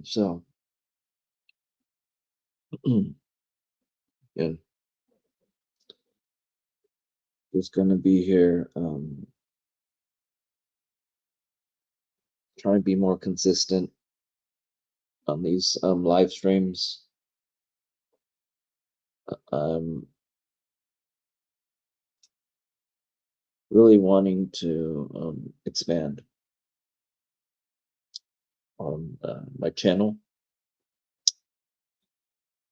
So, yeah, just gonna be here, trying to be more consistent on these live streams. I'm really wanting to expand on my channel.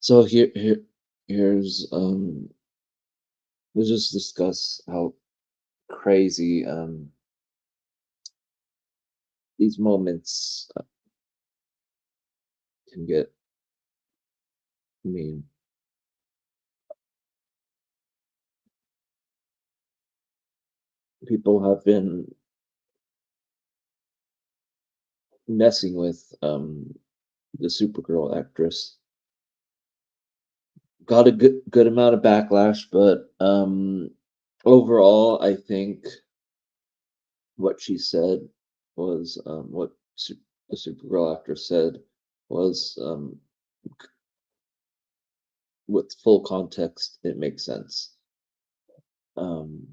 So here's we'll just discuss how crazy these moments can get. I mean, people have been messing with the Supergirl actress. Got a good amount of backlash, but overall, I think what she said was the Supergirl actress said was with full context, it makes sense. Um,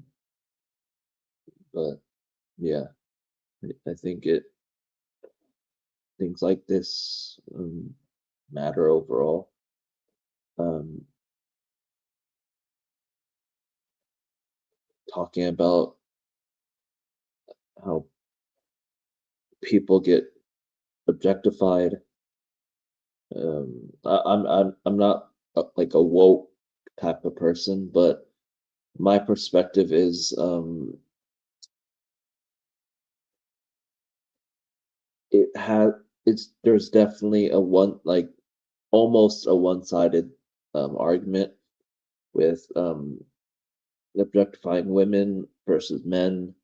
but yeah, I think it things like this matter overall. Um, Talking about how people get objectified. I'm not like a woke type of person, but my perspective is it has it's there's definitely a one like almost a one-sided argument with objectifying women versus men,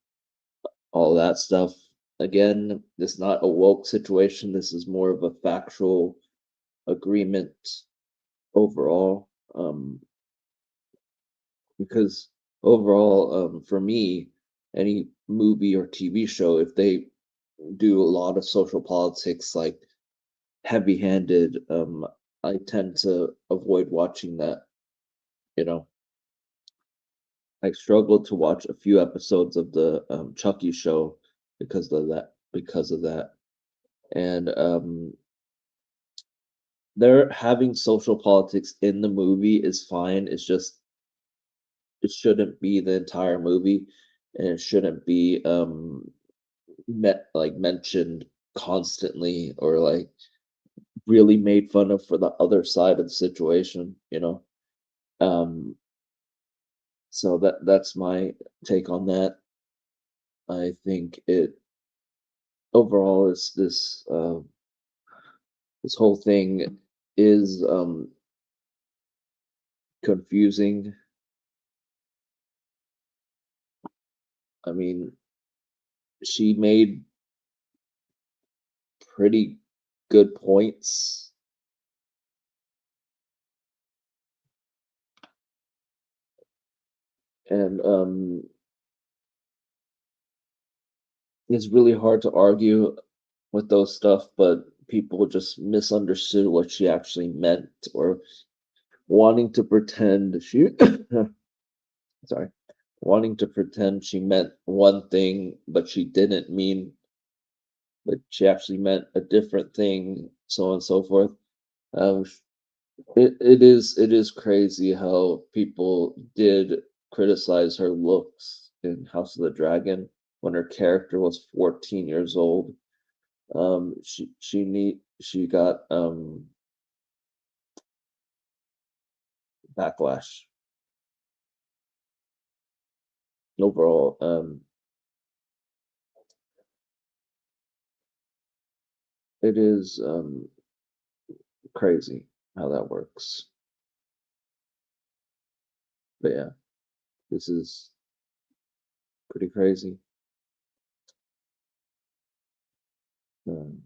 all that stuff. Again, this is not a woke situation. This is more of a factual agreement overall. Because overall, for me, any movie or TV show, if they do a lot of social politics, like heavy-handed, I tend to avoid watching that. You know, I struggled to watch a few episodes of the Chucky show because of that. Because of that, and they're having social politics in the movie is fine. It's just it shouldn't be the entire movie, and it shouldn't be mentioned constantly or like really made fun of for the other side of the situation, you know. Um so that's my take on that. I think it overall is this whole thing is confusing. I mean, she made pretty good points, and it's really hard to argue with those stuff, but people just misunderstood what she actually meant or wanting to pretend she sorry, wanting to pretend she meant one thing, but she didn't mean, but she actually meant a different thing, so on and so forth. Um, it is crazy how people did criticize her looks in House of the Dragon when her character was 14 years old. She got backlash overall. It is crazy how that works. But yeah, this is pretty crazy. Um,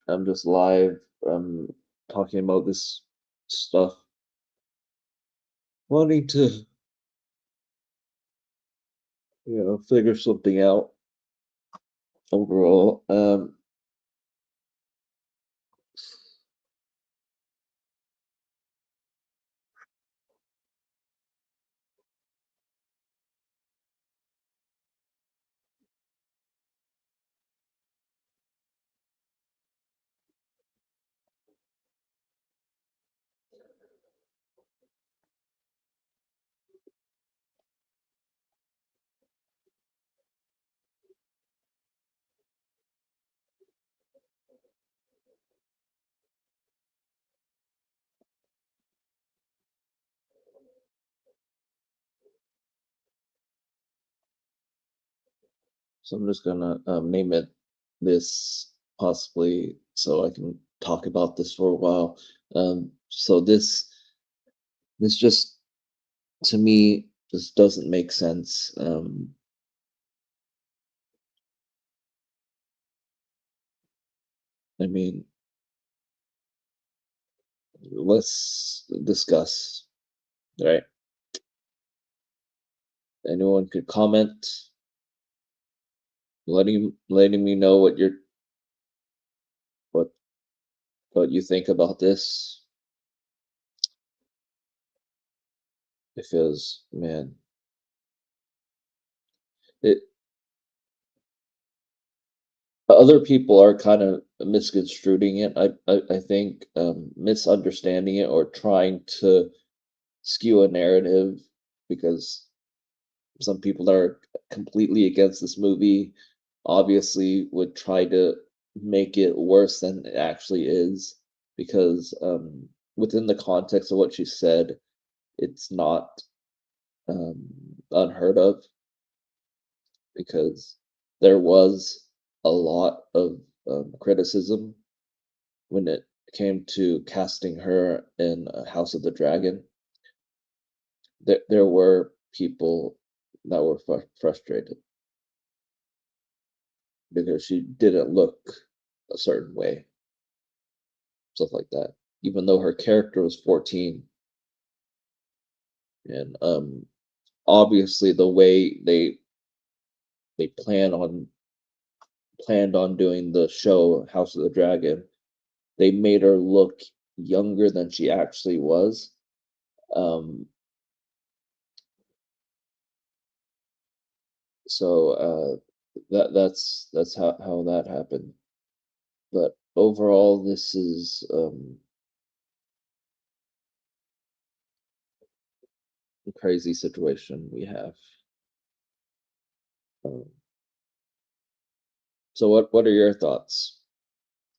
I'm just live talking about this stuff, wanting to figure something out overall. So I'm just gonna name it this possibly so I can talk about this for a while. So this just to me just doesn't make sense. I mean, let's discuss, right? Anyone could comment, letting me know what what you think about this. Because man, it other people are kind of misconstruing it. I think misunderstanding it or trying to skew a narrative because some people that are completely against this movie obviously would try to make it worse than it actually is because within the context of what she said, it's not um, unheard of because there was a lot of criticism when it came to casting her in House of the Dragon. There were people that were frustrated because she didn't look a certain way, stuff like that. Even though her character was 14, and obviously the way they planned on doing the show House of the Dragon, they made her look younger than she actually was. Um, so that's how that happened. But overall, this is a crazy situation we have. Um, so what are your thoughts?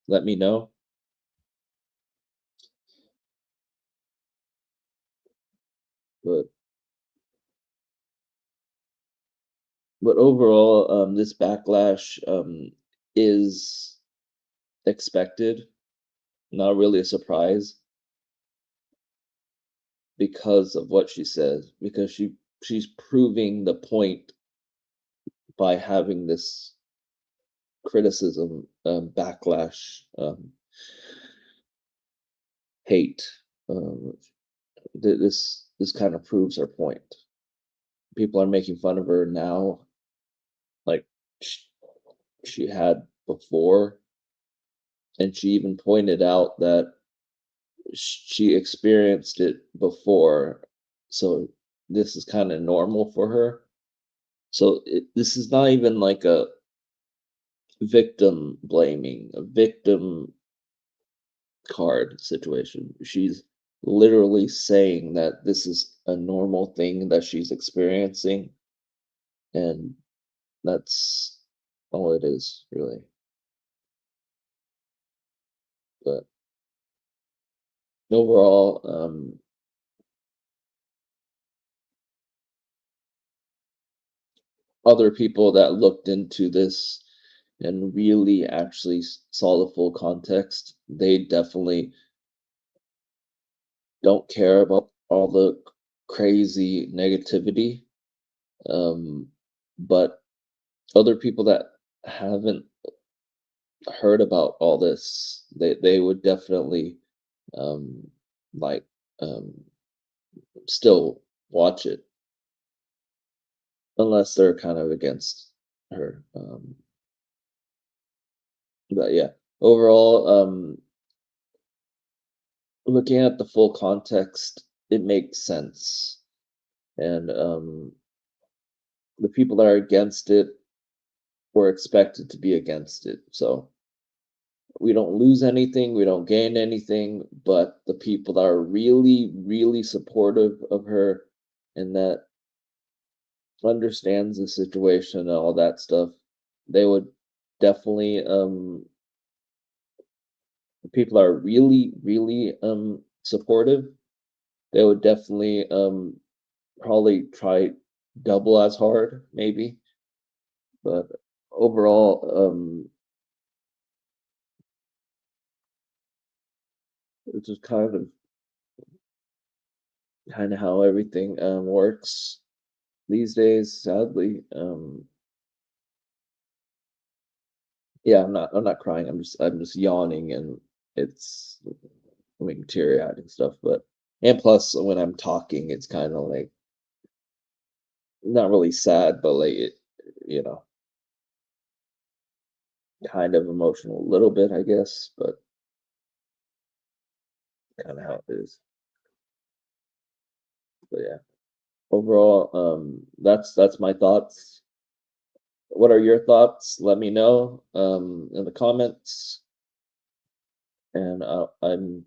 Let me know. But overall, this backlash is expected, not really a surprise because of what she says, because she's proving the point by having this criticism, backlash, hate. Um, this kind of proves her point. People are making fun of her now, like sh- she had before, and she even pointed out that she experienced it before, so this is kind of normal for her. So this is not even like a victim blaming, a victim card situation. She's literally saying that this is a normal thing that she's experiencing, and that's all it is, really. But overall, other people that looked into this and really actually saw the full context, they definitely don't care about all the crazy negativity. Um, but other people that haven't heard about all this, they would definitely um, like um, still watch it unless they're kind of against her. But yeah, overall, looking at the full context, it makes sense. And the people that are against it were expected to be against it. So we don't lose anything, we don't gain anything, but the people that are really, really supportive of her and that understands the situation and all that stuff, they would definitely people are really, really supportive. They would definitely probably try double as hard, maybe. But overall, it's just kind of how everything works these days, sadly. Yeah, I'm not crying. I'm just yawning, and it's making teary-eyed and stuff. But and plus, when I'm talking, it's kind of like not really sad, but like you know, kind of emotional a little bit, I guess. But kind of how it is. But yeah, overall, that's my thoughts. What are your thoughts? Let me know in the comments, and I'm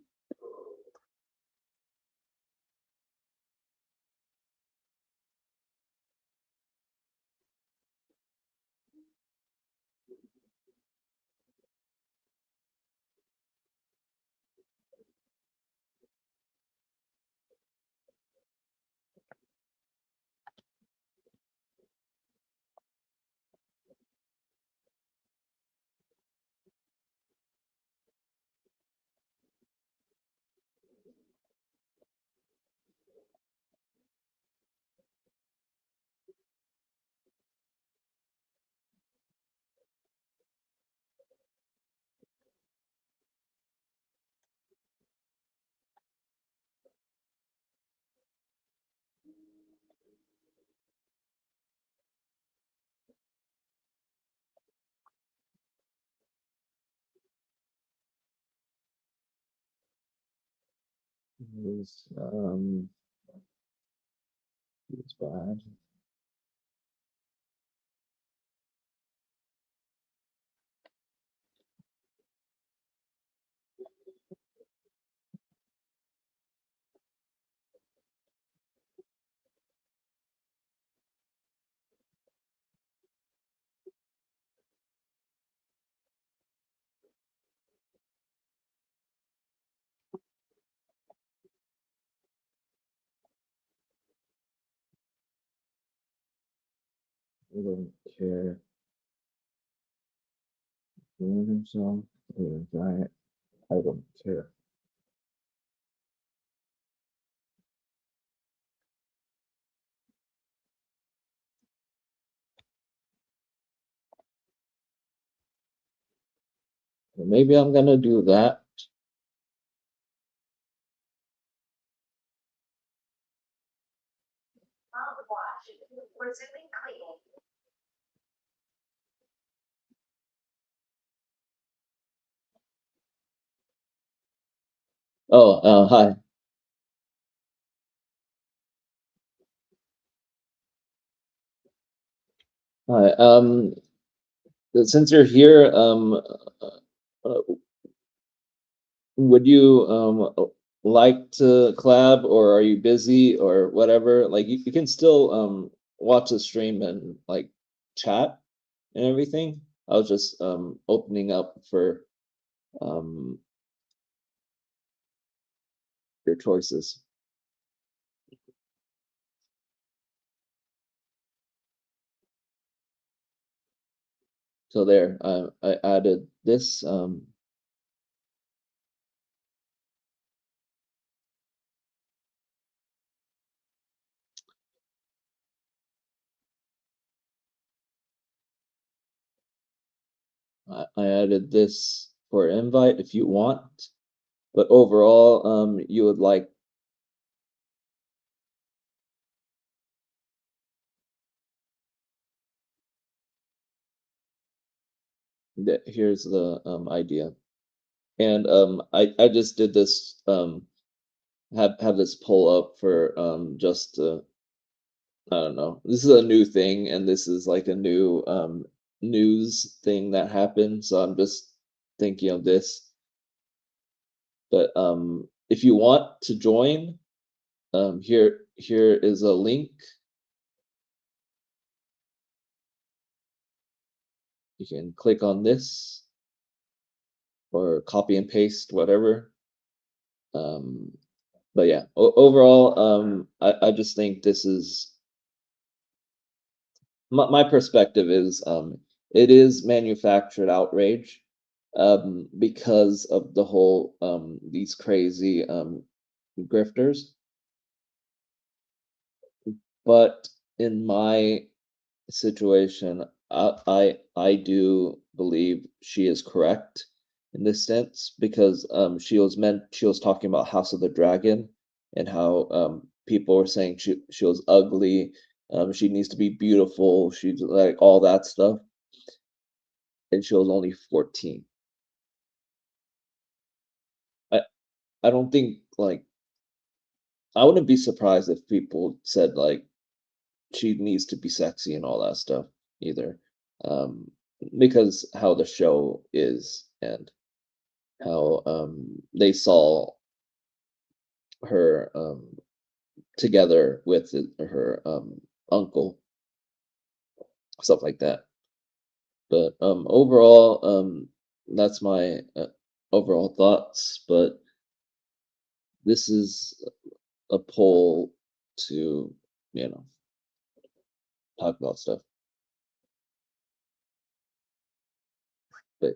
is it's bad. I don't care. Ruin himself. I don't care. Maybe I'm gonna do that. Oh, hi. Hi. Since you're here, uh, would you like to collab, or are you busy or whatever? Like you can still watch the stream and like chat and everything. I was just opening up for um your choices. So there, I added this. I added this for invite if you want, but overall, you would like that. Here's the idea, and I just did this have this pull up for just I don't know. This is a new thing, and this is like a new news thing that happened. So I'm just thinking of this. But if you want to join, here is a link. You can click on this or copy and paste, whatever. Um, but yeah, overall, I just think this is my perspective is it is manufactured outrage, because of the whole these crazy grifters. But in my situation, I do believe she is correct in this sense because she was talking about House of the Dragon and how people were saying she was ugly, she needs to be beautiful, she's like all that stuff, and she was only 14. I I don't think like I wouldn't be surprised if people said like she needs to be sexy and all that stuff either, um, because how the show is and how they saw her together with her uncle, stuff like that. But overall, that's my overall thoughts. But this is a poll to, you know, talk about stuff. But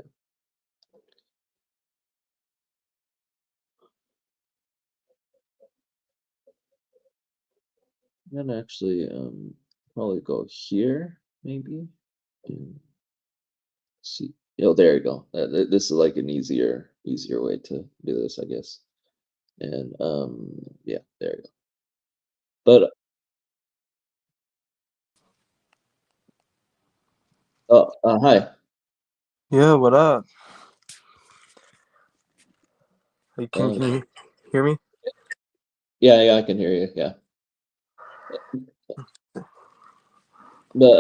I'm gonna actually probably go here, maybe. And see. Oh, there you go. This is like an easier way to do this, I guess. And yeah, there you go. But hi. Yeah, what up? Hey, can Um, you hear me? yeah, yeah, I can hear you. Yeah, but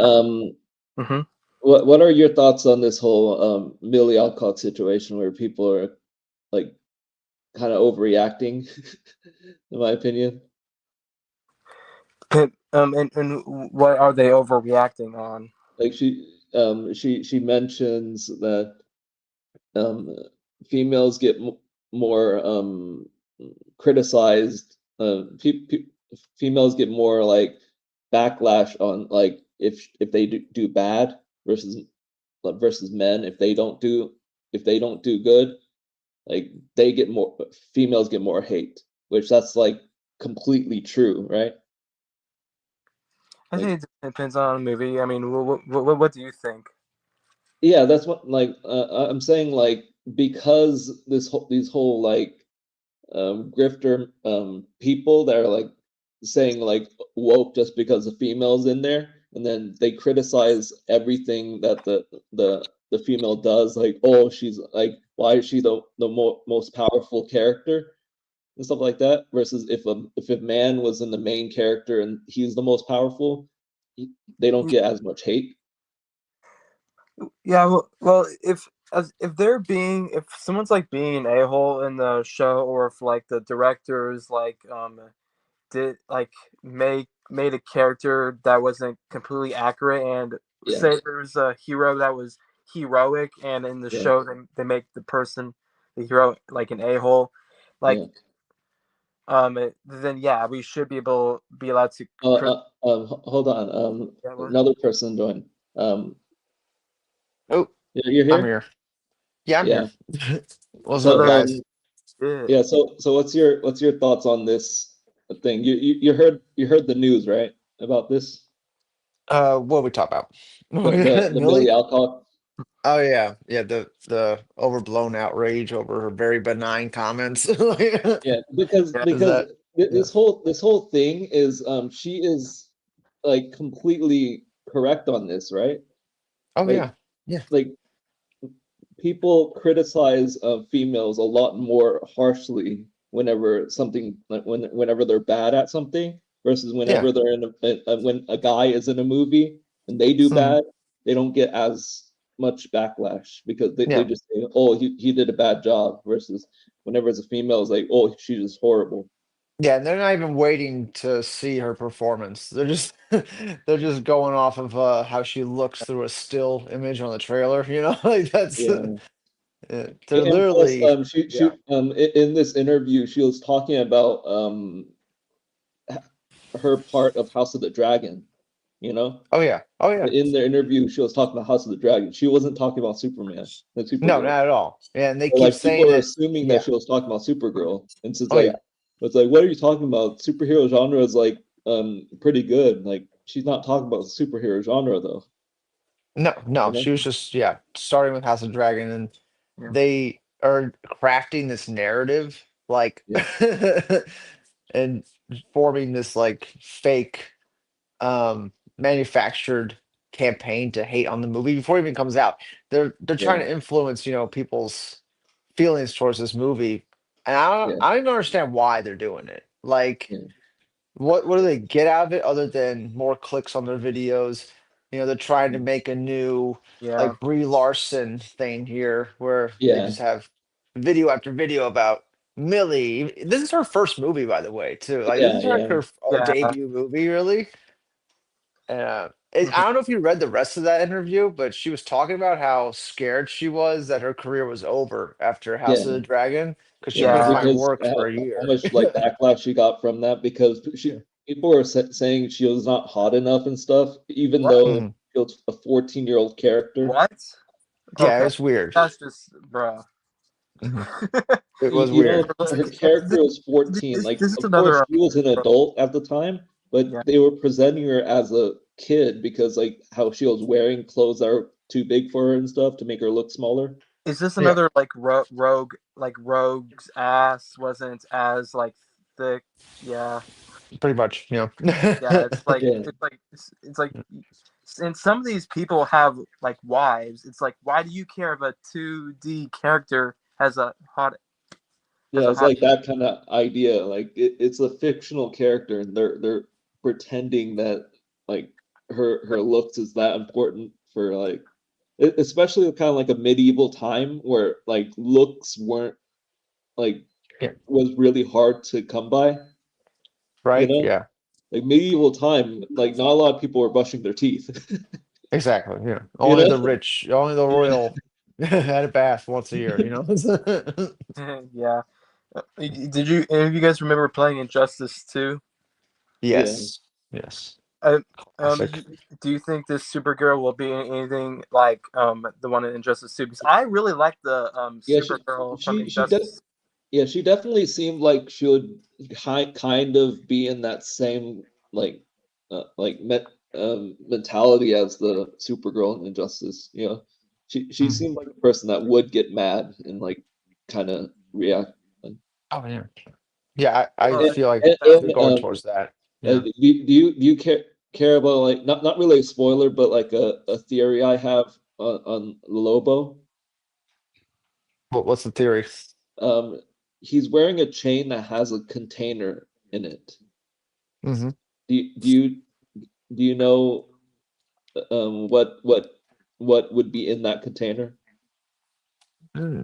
Mm-hmm. what are your thoughts on this whole Millie Alcock situation where people are like kind of overreacting, in my opinion? And what are they overreacting on? Like she mentions that um, females get more criticized. Females get more like backlash on like if they do bad versus versus men if they don't do good, like they get more females get more hate, which that's like completely true, right? I Like think it depends on the movie. I mean, what do you think? yeah, that's what like I'm saying like because these whole like grifter people that are like saying like woke just because the females in there, and then they criticize everything that the female does, like oh she's like why is she the most powerful character and stuff like that. Versus if a man was in the main character and he's the most powerful, they don't get as much hate. Yeah, well, if someone's like being an a hole in the show, or if like the directors did like made a character that wasn't completely accurate, and Yeah, say there's a hero that was heroic, and in the yeah, show they make the hero like an a-hole, like yeah. then yeah, we should be allowed to Hold on. yeah, Another person joined. Oh, You're I'm here? here. Yeah, I'm here. Yeah. What's up, So, hello. guys? Yeah. yeah. So, what's your thoughts on this thing? You heard the news, right? About this, What we talk about? the Millie Millie? Alcock. Oh yeah, yeah. The overblown outrage over her very benign comments. Yeah, Yeah. Is that? Yeah. this whole thing is she is like completely correct on this, right? Oh Like yeah, yeah, like people criticize females a lot more harshly whenever something like whenever they're bad at something versus yeah, whenever they're in when a guy is in a movie and they do mm, bad, they don't get as much backlash because they yeah, just say oh he did a bad job versus whenever it's a female it's like oh she's just horrible. yeah. And they're not even waiting to see her performance. They're just they're just going off of how she looks through a still image on the trailer. Like that's Yeah. they're And plus literally yeah. in this interview she was talking about her part of House of the Dragon. you know. Oh yeah. Oh yeah. But in the interview, she was talking about House of the Dragon. She wasn't talking about Superman and No, Supergirl. not at all. Yeah, and they So keep like people saying are it. assuming that Yeah. she was talking about Supergirl, and Oh yeah. it's like, what are you talking about? Superhero genre is like pretty good. Like she's not talking about superhero genre though. No, no, You know? she was just starting with House of Dragon, and Yeah. they are crafting this narrative like Yeah, and forming this like fake manufactured campaign to hate on the movie before it even comes out. They're trying yeah, to influence, people's feelings towards this movie. And yeah, I don't even understand why they're doing it. Like yeah, what do they get out of it other than more clicks on their videos? They're trying to yeah, make a new Yeah. like Brie Larson thing here where they yeah, just have video after video about Millie. This is her first movie, by the way, too. Like this yeah, is her, yeah, her Yeah. debut movie, really. I Mhm. don't know if you read the rest of that interview, but she was talking about how scared she was that her career was over after House of yeah. the Dragon because she Yeah, couldn't Yeah. find because work for a how year. much like backlash she got from that because Yeah. people were saying she was not hot enough and stuff, even What? though Mhm. she was a 14-year-old character. What? Yeah, it Okay. was weird. That's just, bruh. Mhm. It was You know, weird. her character was 14. This, Like, this is of course, another. she was an adult at the time, but Yeah. they were presenting her as a kid because like how she was wearing clothes that are too big for her and stuff to make her look smaller. Is this Yeah, another like Rogue's ass wasn't as like thick? Yeah. pretty much. Yeah. It's like Yeah, it's like, and some of these people have like wives. It's like, why do you care if a 2D character has yeah, a it's hot? like that kind of idea. Like it's a fictional character, and they're pretending that like her looks is that important for like especially kind of like a medieval time where like looks weren't like Yeah. was really hard to come by, you Right? know? Yeah. Like medieval time, like not a lot of people were brushing their teeth, Exactly. Yeah. you Only know? the rich, only the Yeah. royal had a bath once a year. Yeah. Did you any of you guys remember playing Injustice 2? Yeah. Yes. Yes. Uh, Classic. do you think this Supergirl will be anything like the one in Injustice 2? Because I really like the Yeah, Supergirl from she did. Injustice. Yeah, she definitely seemed like she would kind of be in that same like mentality as the Supergirl in Injustice. You know, she Mhm. seemed like a person that would get mad and like kind of react. Like, Oh yeah. Yeah, I Oh, and, feel like they're and going towards that. Yeah. do you care about like not really a spoiler, but like a theory I have on Lobo? What's the theory? Um, he's wearing a chain that has a container in it. Hmm. Do you, do you do you know what would be in that container?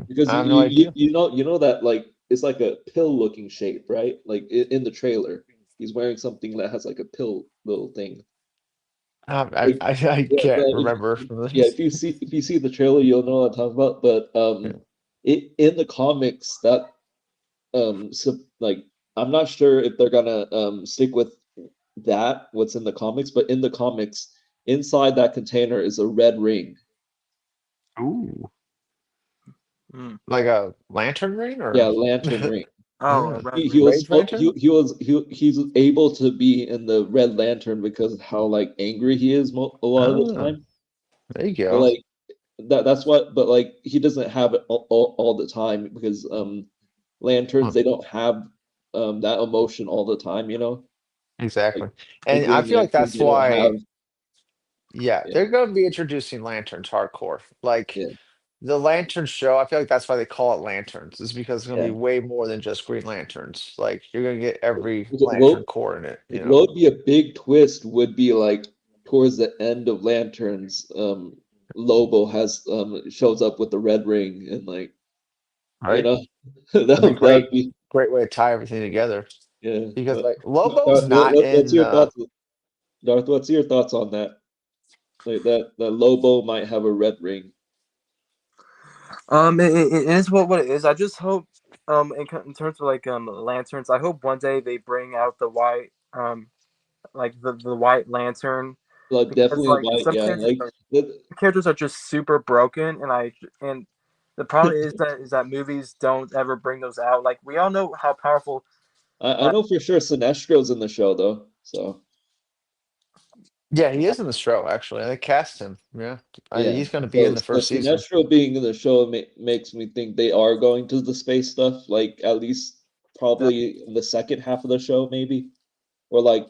Because I have no idea. you know that like it's like a pill looking shape, right? Like in the trailer, he's wearing something that has like a pill little thing. I, Like, I I yeah, can't well, remember from yeah. this. If you see the trailer, you'll know what I'm talking about. But Yeah. in the comics, that so like I'm not sure if they're gonna stick with that what's in the comics, but in the comics, inside that container is a red ring. Ooh. mm. Like a lantern ring Yeah, or lantern ring. Oh, a red He ring. was rage lantern? he's able to be in the red lantern because of how like angry he is a lot of the Oh, time. there you But go. like that's what but like he doesn't have it all the time because lanterns Huh, they don't have that emotion all the time, you know? Like exactly. the And I Green feel like Lantern that's they don't have why, yeah, yeah, they're going to be introducing lanterns hardcore. Like yeah, the lantern show, I feel like that's why they call it lanterns, is because it's going to be yeah. way more than just green lanterns. Like you're going to get every What lantern core in it. what would be a big twist would be like towards the end of Lanterns, Lobo has shows up with the red ring and like you Right? know That'd be that would great. be Great way to tie everything together. yeah. Because But like Lobo's Darth, not what's in your thoughts, Darth? What's your thoughts on that? Like that Lobo might have a red ring. It is what it is. I just hope, in terms of like lanterns, I hope one day they bring out the white, like the white lantern, like because definitely like white. some Yeah, characters like are just super broken, and the problem is that movies don't ever bring those out. Like we all know how powerful. I Like know for sure Sinestro's in the show though. So Yeah, he is in the show actually. They cast him. Yeah, yeah. he's going to be in So the so first season. Sinestro being in the show makes me think they are going to the space stuff. Like at least probably in the second half of the show, maybe, or like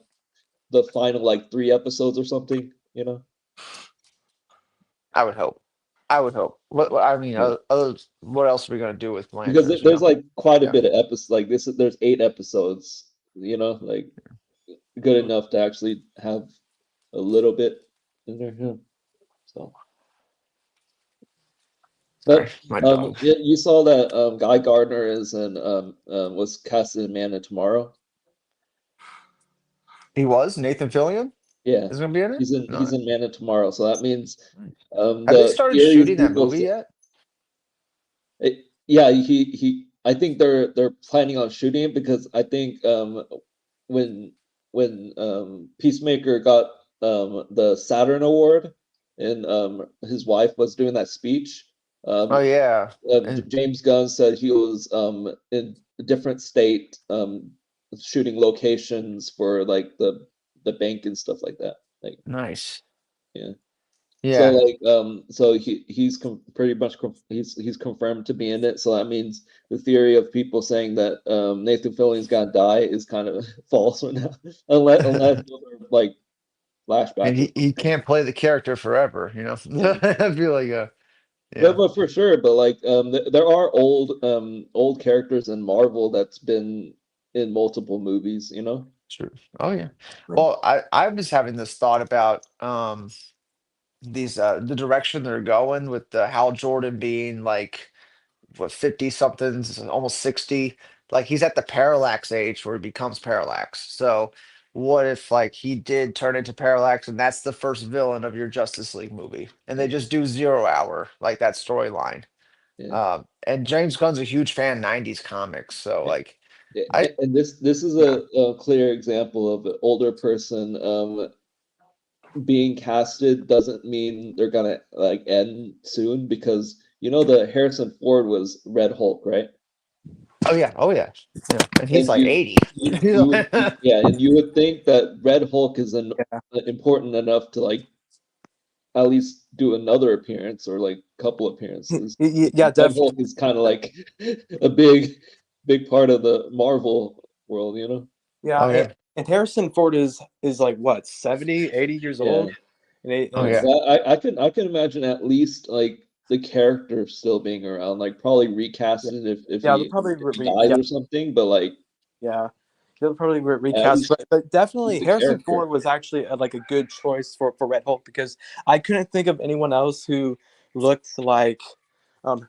the final like 3 episodes or something. You know. I would hope. I would hope. I mean, Yeah. what else are we going to do with Because Lancers? there's like quite a Yeah, bit of episodes. Like this, there's 8 episodes. You know, like good enough to actually have a little bit in there. Yeah. So, sorry, but my dog. you saw that Guy Gardner is in was casted in Man of Tomorrow. He was Nathan Fillion Yeah, is going to be in it. he's No, in Man of Tomorrow. So that means have they the started theories shooting that people. movie yet? Yeah, he. I think they're planning on shooting it because I think when Peacemaker got the Saturn Award and his wife was doing that speech, Oh um, yeah, and James Gunn said he was in a different state shooting locations for like the bank and stuff like that. Like nice. yeah. So Yeah, like so he's pretty much he's confirmed to be in it. So that means the theory of people saying that Nathan Fillion's gonna die is kind of false right now, unless those are like and flashbacks or he something. can't play the character forever. You know, Yeah. I feel like But yeah, but for sure, but like there are old characters in Marvel that's been in multiple movies, you know? true. Oh yeah. right. Well, I was having this thought about these the direction they're going with the Hal Jordan being like what 50 somethings, almost 60. Like he's at the parallax age where he becomes parallax. So what if like he did turn into parallax and that's the first villain of your Justice League movie and they Yeah, just do 0 hour like that storyline. yeah. And James Gunn's a huge fan of 90s comics. So A- like I And this is yeah, a clear example of an older person being casted doesn't mean they're gonna like end soon because you know the Harrison Ford was Red Hulk, right? oh yeah, oh yeah. Yeah. And he's And like 80. yeah, and you would think that Red Hulk is Yeah. important enough to like at least do another appearance or like couple appearances. Yeah, Red definitely. Hulk is kind of like a big part of the Marvel world, you know? Yeah, Oh yeah. and Harrison Ford is like what 70, 80 years Yeah, old, and, they, Oh yeah. and yeah. So I can imagine at least like the character still being around, like probably yeah, recasting if yeah, they'll he probably if he dies yeah, or something, but like yeah, they'll probably at recast. least But keep definitely the Harrison character. Ford was actually like a good choice for Red Hulk because I couldn't think of anyone else who looked like um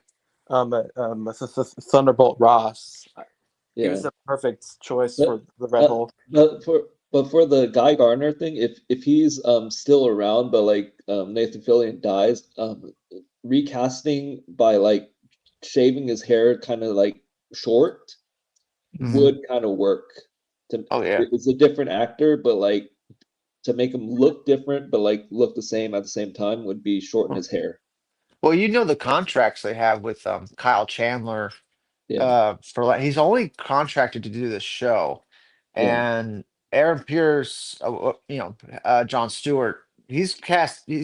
Thunderbolt Ross. He was Yeah. the perfect choice But for the Red uh, Hulk. but for the Guy Gardner thing, if he's still around, but like Nathan Fillion dies, recasting by like shaving his hair kind of like short Mhm. would kind of work. To Oh yeah. it's a different actor, but like to make him look different, but like look the same at the same time would be shorten his hair. Well, you know the contracts they have with Kyle Chandler Yeah, for like he's only contracted to do this show, yeah, and Aaron Pierce, John Stewart, he's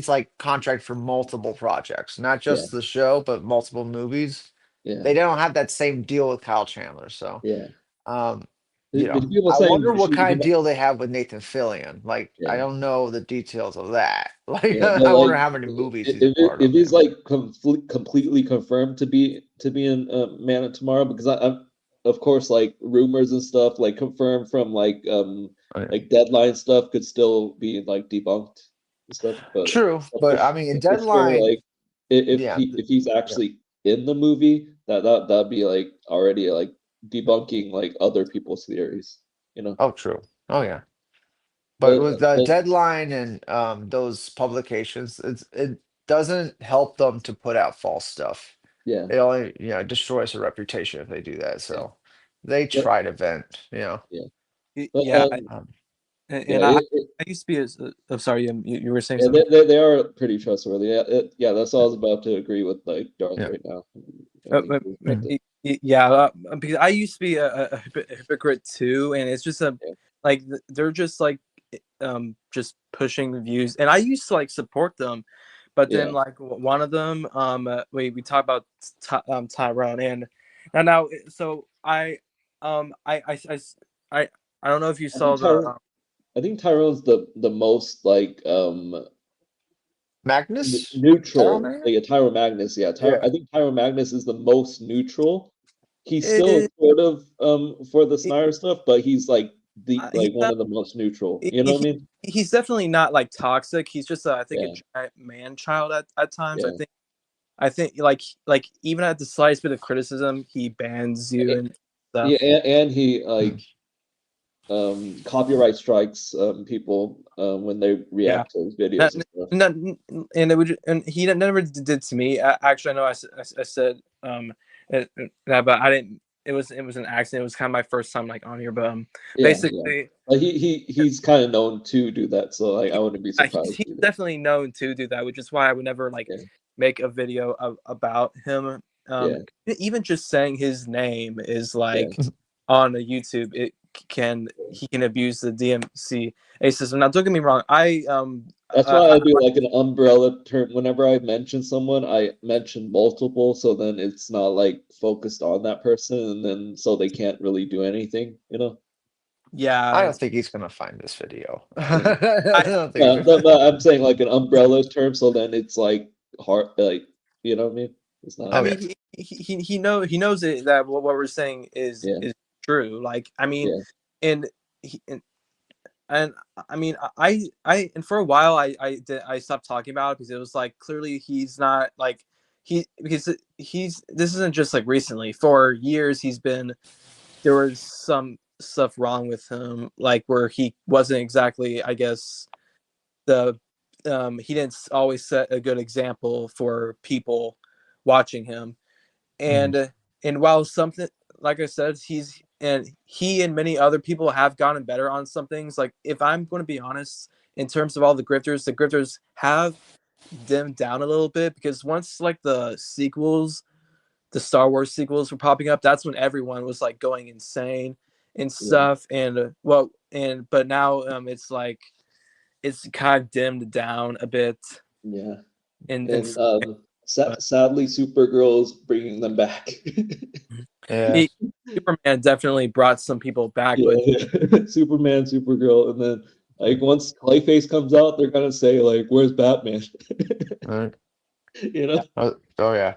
like contracted for multiple projects, not yeah, just the show, but multiple movies. yeah, They don't have that same deal with Kyle Chandler, so yeah. um, There's people I saying wonder what he kind of deal they have with Nathan Fillion. Like, I yeah. don't know the details of that. Like, Yeah, but I like wonder how many movies he's a if part if of. he's like completely confirmed to be in Man of Tomorrow, because I'm of course like rumors and stuff like confirmed from Oh, yeah. like deadline stuff could still be like debunked and stuff, True, but I mean, for sure Deadline, like if yeah, he's yeah. actually in the movie that'd be like already like debunking like other people's theories, you know. Oh, true. Oh, yeah. But But with Deadline and those publications, it doesn't help them to put out false stuff. yeah, It only, destroys their reputation if they do that. yeah, So they but try to vent. yeah. But Yeah, Um, and Yeah, I used to be as I'm sorry, you were saying yeah, something. they are pretty trustworthy. Yeah, yeah, that's all I was about to agree with like Darth Yeah. right now. I Uh, think uh, he meant it. yeah, because I used to be a hypocrite too, and it's just Yeah, like they're just like just pushing the views, and I used to like support them, but yeah. then like one of them we talked about Tyrone, and now so I I don't know if you I saw think the Tyrone. I think Tyrone's the most like Magnus? Tyrone neutral. Magnus? Like a Tyro Magnus. Yeah, Yeah. I think Tyro Magnus is the most neutral. He's still it, sort of for the it, Snyder stuff, but he's like the he's like one of the most neutral. he, You know what I he, mean? he's definitely not like toxic. He's just I think a Yeah, giant man child at times. yeah. I think like even at the slightest bit of criticism, he bans you and Yeah, stuff. and he Hmm. like copyright strikes people when they Yeah, react to his videos and and stuff. and it would and he never did to me. Actually, I know I said that, but I didn't. It was an accident. It was kind of my first time like on here, but Yeah, yeah. basically Like he's kind of known to do that, so like I wouldn't be he's surprised either. definitely known to do that, which is why I would never like Yeah, make a video about him. yeah, Even just saying his name is yeah. like on a YouTube, he can abuse the DMCA system. Now, don't get me wrong, That's why I do like an umbrella term. Whenever I mention someone, I mention multiple, so then it's not like focused on that person, and then so they can't really do anything, you know? I yeah, don't think he's gonna find this video. Yeah. I I don't think. But I'm saying like an umbrella term, so then it's like hard, like you know what I mean? It's I Oh not. yeah. mean he knows it that what we're saying Yeah, is true. Like I mean, yeah, and he, and I mean and for a while I stopped talking about it because it was like clearly he's not like because he's this isn't just like recently. For years he's been there was some stuff wrong with him, like where he wasn't exactly, I guess, the he didn't always set a good example for people watching him. Mhm. And while something, like I said, he and many other people have gotten better on some things. Like if I'm going to be honest, in terms of all the grifters have dimmed down a little bit because once like the Star Wars sequels were popping up, that's when everyone was like going insane and yeah, stuff. And but now it's like it's kind of dimmed down a bit yeah. and And sadly, Supergirl's bringing them back. Yeah. he, Superman definitely brought some people back, Yeah, but Superman, Supergirl, and then like once Clayface comes out, they're gonna say like, "Where's Batman?" Right. You know? Oh yeah.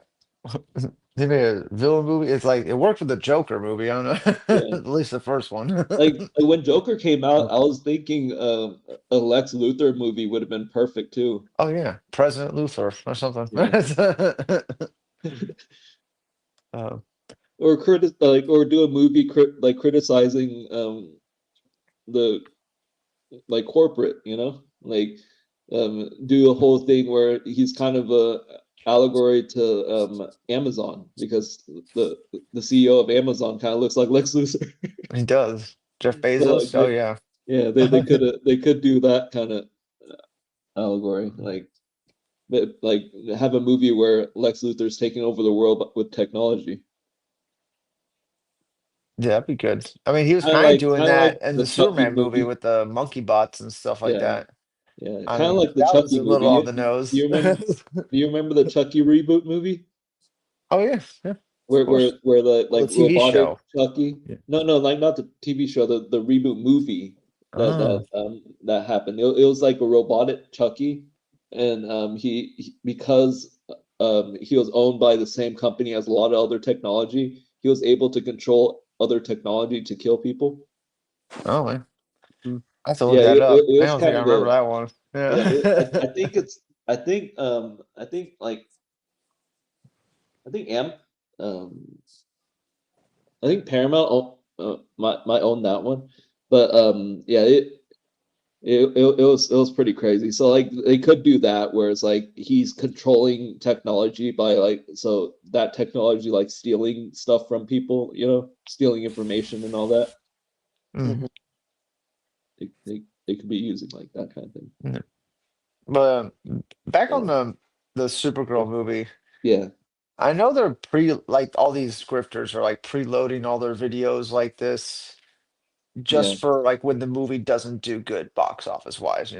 They made a villain movie. It's like it worked with the Joker movie. I don't know. Yeah. At least the first one. Like when Joker came out, I was thinking a Lex Luthor movie would have been perfect too. Oh yeah, President Luthor or something. Yeah. uh, Or do a movie like criticizing the like corporate, you know? Like do a whole thing where he's kind of a allegory to Amazon because the CEO of Amazon kind of looks like Lex Luthor. he does. Jeff So like Bezos. Oh yeah. yeah, they could do that kind of allegory, like have a movie where Lex Luthor's taking over the world with technology. Yeah, that'd be good. I mean, he was kind of doing Kind of like that in the the Chucky Superman movie movie. with the monkey bots and stuff like Yeah, that. yeah, I kind of mean, like the that was Chucky a little movie. on the Do nose. you remember? Do you remember the Chucky reboot movie Oh yeah, yeah, of course. where the Well, like the TV robotic show. Chucky? Yeah. No, like not the TV show, the reboot movie Oh, that happened. It was like a robotic Chucky, and because he was owned by the same company as a lot of other technology, he was able to control other technology to kill people. oh man. Mm. I have to look Yeah, that up. it I was don't think kind I of remember good. that one. Yeah, Yeah. I think it's I think Am um I think Paramount might own that one, but yeah, it was pretty crazy. So like they could do that where it's like he's controlling technology by like so that technology like stealing stuff from people, you know, stealing information and all that. Mm. Mhm. They they could be using like that kind of thing. Mhm. But back on Uh, the Supergirl movie, yeah, I know they're like all these scripters are like preloading all their videos like this yeah, just for like when the movie doesn't do good box office wise,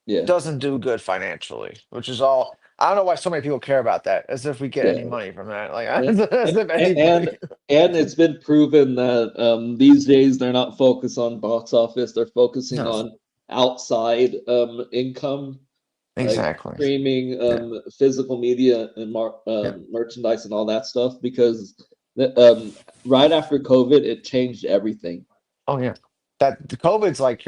yeah, doesn't do good financially, which is all. I don't know why so many people care about that, as if we get any yeah. money from that. Like, And as if and anybody. and it's been proven that these days they're not focused on box office, they're focusing No, on outside income, like exactly. streaming Yeah, physical media and yeah. merchandise and all that stuff because right after COVID it changed everything. Oh yeah. That the COVID's like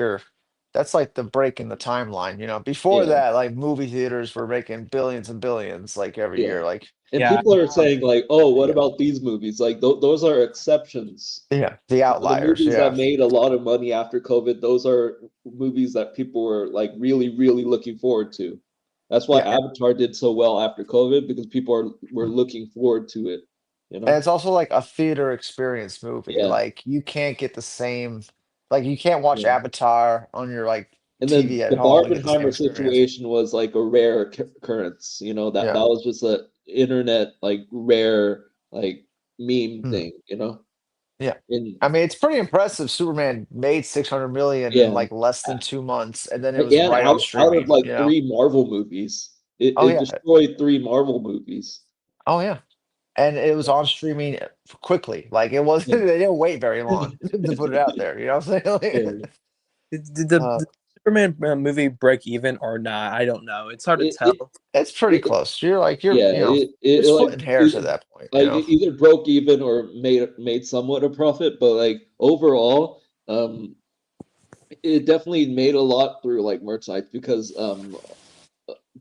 that's like the break in the timeline. Before Yeah, that, like movie theaters were making billions and billions like every yeah. year. Like And Yeah. people are now, saying like, "Oh, what yeah, about these movies?" Like those are exceptions. yeah, the The outliers. movies Yeah, that made a lot of money after COVID, those are movies that people were like really, really looking forward to. That's why yeah. Avatar did so well after COVID because people were And looking forward to it, you and know? it's also like a theater experience movie. Yeah, Like you can't get the same like you can't watch yeah. Avatar on your like And then TV at the home and get the same Barbenheimer experience. situation was like a rare occurrence, that Yeah. that was just a internet like rare like meme Mm, thing, you know? yeah. And I mean, it's pretty impressive. Superman made 600 million in yeah, like less than 2 months, and then it was and right on out of streaming, like three Marvel movies, it, Oh it yeah. destroyed three Marvel movies. Oh yeah. And it was on streaming quickly. Like it Yeah. wasn't they didn't wait very long to put it out there, you know what I'm saying? Yeah. Did uh the Superman movie break even or not? I don't know. It's hard to It, it, tell. it's pretty it close. You're like yeah, you're like splitting hairs at that point. it either broke even or made somewhat a profit, but like overall, it definitely made a lot through like merchandise because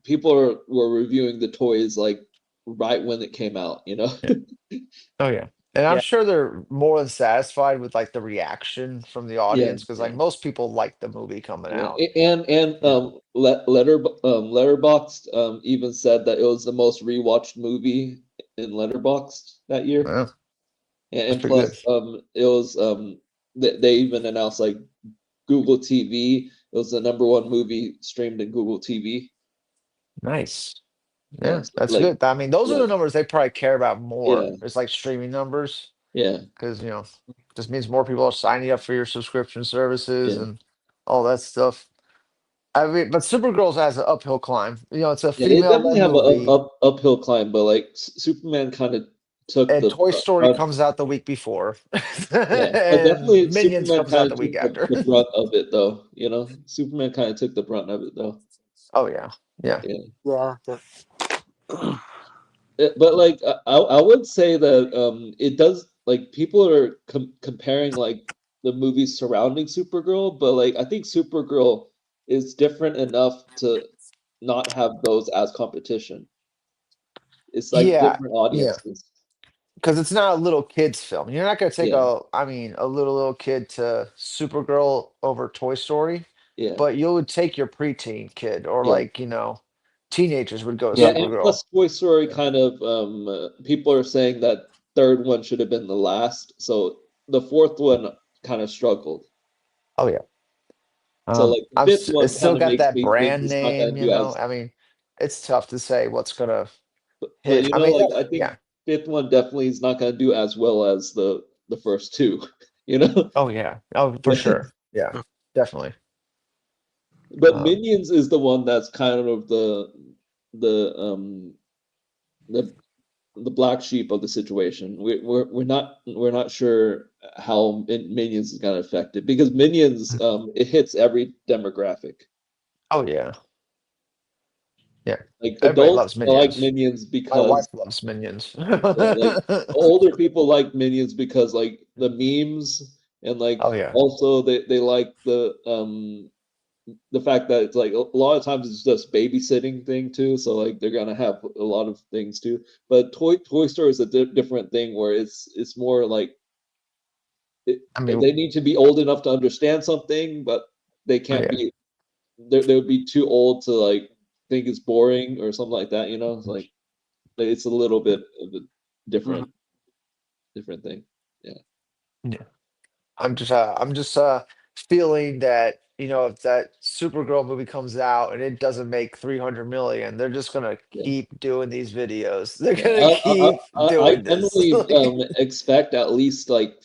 people were reviewing the toys like right when it came out, you know? Yeah. Oh yeah. And I'm Yeah. sure they're more than satisfied with like the reaction from the Yeah, audience because like yeah. most people like the movie coming Yeah, out. and Yeah. Letterboxd even said that it was the most rewatched movie in Letterboxd that year, Well, that's and pretty good. plus it was they even announced like Google TV. It was the number one movie streamed in Google TV. Nice. Yeah, Yeah, so, that's like good. I mean, those are yeah, the numbers they probably care about more. yeah, It's like streaming numbers yeah, because, just means more people are signing up for your subscription services yeah, and all that stuff. I mean, but Supergirls has an uphill climb. It's a yeah. It female-led definitely have a movie, uphill climb, but like Superman kind of took and the Toy Story brunt. comes out the week before, Yeah, but and definitely Minions Superman comes out kind the of week took after. the brunt of it, though. Superman kind of took the brunt of it, though. Oh yeah, yeah, Yeah. Yeah. But like I would say that it does like people are comparing like the movies surrounding Supergirl, but like I think Supergirl is different enough to not have those as competition. It's like yeah, different yeah. audiences. Because it's not a little kid's film. You're not gonna take Yeah, a little kid to Supergirl over Toy Story, yeah, but you would take your preteen kid or yeah. like, teenagers would go to Yeah. And Supergirl. plus Toy Story Yeah. kind of people are saying that third one should have been the last, so the fourth one kind of struggled. Oh yeah. So like the fifth It's one still kind of got makes that me think brand it's not name, gonna do as I mean, it's tough to say what's gonna but hit. I mean, like I think yeah. fifth one definitely is not gonna do as well as the first two, you know? Oh yeah. Oh, for sure. Yeah, definitely. But Um, Minions is the one that's kind of the the the black sheep of the situation. We're not sure how Minions is gonna affect it because Minions it hits every demographic. oh yeah. Yeah. Like Everybody adults loves like Minions. Minions My wife because loves Minions. yeah, like older people like Minions because like the memes and like Oh yeah. also they like the fact that it's like a lot of times it's just babysitting thing too. So like they're gonna have a lot of things too. But Toy Story is a different thing where it's more like I mean, they need to be old enough to understand something, but they can't yeah. be they would be too old to like think it's boring or something like that. It's like it's a little bit of a Mm. different thing. Yeah. Yeah. I'm just feeling that if that Supergirl movie comes out and it doesn't make 300 million, they're just gonna Yeah. keep doing these videos. They're Yeah, gonna keep I doing this. generally Like, expect at least like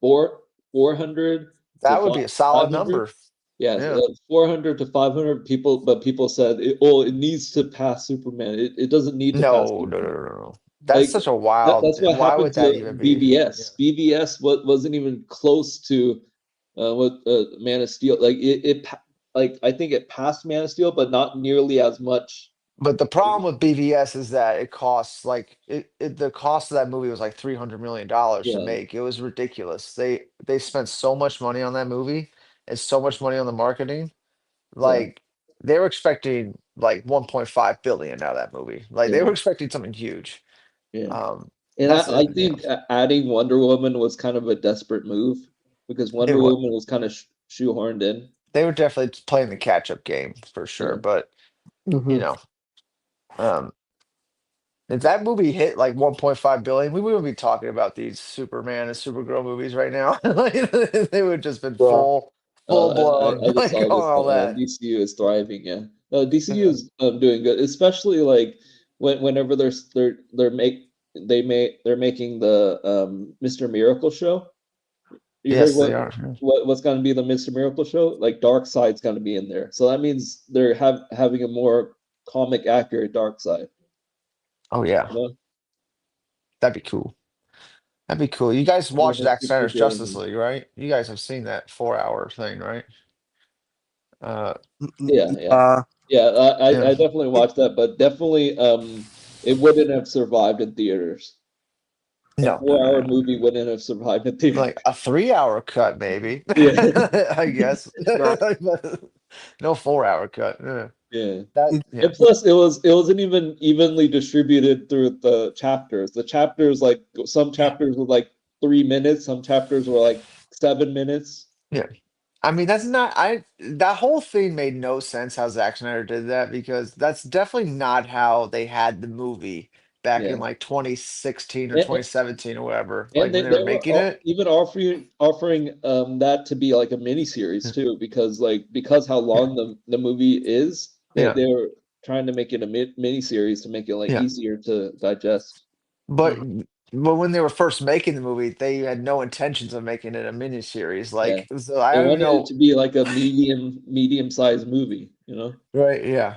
400 to that would be a solid 500. number. Yeah, Yeah. 400 to 500 people, but people said, it needs to pass Superman. It doesn't need to pass No, no, no, Superman. no, no. That's Like such a wild. that's what Why happened would that to even be? Yeah. BVS. BVS wasn't even close to what Man of Steel. Like like I think it passed Man of Steel, but not nearly as much. But the problem with BVS is that it costs like the cost of that movie was like $300 million to Yeah, make. It was ridiculous. They spent so much money on that movie and so much money on the marketing. yeah, Like they were expecting like 1.5 billion out of that movie. Like they yeah, were expecting something huge. yeah. Um, And that's I it. Yeah, think adding Wonder Woman was kind of a desperate move because it Wonder was. Woman was kind of shoehorned in. They were definitely playing the catch up game for sure. Yeah, But you Hmm. know, um, if that movie hit like 1.5 billion, we wouldn't be talking about these Superman and Supergirl movies right now. Like, they would just been Yeah. full blown I just like saw on this. all that. DCU is thriving. Yeah, DCU Yeah. is doing good, especially like whenever they're making the Mr. Miracle show. You heard Yes, they are. what's going to be the Mr. Miracle show? Like Darkseid's going to be in there, so that means they're having a more comic accurate Darkseid. Oh yeah, You know, that'd be cool. That'd be cool. You guys watch Zack Super Snyder's Justice villain. League, right? You guys have seen that 4 hour thing, right? Uh, Yeah, yeah, Yeah. yeah. yeah, I definitely watched that, but definitely it wouldn't have survived in theaters. A no, no, 4 hour no, movie no. wouldn't have survived in theaters. Like a 3 hour cut, maybe. Yeah, I guess. Right. But no 4 hour cut. Yeah. yeah. That It- yeah. And plus, it wasn't even evenly distributed through the chapters. The chapters, like some Yeah. chapters were like 3 minutes, some chapters were like 7 minutes. Yeah. I mean, that's not that whole thing made no sense how Zack Snyder did that because that's definitely not how they had the movie back in Yeah, like 2016 or and, 2017 or whatever, and like when they were they were making it. even offering that to be like a mini series Yeah. too, because how Yeah. long the movie is, Yeah. they were trying to make it a mini series to make it like Yeah. easier to digest. But Mhm. but when they were first making the movie, they had no intentions of making it a miniseries. Yeah, Like, so I they don't even wanted it know. to be like a medium sized movie, you know? Right? Yeah.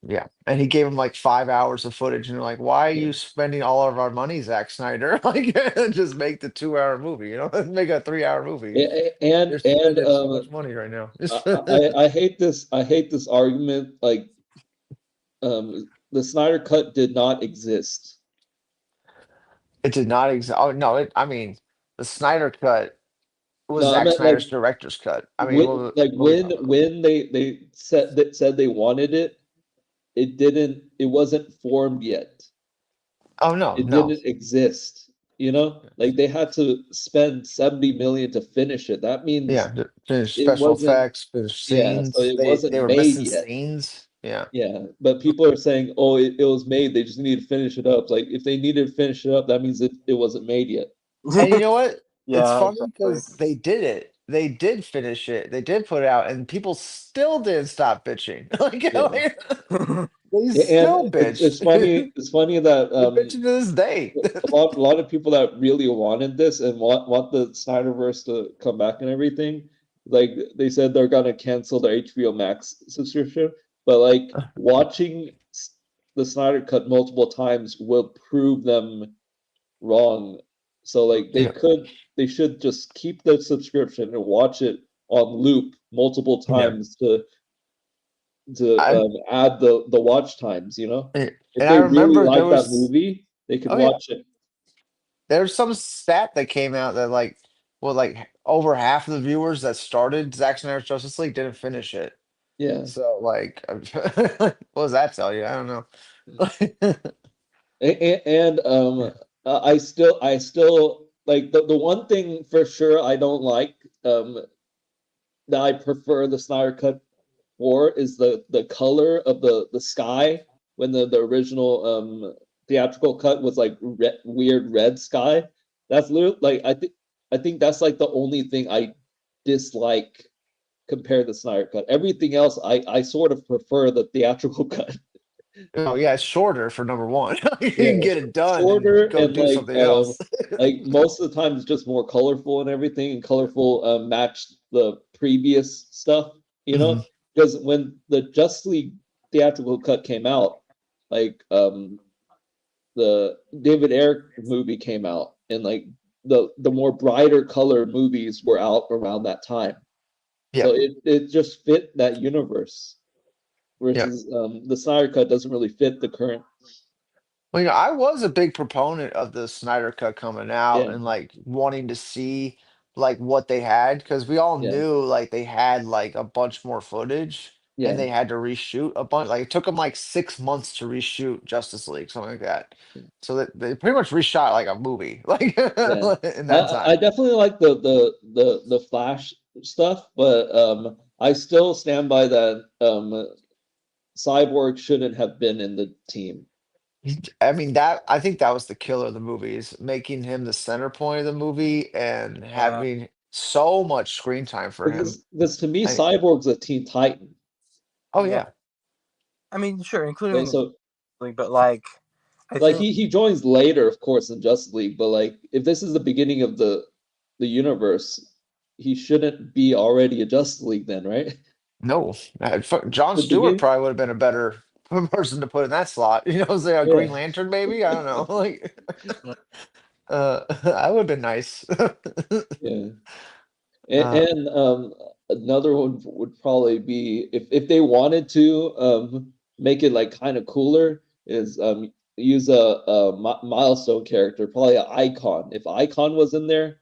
Yeah. And he gave him like 5 hours of footage, and they're like, "Why are Yeah. you spending all of our money, Zack Snyder? Like, just make the 2 hour movie. Make a 3 hour movie. And You're spending so much money right now." I hate this argument. Like, the Snyder Cut did not exist. It did not exist. Oh no! I mean, the Snyder cut was No, I Zack meant like Snyder's director's cut. I mean, what are we talking about? when they said they wanted it, it wasn't formed yet. Oh no, It no. didn't exist. You know, like they had to spend 70 million to finish it. That means Yeah, finish it special wasn't. effects, finish Yeah, so scenes. it They wasn't were made missing yet. scenes. Yeah. Yeah, but people are saying, "Oh, it was made. They just need to finish it up." Like if they needed to finish it up, that means it wasn't made yet. And you know what? It's Yeah, funny exactly. because they did it. They did finish it. They did put it out, and people still didn't stop bitching. Yeah, They and still bitched. it's funny that They're bitching to this day. a lot of people that really wanted this and want the Snyderverse to come back and everything, like they said they're gonna cancel their HBO Max subscription, but like watching the Snyder Cut multiple times will prove them wrong. So like Yeah, they should just keep the subscription and watch it on loop multiple yeah. times to I add the watch times, you know? and If I they really remember there like that was. movie, they could Oh yeah, watch it. there's some stat that came out that like, well, like over half of the viewers that started Zack Snyder's Justice League didn't finish it. Yeah. So like, what does that tell you? I don't know. And Yeah. I still like the one thing for sure I don't like that I prefer the Snyder Cut for is the color of the sky when the original theatrical cut was like weird red sky. That's literally like I think that's like the only thing I dislike compare the Snyder cut. Everything else, I sort of prefer the theatrical cut. Oh yeah, it's shorter for number one. You Yeah, can get it done and shorter go and do something else. like most of the time it's just more colorful and everything, and colorful match the previous stuff, you Mhm. know? Because when the Justice League theatrical cut came out, like the David Ayer movie came out, and like the more brighter color movies were out around that time. So Yep. it just fit that universe. Yep. Versus the Snyder cut doesn't really fit the current. Well, I was a big proponent of the Snyder Cut coming out Yeah, and like wanting to see like what they had because we all yeah, knew like they had like a bunch more footage and yeah, they had to reshoot a bunch. Like it took them like 6 months to reshoot Justice League, something like that. So they pretty much reshot like a movie, like yeah. in that I time. definitely like the Flash stuff, but I still stand by that Cyborg shouldn't have been in the team. I mean that I think that was the killer of the movies, making him the center point of the movie and Yeah, having so much screen time for him. Because to me, I Cyborg's a Teen Titan. oh yeah. yeah. I mean, sure, Like, including so but like I like think he joins later, of course, in Justice League, but like if this is the beginning of the universe, he shouldn't be already a Justice League then, right? No, John The Stewart begin, probably would have been a better person to put in that slot. You know, say a yeah, Green Lantern, maybe. I don't know. Like, uh, I would have been nice. yeah. uh, And another one would probably be if they wanted to make it like kind of cooler is use a milestone character, probably an icon. If icon was in there,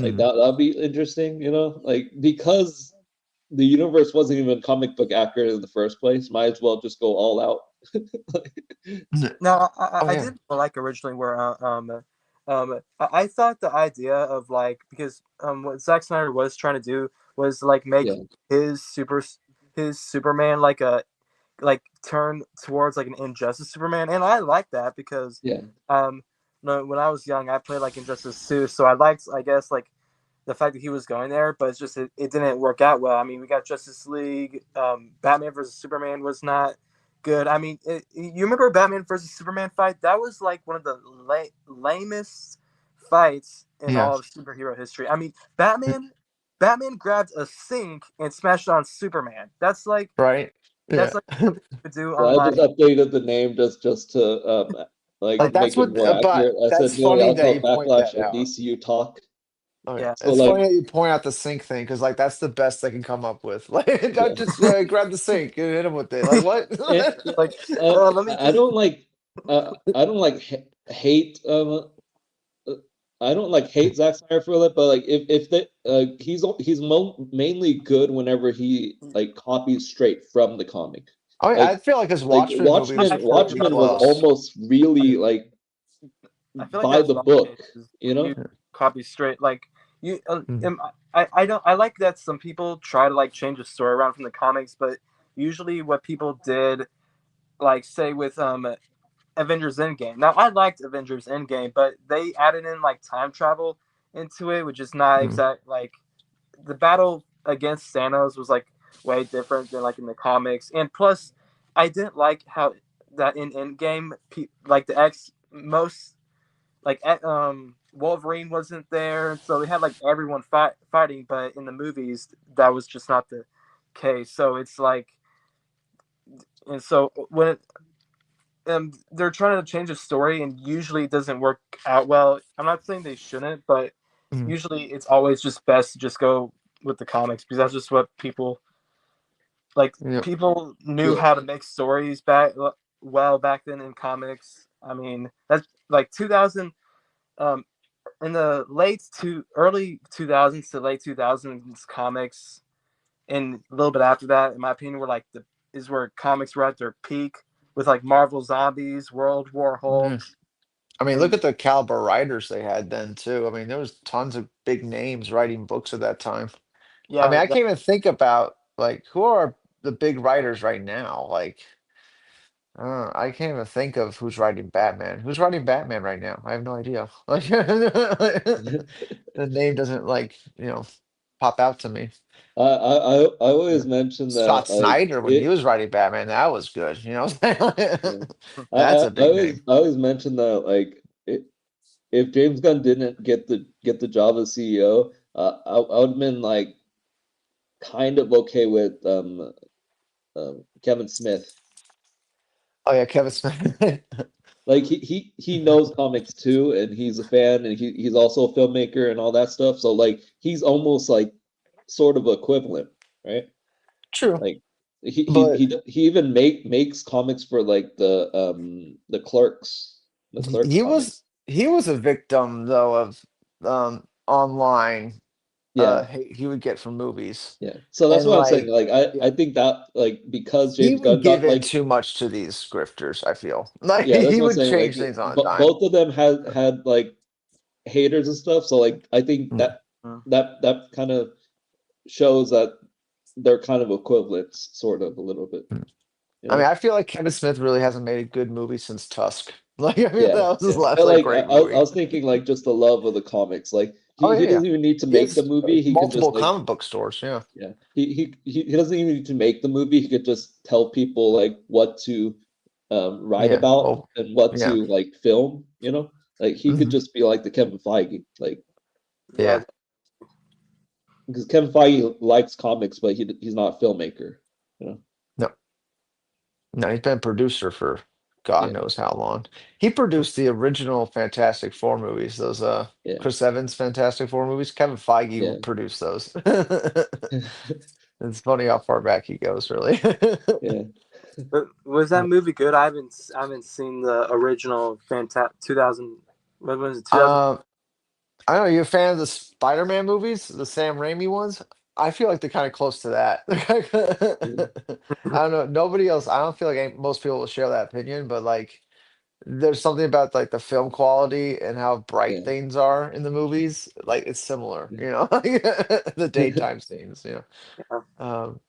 like mm, that'd be interesting, you know? Like because the universe wasn't even comic book accurate in the first place, might as well just go all out. no, oh I yeah. did like originally where I thought the idea of like because what Zack Snyder was trying to do was like make Yeah, his super his Superman like turn towards like an Injustice Superman, and I like that because yeah, um no, when I was young I played like Injustice 2, so I liked I guess like the fact that he was going there, but it's just it didn't work out well. I mean, we got Justice League, Batman versus Superman was not good. I mean, you remember Batman versus Superman fight? That was like one of the lamest fights in Yeah. all of superhero history. I mean, Batman grabbed a sink and smashed on Superman. Right. That's Yeah. like to do yeah. on I just like updated the name just to like Like like that's make it what. more But accurate. I said that's nearly funny that you Alcock point Backlash that and out. DCU Talk. Oh yeah, yeah. So it's like funny that you point out the sink thing because like that's the best they can come up with. Like, I yeah. just grab the sink and hit him with it. Like what? And, Like let me I just don't like I don't like hate uh, I don't like hate Zack Snyder for it, but like if the he's mainly good whenever he like copies straight from the comic. Oh yeah, I Like feel like his like Watchmen movie was Watchmen pretty Watchmen was close. almost really like I feel like by that's the not the book, case. you You know? copy straight like you. Mm, I don't. I like that some people try to like change the story around from the comics, but usually what people did, like say with Avengers Endgame. Now I liked Avengers Endgame, but they added in like time travel into it, which is not mm, exact. Like the battle against Thanos was like way different than like in the comics, and plus I didn't like how that in Endgame, like the X most like Wolverine wasn't there, so they had like everyone fighting. But in the movies, that was just not the case. So it's like, and so when they're trying to change the story, and usually it doesn't work out well. I'm not saying they shouldn't, but mm. usually it's always just best to just go with the comics because that's just what people like. Yep. People knew Yeah. how to make stories back then in comics. I mean, that's like 2000. Um, in the early 2000s to late 2000s comics and a little bit after that in my opinion were like the is where comics were at their peak with like Marvel Zombies, World War Yeah. Hulk, I mean, look and at the caliber writers they had then too. I mean, there was tons of big names writing books at that time. I mean, yeah I can't even think about like who are the big writers right now. Like, I can't even think of who's writing Batman. Who's writing Batman right now? I have no idea. Like, the name doesn't like, pop out to me. I Yeah. always mention Scott that like Snyder when he it. was writing Batman, that was good. You know what I'm Yeah. saying? That's a big name. I always mention that like if James Gunn didn't get the job as CEO, I would have been like kind of okay with Kevin Smith. Oh yeah, Kevin Smith. Like he knows comics too, and he's a fan, and he's also a filmmaker and all that stuff. So like he's almost like sort of equivalent, right? True, Like but he even makes comics for like the Clerks comics. he was a victim though of online Yeah, hate he would get from movies. yeah. So that's And what I'm saying. like Like yeah, I think that like because he James would Gunn give got in like too much to these scripters, I feel. Like yeah, that's he what I'm would saying. Like change things on a dime. both of them had like haters and stuff. So like I think Yeah. that kind of shows that they're kind of equivalents, sort of a little bit, you I mean, know? I feel like Kevin Smith really hasn't made a good movie since Tusk. Like, I mean, Yeah, that was his yeah. last But like like great I movie. was thinking like just the love of the comics. Like Oh he yeah, yeah. doesn't even need to He make the has movie. He can just multiple like comic book stores. Yeah, yeah. He doesn't even need to make the movie. He could just tell people like what to write yeah. about Well, and what yeah, to like film, you know? Like he could hmm just be like the Kevin Feige, like Yeah. yeah. because Kevin Feige likes comics, but he's not a filmmaker, you know? No, no. He's been a producer for God Yeah, knows how long. He produced the original Fantastic Four movies. Those yeah, Chris Evans Fantastic Four movies. Kevin Feige yeah, would produce those. It's funny how far back he goes, really. yeah. But was that movie good? I haven't seen the original 2000. What was it? 2000. Um, I know you're a fan of the Spider-Man movies, the Sam Raimi ones. I feel like they're kind of close to that. Yeah. I don't know. Nobody else. I don't feel like most people will share that opinion, but like, there's something about like the film quality and how bright Yeah. things are in the movies. Like, it's similar, you know, the daytime scenes. You Yeah. know,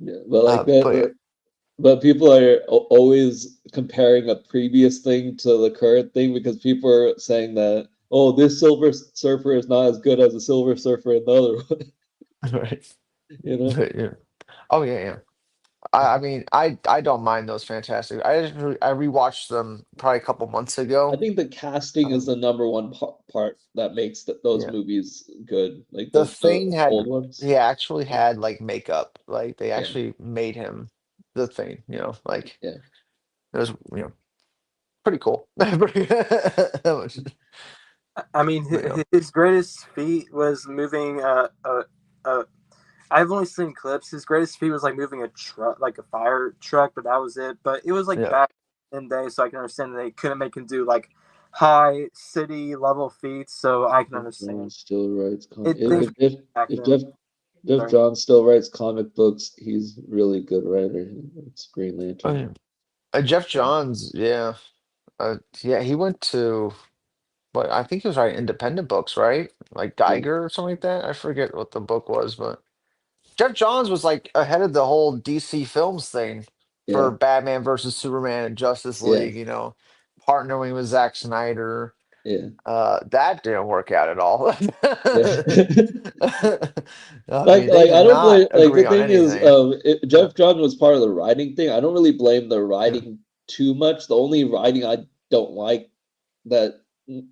Yeah, but like but yeah, but people are always comparing a previous thing to the current thing because people are saying that oh this Silver Surfer is not as good as the Silver Surfer in the other one, right. you know? But, yeah. Oh yeah, yeah. I mean, I don't mind those fantastic. I rewatched them probably a couple months I ago. think the casting is Um, the number one part that makes those yeah. movies good, like The the Thing had old ones. he actually had like makeup. Like they Yeah, actually made him the Thing, you know, like yeah, it was, pretty cool. Pretty- I mean, But, his greatest feat was moving. I've only seen clips. His greatest feat was like moving a truck, like a fire truck, but that was it. But it was like yeah. back in the day, so I can understand that they couldn't make him do like high city level feats. So I can Jeff understand Johns still writes it. Things back if then. Jeff Sorry. Johns still writes comic books, he's really good writer. It's Green Oh, Lantern. yeah. Jeff Johns, yeah. Yeah, he went to what I think he was writing independent books, right? Like Yeah, Geiger or something like that. I forget what the book was, but Jeff Johns was like ahead of the whole DC Films thing yeah, for Batman versus Superman and Justice yeah, League, partnering with Zack Snyder. yeah, That didn't work out at all. yeah. I mean, they Like did I don't not blame like the agree on thing is anything. Yeah. Jeff John was part of the writing thing. I don't really blame the Yeah. writing too much. The only writing I don't like that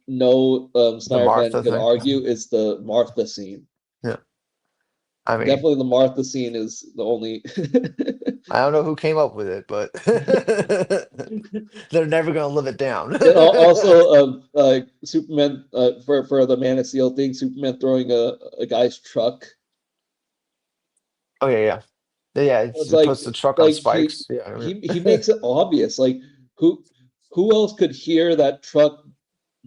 no The Snyder fan Martha could thing. argue is the Martha scene. Yeah. I mean, Definitely the Martha scene is the only I don't know who came up with it, but they're never gonna live it down. and also Superman for the Man of Steel thing, Superman throwing a guy's truck. Oh yeah, yeah. Yeah, It's it like puts the truck on like spikes. Yeah, I mean, he makes it obvious. Like who who else could hear that truck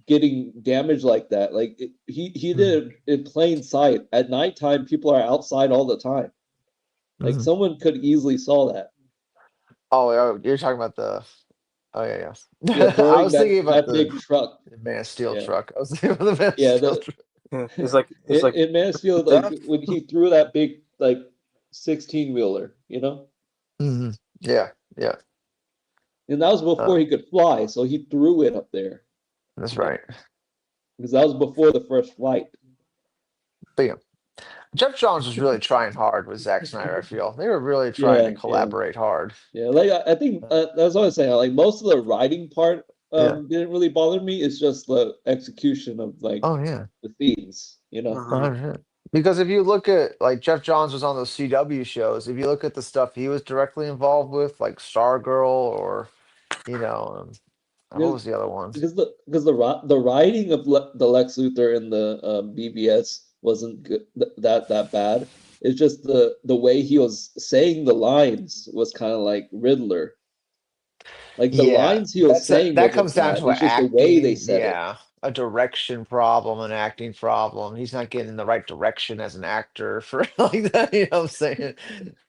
getting damaged like that? Like he Mhm, did it in plain sight. At nighttime, people are outside all the time. Like mhm. someone could easily saw that. Oh, you're talking about the. Oh yeah, Yeah, yeah. I throwing was thinking about that the big truck. Man of Steel Yeah, truck. I was thinking about the Man of yeah. Steel The truck. Yeah. It's like in Man of Steel, like death. when he threw that big like 16 wheeler, you know, Hmm. Yeah, yeah. and that was before Uh, he could fly, so he threw it up there. that's Like right. because that was before the first flight. But yeah. Jeff Johns was really trying hard with Zack Snyder. I feel they were really trying to Yeah, yeah, collaborate hard. yeah. Like I think that's what I was saying. Like most of the writing part Yeah. didn't really bother me. It's just the execution of like Oh yeah. the themes, you know. 100%. Because if you look at like Jeff Johns was on those CW shows, if you look at the stuff he was directly involved with, like Stargirl or you know, what Because was the other ones? the writing of the Lex Luthor in the BBS wasn't good, that bad. It's just the way he was saying the lines was kind of like Riddler. Like the Yeah, lines he was saying that wasn't comes down bad. to an It's just the way they acting, said it. yeah, a direction problem, an acting problem. He's not getting in the right direction as an actor for like that. You know what I'm saying?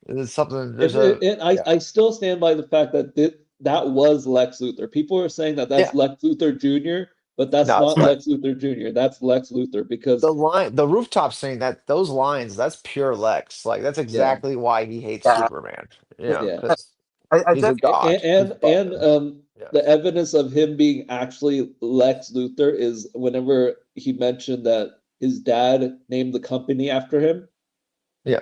There's something. There's a yeah, I still stand by the fact that that was Lex Luthor. People are saying that that's yeah. Lex Luthor Jr., but that's No, it's not not. Lex Luthor Jr. That's Lex Luthor because The rooftop scene, that those lines, that's pure Lex. Like that's yeah, exactly why he hates Yeah, Superman. You it, know, yeah. because I he's a definitely. god. He's above And him. Yeah, the evidence of him being actually Lex Luthor is whenever he mentioned that his dad named the company after him. yeah.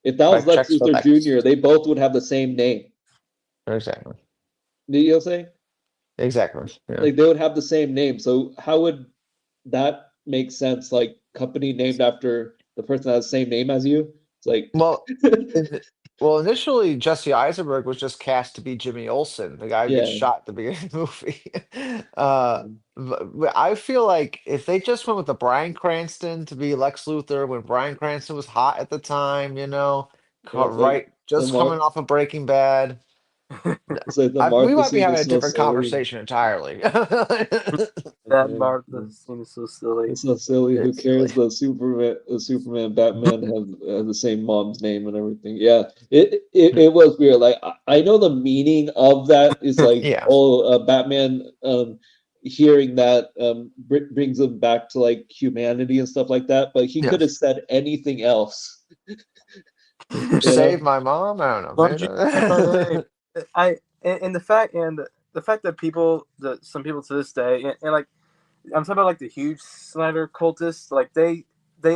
If that was Right. Lex Checks for Luthor Lex. Jr., they both would have the same name. Exactly. You know what I'm saying? Exactly. Yeah. Like they would have the same name. So how would that make sense? Like company named after the person that has the same name as you? It's like Well, in, well, initially Jesse Eisenberg was just cast to be Jimmy Olsen, the guy who gets yeah. shot at the beginning of the movie. But I feel like if they just went with the Bryan Cranston to be Lex Luthor when Bryan Cranston was hot at the time, you know, Like right, the just Mar coming off of Breaking Bad, it's like the we Martha might be scene having is a so different silly. conversation entirely. That Okay. Martha scene is so silly. It's so silly. Who It's silly. cares? The Superman, Batman have the same mom's name and everything. Yeah, it was weird. Like I know the meaning of that is like, Yeah, oh, Batman hearing that brings him back to like humanity and stuff like that. But he yeah. could have said anything else, you Save know? my mom. I don't know, Don't you man. and the fact that some people to this day and like I'm talking about like the huge Snyder cultists, like they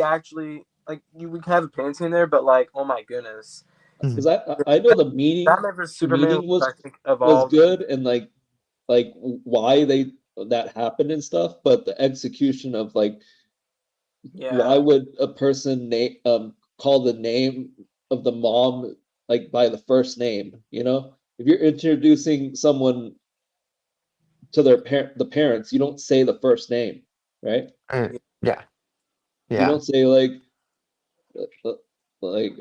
actually like we can have opinions in there, but like oh my goodness, Because I know the meaning Batman vs the Superman meaning I think was evolved. good and like why they that happened and stuff, but the execution of like why Yeah, would a person call the name of the mom like by the first name, you know? If you're introducing someone to the parents, you don't say the first name, right? Yeah, You yeah. don't say uh, uh, like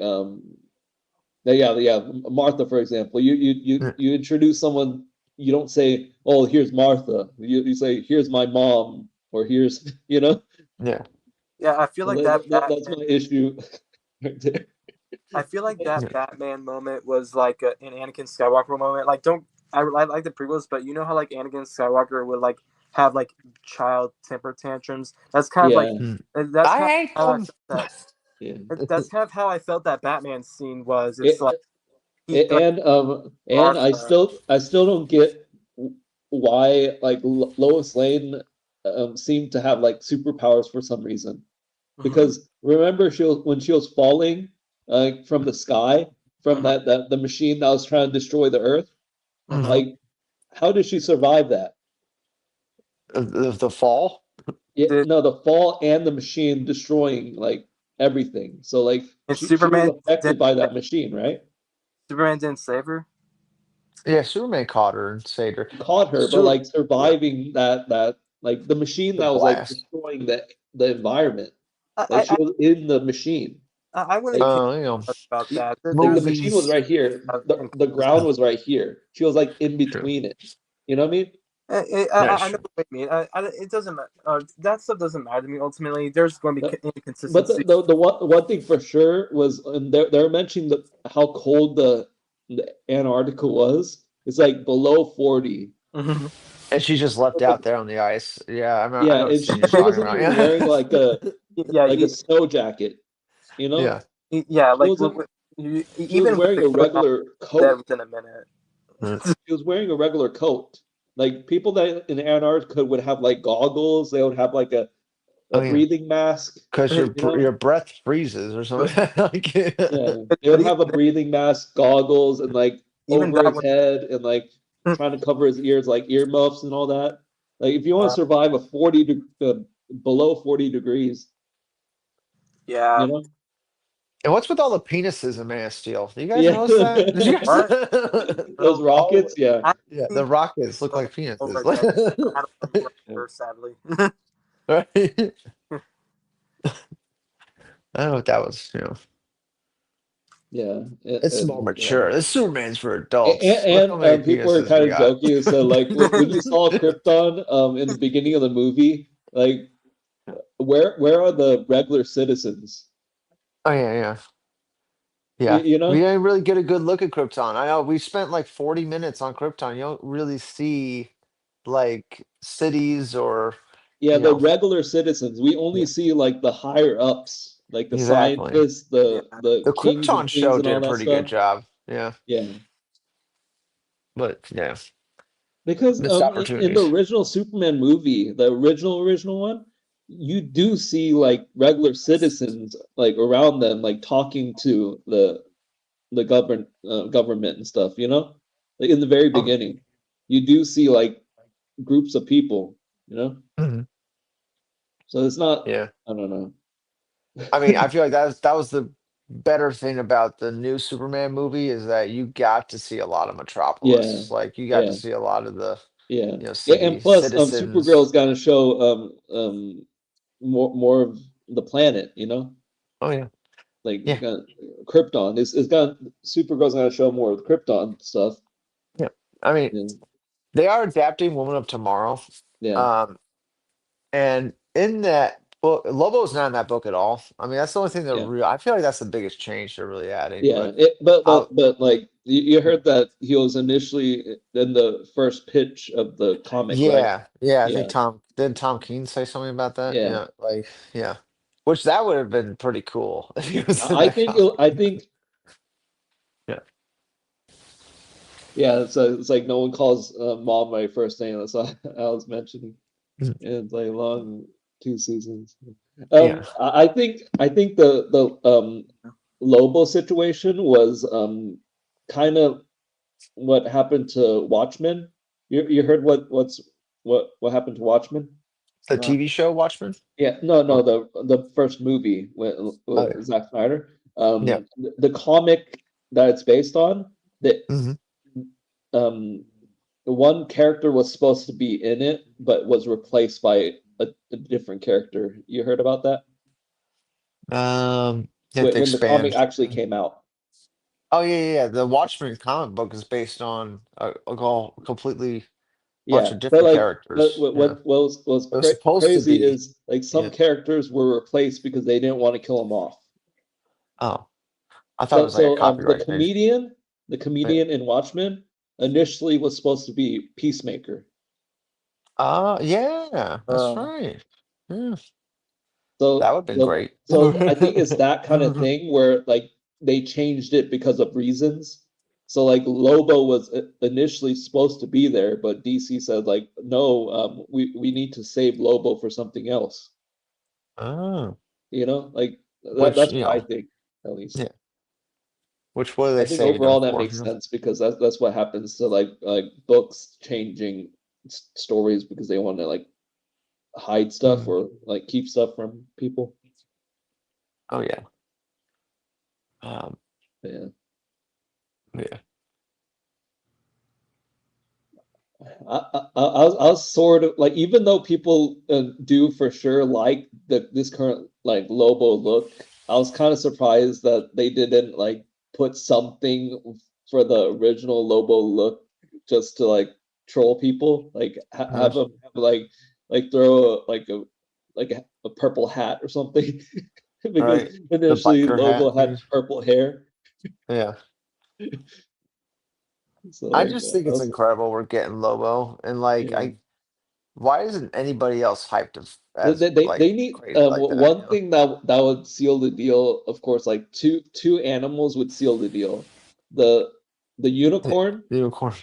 yeah, Martha, for example. You introduce someone, you don't say, "Oh, here's Martha." You say, "Here's my mom," or "Here's," you know? Yeah, yeah. I feel And like that that's Batman. my issue right there. I feel like that yeah, Batman moment was like an Anakin Skywalker moment. Like, don't I like the prequels, but you know how like Anakin Skywalker would like have like child temper tantrums. That's kind of like Yeah, mm. that's I kind of hate how I them. felt that. yeah. That's kind of how I felt that Batman scene was. It's like It, he like and Martha. I still don't get why like Lois Lane seemed to have like superpowers for some reason. Mhm, Because remember when she was falling from the sky from mhm, that the machine that was trying to destroy the Earth, mhm. Mhm. like how did she survive that? The fall. Yeah, Did no, the fall and the machine destroying like everything. So like and she was Superman affected didn't by that machine, right? Superman didn't save her? Yeah, Superman caught her and saved her. Caught her, but Su like Yeah, surviving that like the machine the that was like blast. destroying the environment. I Like she I was in the machine. I wouldn't Like care You know, about that. like the There's machine was movies. right here. have The ground was right here. She was like in True. between it. You know what I mean? That's I know true. what you mean. It doesn't matter. That stuff doesn't matter to me. Ultimately, there's going to be But inconsistency. the one thing for sure was, and they're mentioning how cold the Antarctica was. It's like below 40. Mhm. And she's just left out there on the ice. Yeah, I Yeah, know what and scene you're she talking wasn't about. even wearing Yeah, Yeah, like a snow jacket, you know? yeah. She Like wasn't she was even with wearing the a coat on, regular dead coat. within a minute. Mm. She was wearing a regular coat. Like people that in Antarctica would have like goggles, they would have like Oh a yeah, breathing mask, because But, you know? your breath freezes or but, something. Like, Yeah, but, they but would even have a breathing mask, goggles, and like even over that his one, head, and like trying to cover his ears, like earmuffs and all that. Like if you want to uh, survive a below 40 degrees, yeah. you know? and what's with all the penises in Man of Steel? Do you guys Yeah, notice that? Did you guys? What? those So Oh, rockets, yeah. yeah, actually, the rockets look don't like penises. over that. I don't know who Yeah. are, sadly. Right? I don't know what that was. Yeah, It's more mature. This Superman's for adults. Look how many people are penises kind we of got. joking. So like when you saw Krypton in the beginning of the movie, like where are the regular citizens? Oh yeah, yeah. You, Yeah, you we know? didn't really get a good look at Krypton. I know we spent like 40 minutes on Krypton. You don't really see like cities or, Yeah, you the know, regular citizens. We only yeah, see like the higher ups, like the exactly. scientists, Yeah. the The kings Krypton and queens show and did all a that pretty good stuff. job. Yeah, Yeah. but yeah, Because missed in the opportunities. original Superman movie, the original one, you do see like regular citizens like around them, like talking to the government and stuff, you know? Like in the very Oh, beginning, you do see like groups of people, you know? mhm, So it's not, yeah. I don't know. I mean, I feel like that was the better thing about the new Superman movie is that you got to see a lot of Yeah, Metropolis. Like you got to yeah, see a lot of the, yeah, city and plus, citizens. Supergirl's gonna show more of the planet, you know? Oh yeah, Like yeah, Krypton is gonna Supergirl's gonna show more of Krypton stuff. yeah. I mean, Yeah, they are adapting Woman of Tomorrow. yeah, Um, and in that book, Lobo's not in that book at all. I mean, that's the only thing that yeah, real. I feel like that's the biggest change they're really adding. yeah. But I'll, But like you heard that he was initially in the first pitch of the comic, right? yeah, yeah. I think Yeah, Tom Keene say something about that? yeah. Yeah, like yeah. Which that would have been pretty cool if he was in that comic. I think Yeah. yeah. So it's like no one calls mom my first name. That's what I was mentioning. Mhm. And it's like long 2 seasons. Yeah. I think the Lobo situation was kind of what happened to Watchmen. You heard what happened to Watchmen? The Uh, TV show Watchmen? Yeah, no, Or the first movie oh with Zack Snyder. yeah. The comic that it's based on, that Hmm. um, the one character was supposed to be in it, but was replaced by a different character. You heard about that? You have to When the comic expand. actually came out. Oh yeah, yeah, yeah. The Watchmen comic book is based on a completely bunch Yeah, of but different like characters. Yeah. was It was supposed to crazy be. is like some Yeah. characters were replaced because they didn't want to kill them off. Oh, I thought it was like a copyright thing. The Yeah. comedian in Watchmen initially was supposed to be Peacemaker. Yeah, that's uh, right. Yeah, that So would have been great. I think it's that kind of thing where like they changed it because of reasons. So like Lobo was initially supposed to be there, but DC said like no, we need to save Lobo for something else. Oh, You know, like which that's what I think at least. yeah, which what are I they think saving him overall that for? makes sense because that's what happens to like books changing stories because they want to like hide stuff Mhm. or like keep stuff from people. Oh yeah, um, Yeah. yeah. I was sort of like, even though people do for sure like this current like Lobo look, I was kind of surprised that they didn't like put something for the original Lobo look just to like troll people, like Mhm. have them throw a purple hat or something because Right, the initially biker hat Lobo had thing. purple hair, Yeah, so I like just think I it's was incredible we're getting Lobo, and like yeah. why isn't anybody else hyped as like They need crazy like that? You one know, thing that would seal the deal. Of course, like two animals would seal the deal. The the the, unicorn the unicorn,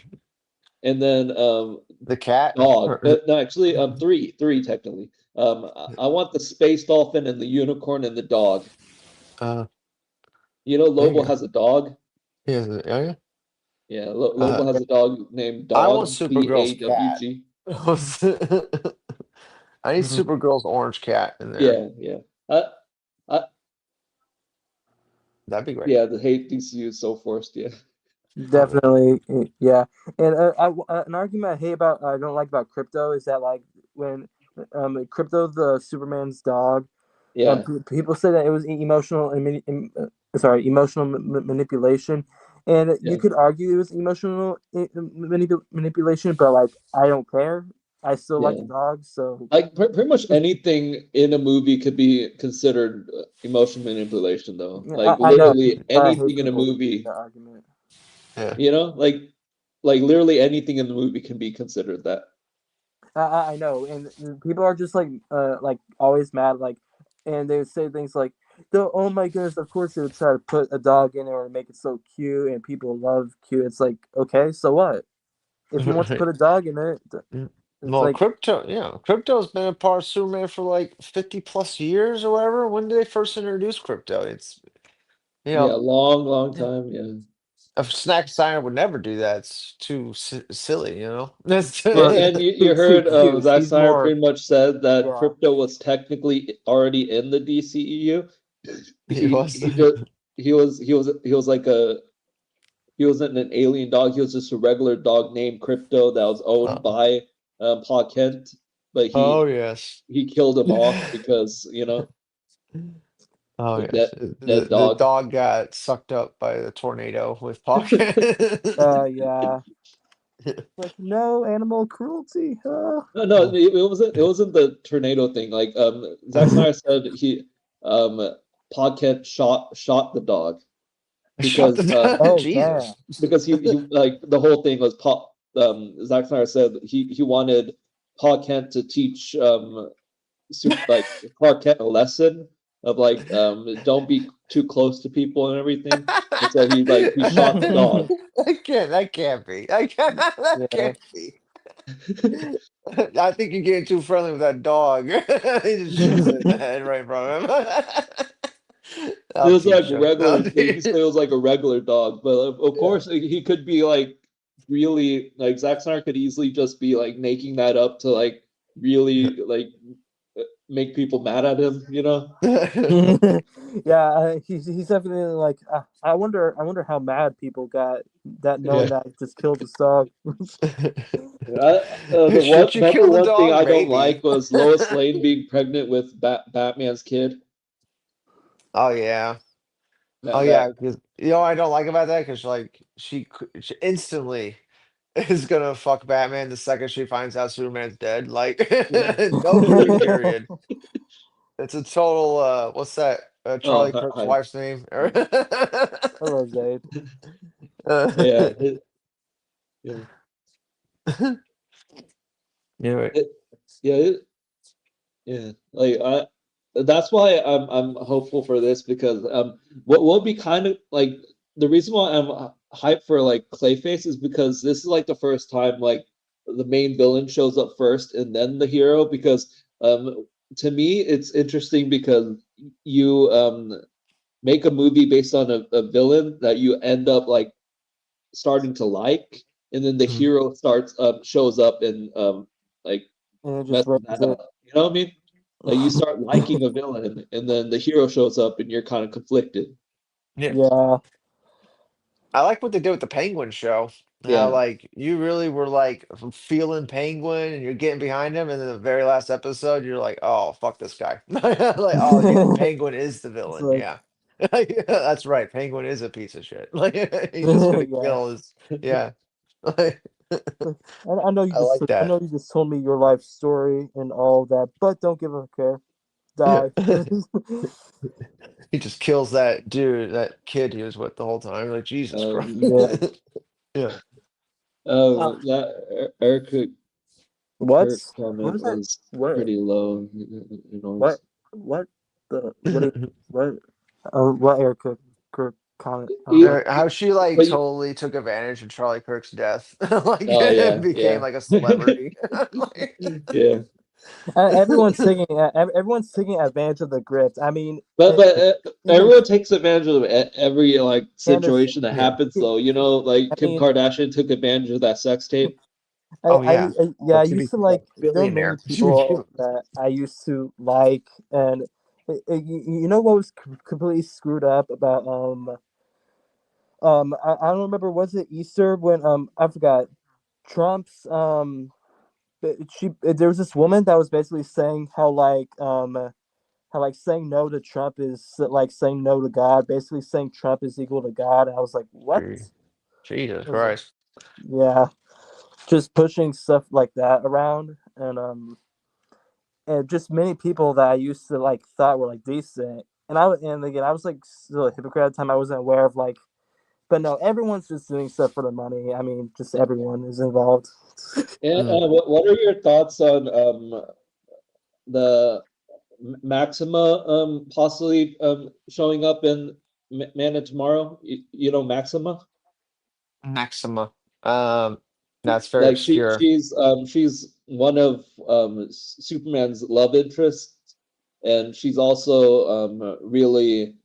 and then the cat. dog. No, actually, three technically. I want the space dolphin and the unicorn and the dog. Uh, You know, there you Lobo go. has a dog. Yeah, oh, yeah. Yeah, Uh, Lobo has a dog named I want Dog, Supergirl's cat. Dawg. I need Supergirl's orange cat in there. Yeah, yeah. Uh, uh, That'd be great. yeah, the hate DCU is so forced. Yeah, Oh yeah. Definitely, yeah. And an argument I hate about I don't like about crypto is that like when crypto the Superman's dog, yeah, people say that it was emotional and sorry, emotional manipulation, and you yeah. could argue it was emotional manipulation, but like I don't care. I still like Yeah. the dog, so Like pretty much anything in a movie could be considered emotional manipulation, though. yeah, Like I know. literally But I hate anything in a people who make movie, that argument. Yeah. you know, like literally anything in the movie can be considered that. I know, and people are just like always mad, like, and they would say things like, "Oh my goodness, of course they would try to put a dog in there and make it so cute, and people love cute." It's like, okay, so what? If he wants to put Right. a dog in it, Mm. it's Well, like, crypto, yeah, crypto's been a part of Superman for like 50 plus years or whatever. When did they first introduce crypto? It's, you Yeah, know, long, long yeah. time. Yeah. A snack designer would never do that. It's too silly, you know? That's well, And you too heard cute. Zack He's Snyder more, pretty much said that yeah. crypto was technically already in the DCEU. he was. He just he was like a he wasn't an alien dog. He was just a regular dog named Crypto that was owned Oh, by Pa Kent, but oh yes. he killed him off because Oh the yes. dead The dog. dog got sucked up by the tornado with pocket. Yeah. Like no animal cruelty. No, no, it wasn't the tornado thing. Like Zack Snyder said um Pa Kent shot the dog Shut because the Oh damn. Jesus. he like the whole thing was Zack Snyder said he wanted Pa Kent to teach like Clark Kent a lesson of like don't be too close to people and everything. And so he shot the dog. That can't be. That Yeah. can't be. I think you're getting too friendly with that dog. He just shoots it in the head right in front of him. It I'll was like teach him. regular. He said it was like a regular dog, but of Yeah. course he could be like really like Zack Snyder could easily just be like making that up to like really like make people mad at him, you know? Yeah, he's definitely like I wonder how mad people got that knowing Yeah. that I just killed this dog. The Should you number kill the one thing dog? I don't Maybe. like was Lois Lane being pregnant with Batman's kid. Oh yeah. Oh That yeah. 'Cause, you know what I don't like about that? Because like she instantly is gonna fuck Batman the second she finds out Superman's dead. Like no yeah. waiting period. It's a total what's that? Oh, Charlie Kirk's hi. wife's name. Hello, Zayd. Yeah, yeah, Anyway. it, yeah, yeah. Like that's why I'm hopeful for this because what will be kind of like the reason why I'm hyped for like Clayface is because this is like the first time like the main villain shows up first and then the hero because to me it's interesting because you make a movie based on a villain that you end up like starting to like, and then the Mhm. hero starts shows up and like And it just messes ruins that it. up. You know what I mean? Like you start liking a villain, and then the hero shows up, and you're kind of conflicted. Yeah. Yeah. I like what they did with the Penguin show. How Yeah, like you really were like feeling Penguin and you're getting behind him, and then the very last episode you're like, oh fuck this guy. Like, oh yeah, Penguin is the It's villain. like Yeah. Yeah, that's right. Penguin is a piece of shit. Like he's just gonna yeah. kill his yeah. Like, Like, I know you I like I that. know you just told me your life story and all that, but don't give a care. Die. He just kills that dude, that kid he was with the whole time. Like Jesus Christ. Yeah. Yeah. Uh, that Eric What? Kirk What comment is that? was What? pretty low. What? What? The what? What? What Erica Kirk comment? He, How she like but you, totally took advantage of Charlie Kirk's death, like oh yeah, became yeah, like a celebrity. Like, yeah. Everyone's taking advantage of the grift. I mean, But even everyone takes advantage of every like Candace. situation that Yeah. happens though. You know, like I Kim mean, Kardashian took advantage of that sex tape. Oh yeah. yeah, I But to used be to like. There are many billionaire. people that I used to like, and you know what was completely screwed up about I don't remember, was it Easter when I forgot Trump's there was this woman that was basically saying how like saying no to Trump is like saying no to God, basically saying Trump is equal to God. I was like, what? Jesus I was like, Christ. yeah, just pushing stuff like that around, and just many people that I used to like thought were like decent, and again I was like still a hypocrite at the time. I wasn't aware of like, but no, everyone's just doing stuff for the money. I mean, just everyone is involved. And Mm. what are your thoughts on the Maxima possibly showing up in Man of Tomorrow? You know Maxima? Maxima. Um, that's very Like obscure. she's one of Superman's love interests, and she's also really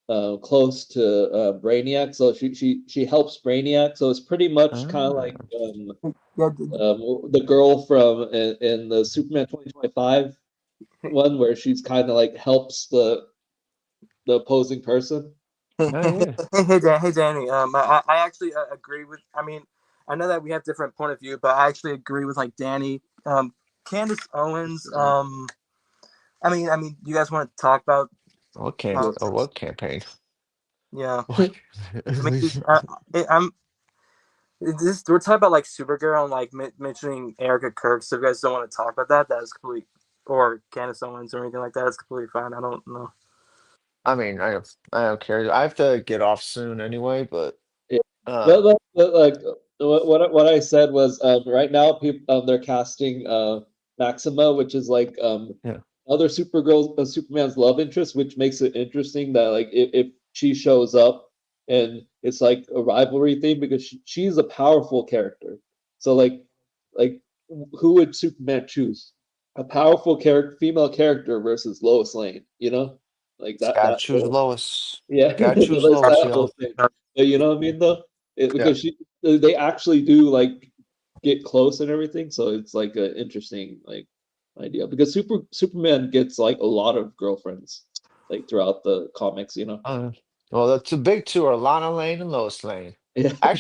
close to Brainiac. So she helps Brainiac. So it's pretty much kind of like Ah, Yeah, the girl from in the Superman 2025 one where she's kind of like helps the opposing person. oh yeah. Hey Danny. I actually agree with. I mean, I know that we have different point of view, but I actually agree with like Danny. Candace Owens. You guys want to talk about politics? What campaign? Yeah. What? I mean, I'm. This we're talking about like Supergirl and like mentioning Erica Kirk. So if you guys don't want to talk about that, that's completely, or Candace Owens or anything like that, it's completely fine. I don't know. I mean, I don't care. I have to get off soon anyway, but Yeah. uh Like what I said was right now people they're casting Maxima, which is like yeah. other Supergirl Superman's love interest, which makes it interesting that like if she shows up and it's like a rivalry thing because she's a powerful character. So like who would Superman choose? A powerful character, female character versus Lois Lane, you know? Like Just gotta that choose whole Lois. yeah, Gotta choose there's Lois, that whole y'all. thing. But you know what I mean though? Yeah. Because they actually do like get close and everything, so it's like an interesting like idea because Superman gets like a lot of girlfriends like throughout the comics, you know. Uh, well, the two big two are Lana Lane and Lois Lane. Yeah, I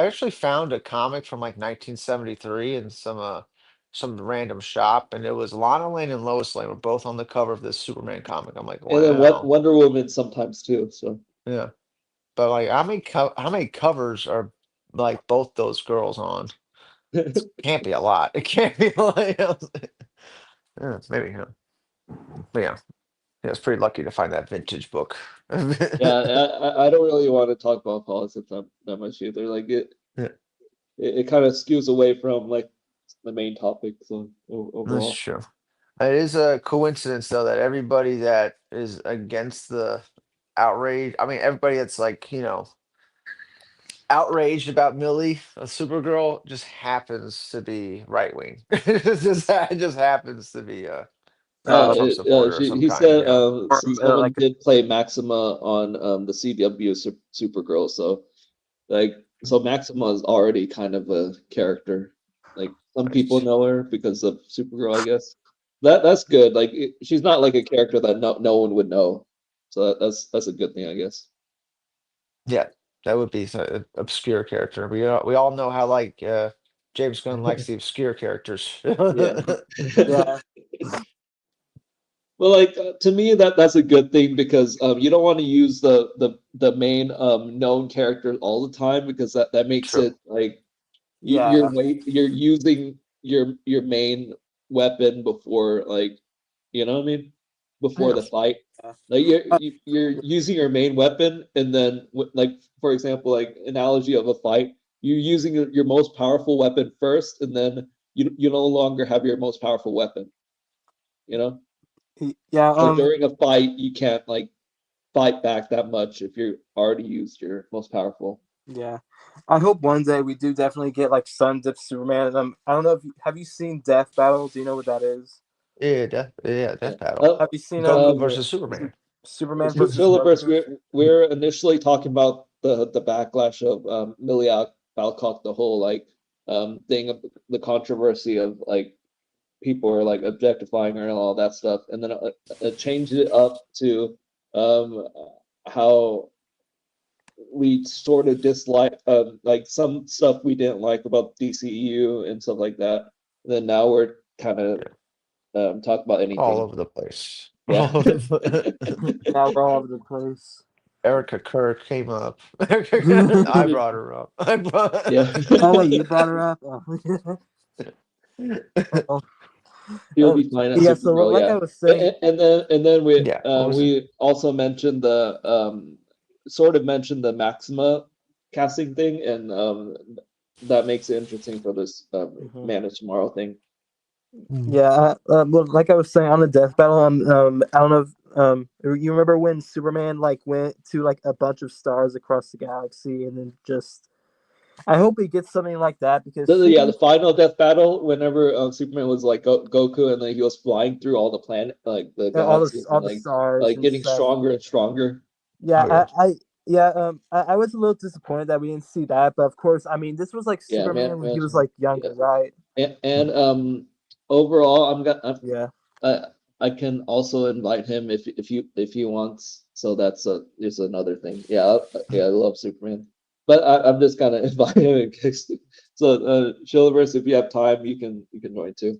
actually found a comic from like 1973 in some random shop, and it was Lana Lane and Lois Lane were both on the cover of this Superman comic. I'm like, and then wow. Wonder Woman sometimes too. So Yeah. But like how many covers are like both those girls on? Can't be a lot. It can't be like yeah, maybe, yeah. But yeah. Yeah, it's pretty lucky to find that vintage book. yeah, I don't really want to talk about politics that much either. Like Yeah, it kind of skews away from like the main topic. So that's overall. true. It is a coincidence though that everybody that is against the outrage, I mean everybody that's like, outraged about Millie, a Supergirl, just happens to be right wing. It just happens to be a Uh, Trump supporter of some He kind, said or someone did play Maxima on the CW Supergirl, so like so Maxima is already kind of a character. Like some people know her because of Supergirl, I guess. That's good. Like she's not like a character that no one would know, so that's a good thing, I guess. yeah, that would be an obscure character. We all know how like James Gunn likes the obscure characters. Yeah. yeah, Well, like to me, that's a good thing because you don't want to use the main known character all the time because that makes True. it like yeah, you're using your main weapon before like you know what I mean before Yeah. the fight. yeah. Like you're using your main weapon and then like for example like analogy of a fight, you're using your most powerful weapon first and then you no longer have your most powerful weapon. You know. Yeah, So during a fight, you can't like fight back that much if you already used your most powerful. Yeah, I hope one day we do definitely get like Sun Dip Superman. I don't know if have you seen Death Battle? Do you know what that is? Death Battle. Uh, Have you seen Goku versus Superman. Superman versus Philippus, Goku? we're initially talking about the backlash of Millie Alcock, the whole like thing of the controversy of like people are like objectifying her and all that stuff, and then it changed it up to um how we sort of dislike like some stuff we didn't like about DCEU and stuff like that. And then now we're kind of talk about All anything. over the place. Yeah. Now we're all over the place. Erica Kirk came up. I brought her up. Yeah. Oh wait, you brought her up. Oh. Well, He'll be fine at yeah. So Supergirl, like yeah. I was saying, And then Yeah, what was it? we also mentioned the sort of mentioned the Maxima casting thing, and that makes it interesting for this Man of Tomorrow thing. yeah. Well, like I was saying on the Death Battle, I don't know if you remember when Superman like went to like a bunch of stars across the galaxy, and then just I hope he gets something like that because Yeah, the final death battle, whenever Superman was like Goku, and then he was flying through all the planet, like the galaxies, and all the stars like and getting stuff. stronger and stronger. Yeah, Oh yeah. I was a little disappointed that we didn't see that, but of course, I mean, this was like Yeah, Superman when he man, was like yeah. younger, right? And overall, Yeah. I can also invite him if he wants. So that's is another thing. Yeah, yeah, I love Superman, but I'm just gonna invite him in case. So, Shilliverse, if you have time, you can join too.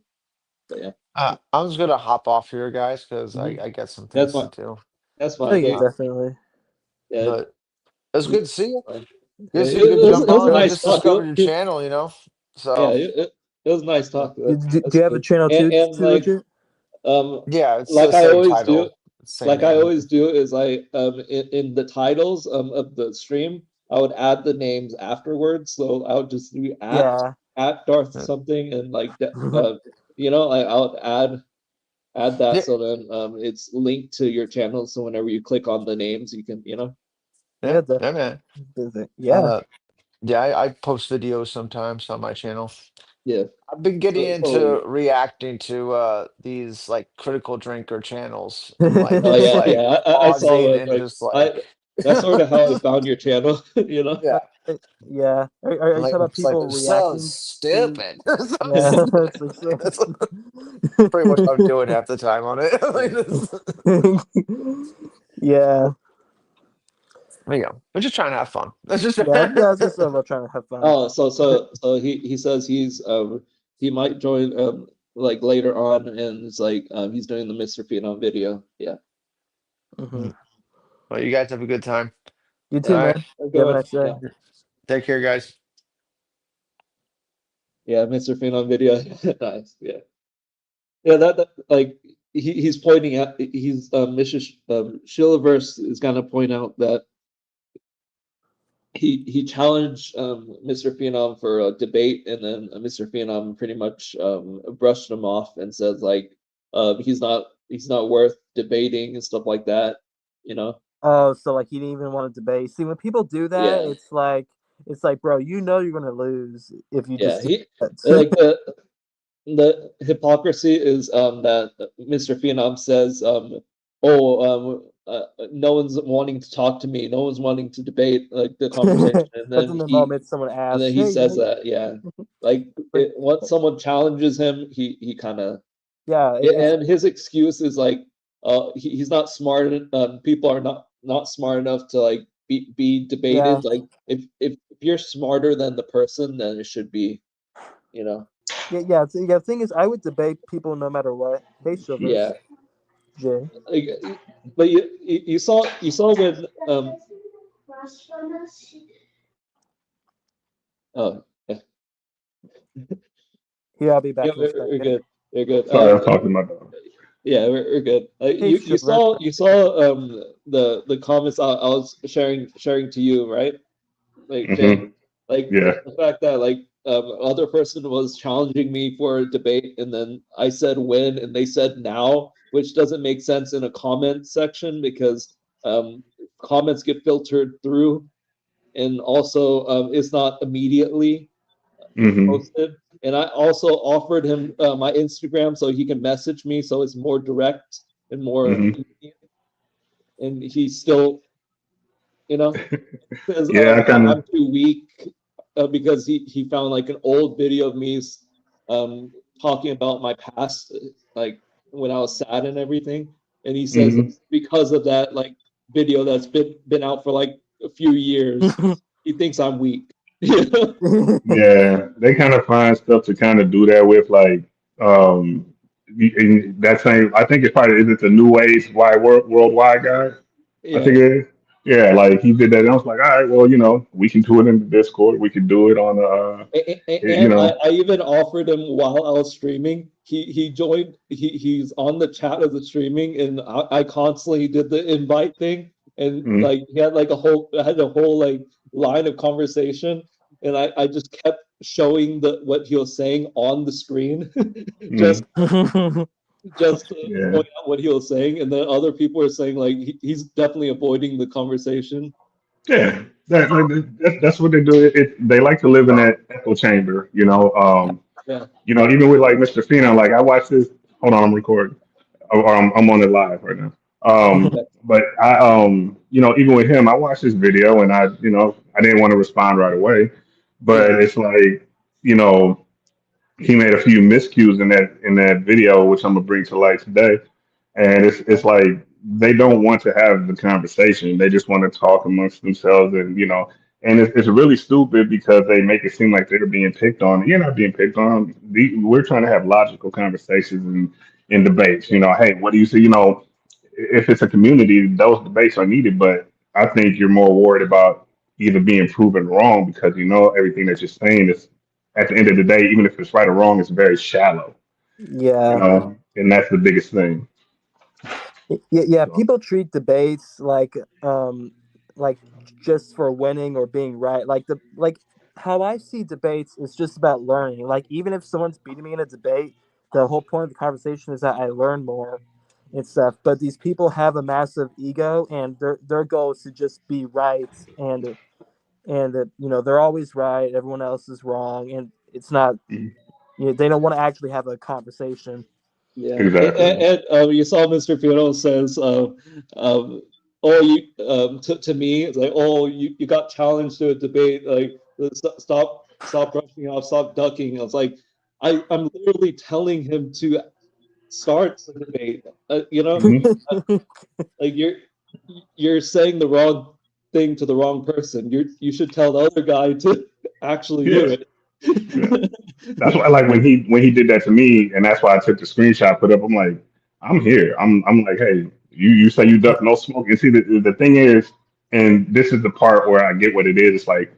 But yeah, I'm just gonna hop off here, guys, because Mhm. I got some That's things to fine. do. That's Oh fine. yeah, Uh, definitely. Yeah, but it was good to see you. fine. Good Yeah, to see you. Good to it jump was on. a I nice just talk. discovered your channel, you know. Yeah, So it was nice yeah, talk. That's Do you have a good. channel And too, like Richard? yeah, it's the like I same always do, title, same name. is I in the titles of the stream, I would add the names afterwards. So I would just do Yeah. at Darth Yeah, something, and like you know, I would add that, yeah, so then it's linked to your channel. So whenever you click on the names, you can, you know. Yeah, yeah, man. yeah. Uh, yeah, I post videos sometimes on my channel. Yeah. I've been getting So into reacting to these like critical drinker channels and like oh just yeah, like yeah. I saw pausing that. and Like just I like that's sort of how I found your channel. You know. yeah, Yeah. Are you like talking about it's like people so reacting to? stupid. So Yeah, stupid. it's like so. That's pretty much what I'm doing half the time on it. Like this. Yeah, There you go. We're just trying to have fun. That's just yeah, yeah. It's just about trying to have fun. Oh, so he says he might join like later on, and it's like he's doing the Mr. Phenom video. Yeah. Hmm. Mm. Well, you guys have a good time. You All too, right. man. Have a You good have a one. nice day. Yeah. Take care, guys. Yeah, Mr. Phenom video. Nice. Yeah. Yeah, that like he's pointing out, he's Mrs. Shilliverse is gonna point out that he challenged Mr. Phenom for a debate, and then Mr. Phenom pretty much brushed him off and says like he's not worth debating and stuff like that, you know. Oh, so like he didn't even want to debate. See, when people do that, Yeah, it's like, bro, you know you're gonna lose if you yeah. just do He that. like the hypocrisy is that Mr. Phenom says oh no one's wanting to talk to me, no one's wanting to debate like the conversation, But in the moment someone and then asks, he "Hey, says that, yeah, like like, once someone challenges him, he kind of, yeah, it's and his excuse is like he's not smart, people are not smart enough to like be yeah, debated. Like if you're smarter than the person, then it should be, you know. yeah. So, yeah, the thing is, I would debate people no matter what. Hey, Silvers, Yeah, Jay. like, but you saw when oh yeah, Here, I'll be yeah, back in a we're second. good, we're good. Sorry, I was talking to my dog. Yeah, we're good. Hey, Silvers. You saw the comments I was sharing to you, right? Like Jay, Hmm. like Yeah. the fact that like other person was challenging me for a debate, and then I said when, and they said now, which doesn't make sense in a comment section because comments get filtered through. and also it's not immediately Hmm. posted. And I also offered him my Instagram so he can message me, so it's more direct and more Hmm. immediate. And he still, you know, says Yeah, I kind of. I'm too weak because he found like an old video of me um, talking about my past, like when I was sad and everything. And he says Hmm. because of that like video that's been out for like a few years, he thinks I'm weak. You know? Yeah, they kind of find stuff to kind of do that with, like, um, and that same. I think it's probably, is it the New Age worldwide guy? I Yeah. think it is. Yeah, like he did that, and I was like, all right, well, we can do it in the Discord. We can do it on you And know. I even offered him while I was streaming. He joined. He's on the chat of the streaming, and I constantly did the invite thing, and Mm, like he had like a whole like line of conversation, and I just kept showing the what he was saying on the screen, just mm, just to yeah. point out what he was saying, and then other people are saying like he's definitely avoiding the conversation. Yeah, that's what they do. They like to live in that echo chamber, Yeah, Even with like Mr. Fina, like I watched this. Hold on, I'm recording. Or I'm on it live right now. yeah, But even with him, I watched this video and I didn't want to respond right away, but yeah, it's like, you know, he made a few miscues in that video, which I'm gonna bring to light today. And it's like they don't want to have the conversation. They just want to talk amongst themselves, and it's really stupid because they make it seem like they're being picked on. You're not being picked on. We're trying to have logical conversations and debates. yeah, Hey, what do you say? If it's a community, those debates are needed. But I think you're more worried about either being proven wrong because everything that you're saying is, at the end of the day, even if it's right or wrong, it's very shallow. Yeah. And that's the biggest thing. Yeah, So, people treat debates like just for winning or being right. Like how I see debates is just about learning. Like even if someone's beating me in a debate, the whole point of the conversation is that I learn more and stuff. But these people have a massive ego, and their goal is to just be right, and they're always right. Everyone else is wrong, and it's not. mhm, They don't want to actually have a conversation. yeah. exactly. And you saw Mr. Fiona says, "Oh, to me, it's like, oh, you got challenged to a debate, like stop brushing off, stop ducking." I was like, I'm literally telling him to start the debate. Hmm. Like you're saying the wrong thing to the wrong person. You should tell the other guy to actually do Yeah, it. yeah. That's why, like, when he did that to me, and that's why I took the screenshot, put up. I'm like, I'm here. I'm like, hey, you say you duck no smoke. And see, the thing is, and this is the part where I get what it is. It's like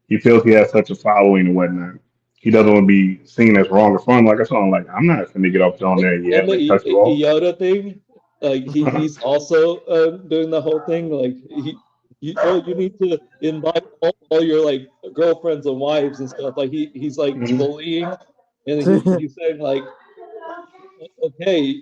he feels he has such a following and whatnot. He doesn't want to be seen as wrong or fun. Like I saw, I'm like, I'm not going to get up on there and And yell the and cut you off. Iota thing, like he's also doing the whole thing. Like you need to invite all your like girlfriends and wives and stuff. Like he's like Mhm. bullying, and he's saying like, okay,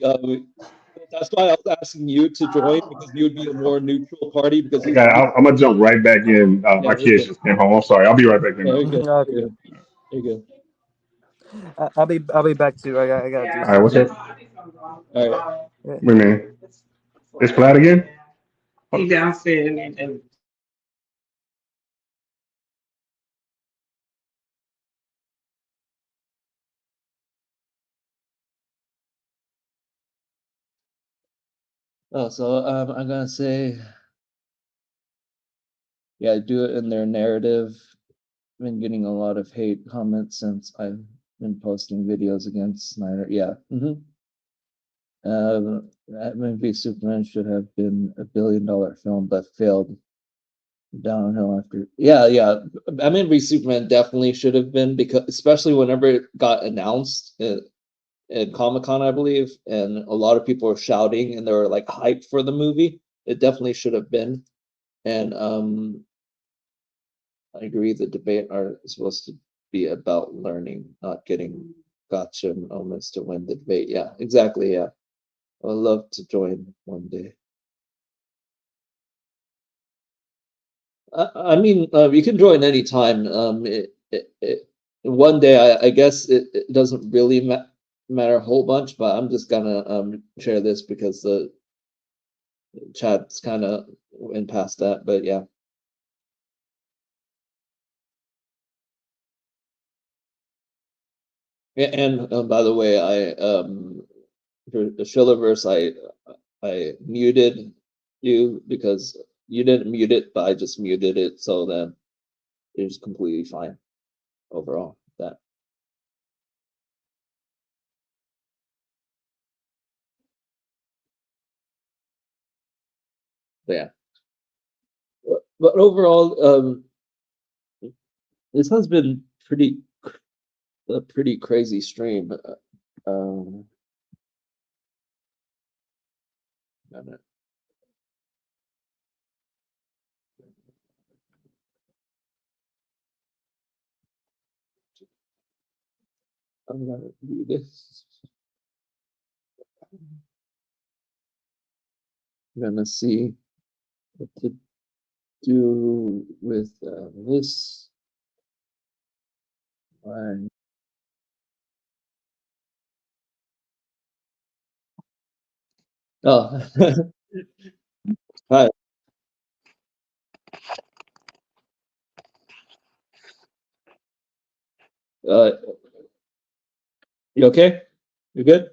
that's why I was asking you to join because you would be a more neutral party because I got. I'm gonna jump right back in. yeah, My you're kids good. just came home. I'm sorry. I'll be right back in. No, you're All good. Okay. You're good. You're good. I'll be back too. I gotta do right, what's something. up? All right. Yeah. Wait a minute. It's flat again. Oh, so I'm gonna say, yeah, do it in their narrative. Been getting a lot of hate comments since I've been posting videos against Snyder. Yeah. That movie Superman should have been $1 billion film, but failed downhill after. Yeah, yeah. Batman v Superman definitely should have been because, especially whenever it got announced at Comic Con, I believe, and a lot of people were shouting and they were like hyped for the movie. It definitely should have been. And I agree. The debate are supposed to be about learning, not getting gotcha moments to win the debate. Yeah, exactly. Yeah, I would love to join one day. I mean, you can join anytime. One day, I guess it doesn't really matter a whole bunch, but I'm just gonna share this because the chat's kind of went past that. But yeah. And by the way, for the Shillerverse, I muted you because you didn't mute it, but I just muted it, so then it's completely fine overall. That. But yeah. But overall, this has been a pretty crazy stream. Um, I'm gonna do this. I'm gonna see what to do with this. One. Oh, hi. Uh, you okay? You good?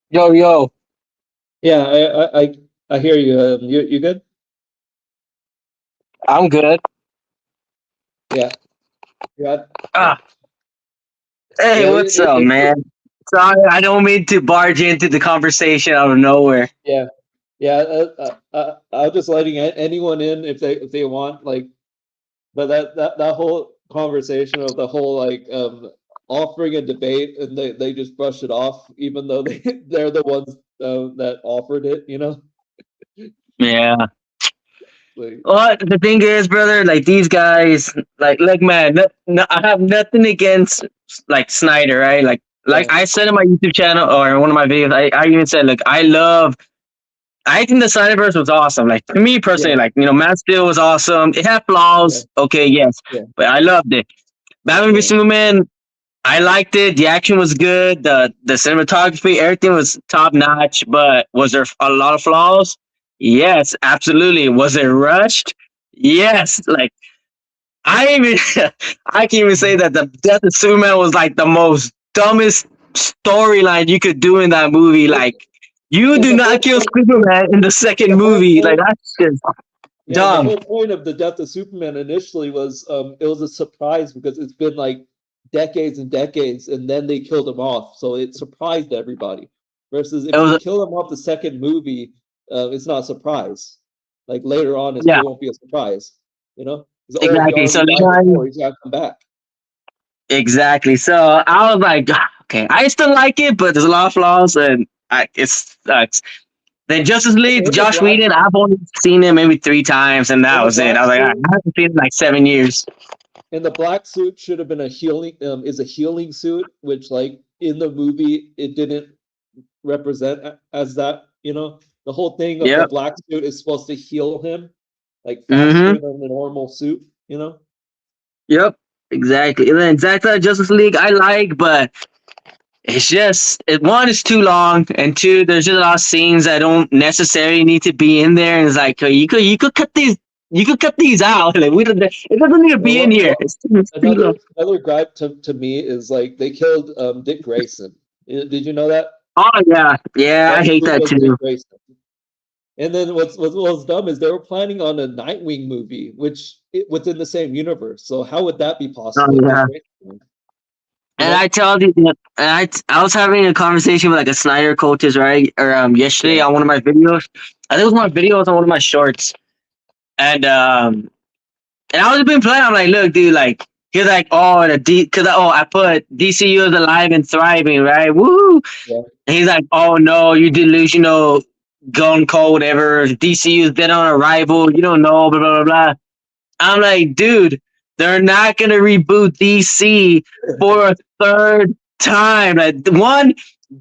Yo, yo, Yeah, I hear you. You good? I'm good. Yeah. Yeah. Ah, hey, Yeah. what's up, man? Sorry, I don't mean to barge into the conversation out of nowhere. Yeah. Yeah. I'll just letting anyone in if they want, like, but that whole conversation of the whole like offering a debate, and they just brush it off even though they're the ones that offered it, you know. Yeah. Like, Well, the thing is, brother, like these guys, like man, I have nothing against like Snyder, right? Like yeah, I said in my YouTube channel or in one of my videos, I even said like I think the Snyderverse was awesome. Like to me personally, yeah, like Man of Steel was awesome. It had yeah, flaws, okay, yes, yeah, but I loved it. Batman v yeah, Superman, I liked it. The action was good. The cinematography, everything was top notch. But was there a lot of flaws? Yes, absolutely. Was it rushed? Yes. Like I even I can even say mhm. that the death of Superman was like the most dumbest storyline you could do in that movie. Well, Like you well, do not kill Superman in the second the whole movie. Like point, that's just yeah, the dumb. whole point of the death of Superman initially was it was a surprise because it's been like decades and decades, and then they killed him off, so it surprised everybody. Versus It if you was kill him off the second movie, it's not a surprise. Like later on, yeah, it won't be a surprise, you know. Because oh, he exactly. So already they died got before, he's gotta come back. exactly. So I was like, "Ah, okay, I still like it, but there's a lot of flaws, and it sucks." Then Justice League, In the Josh black Whedon, I've only seen him maybe 3 times, and that in the was it. I black was like, "Ah, suit, I haven't seen him in like 7 years." and the black suit should have been a healing is a healing suit, which like in the movie it didn't represent as that, you know. The whole thing of the Yep. black suit is supposed to heal him like Mm-hmm. faster than the normal suit, you know. Yep. Exactly. And then exactly Justice League, I like, but it's just one is too long, and two, there's just a lot of scenes that don't necessarily need to be in there, and it's like you could cut these. You could cut these out. Like it doesn't need to Well, be in here. It's too long. another gripe to me is like they killed Dick Grayson. Did you know that? Oh yeah, yeah. I Lex hate that Luthor's Dick too. Grayson. And then what's dumb is they were planning on a Nightwing movie, which within the same universe. So how would that be Oh possible if Dick yeah. Grayson, you And know? I told you that, and I was having a conversation with like a Snyder coaches, right? Or yesterday Yeah, on one of my videos. I think it was my videos on one of my shorts. And I was been playing, I'm like, look, dude, like he's like, oh the D cause I put DCU is alive and thriving, right? Woo. yeah. And he's like, oh no, you delusional gun cold, whatever. DCU's been on arrival, you don't know, blah blah blah blah. I'm like, dude, they're not gonna reboot DC for a third time. Like one,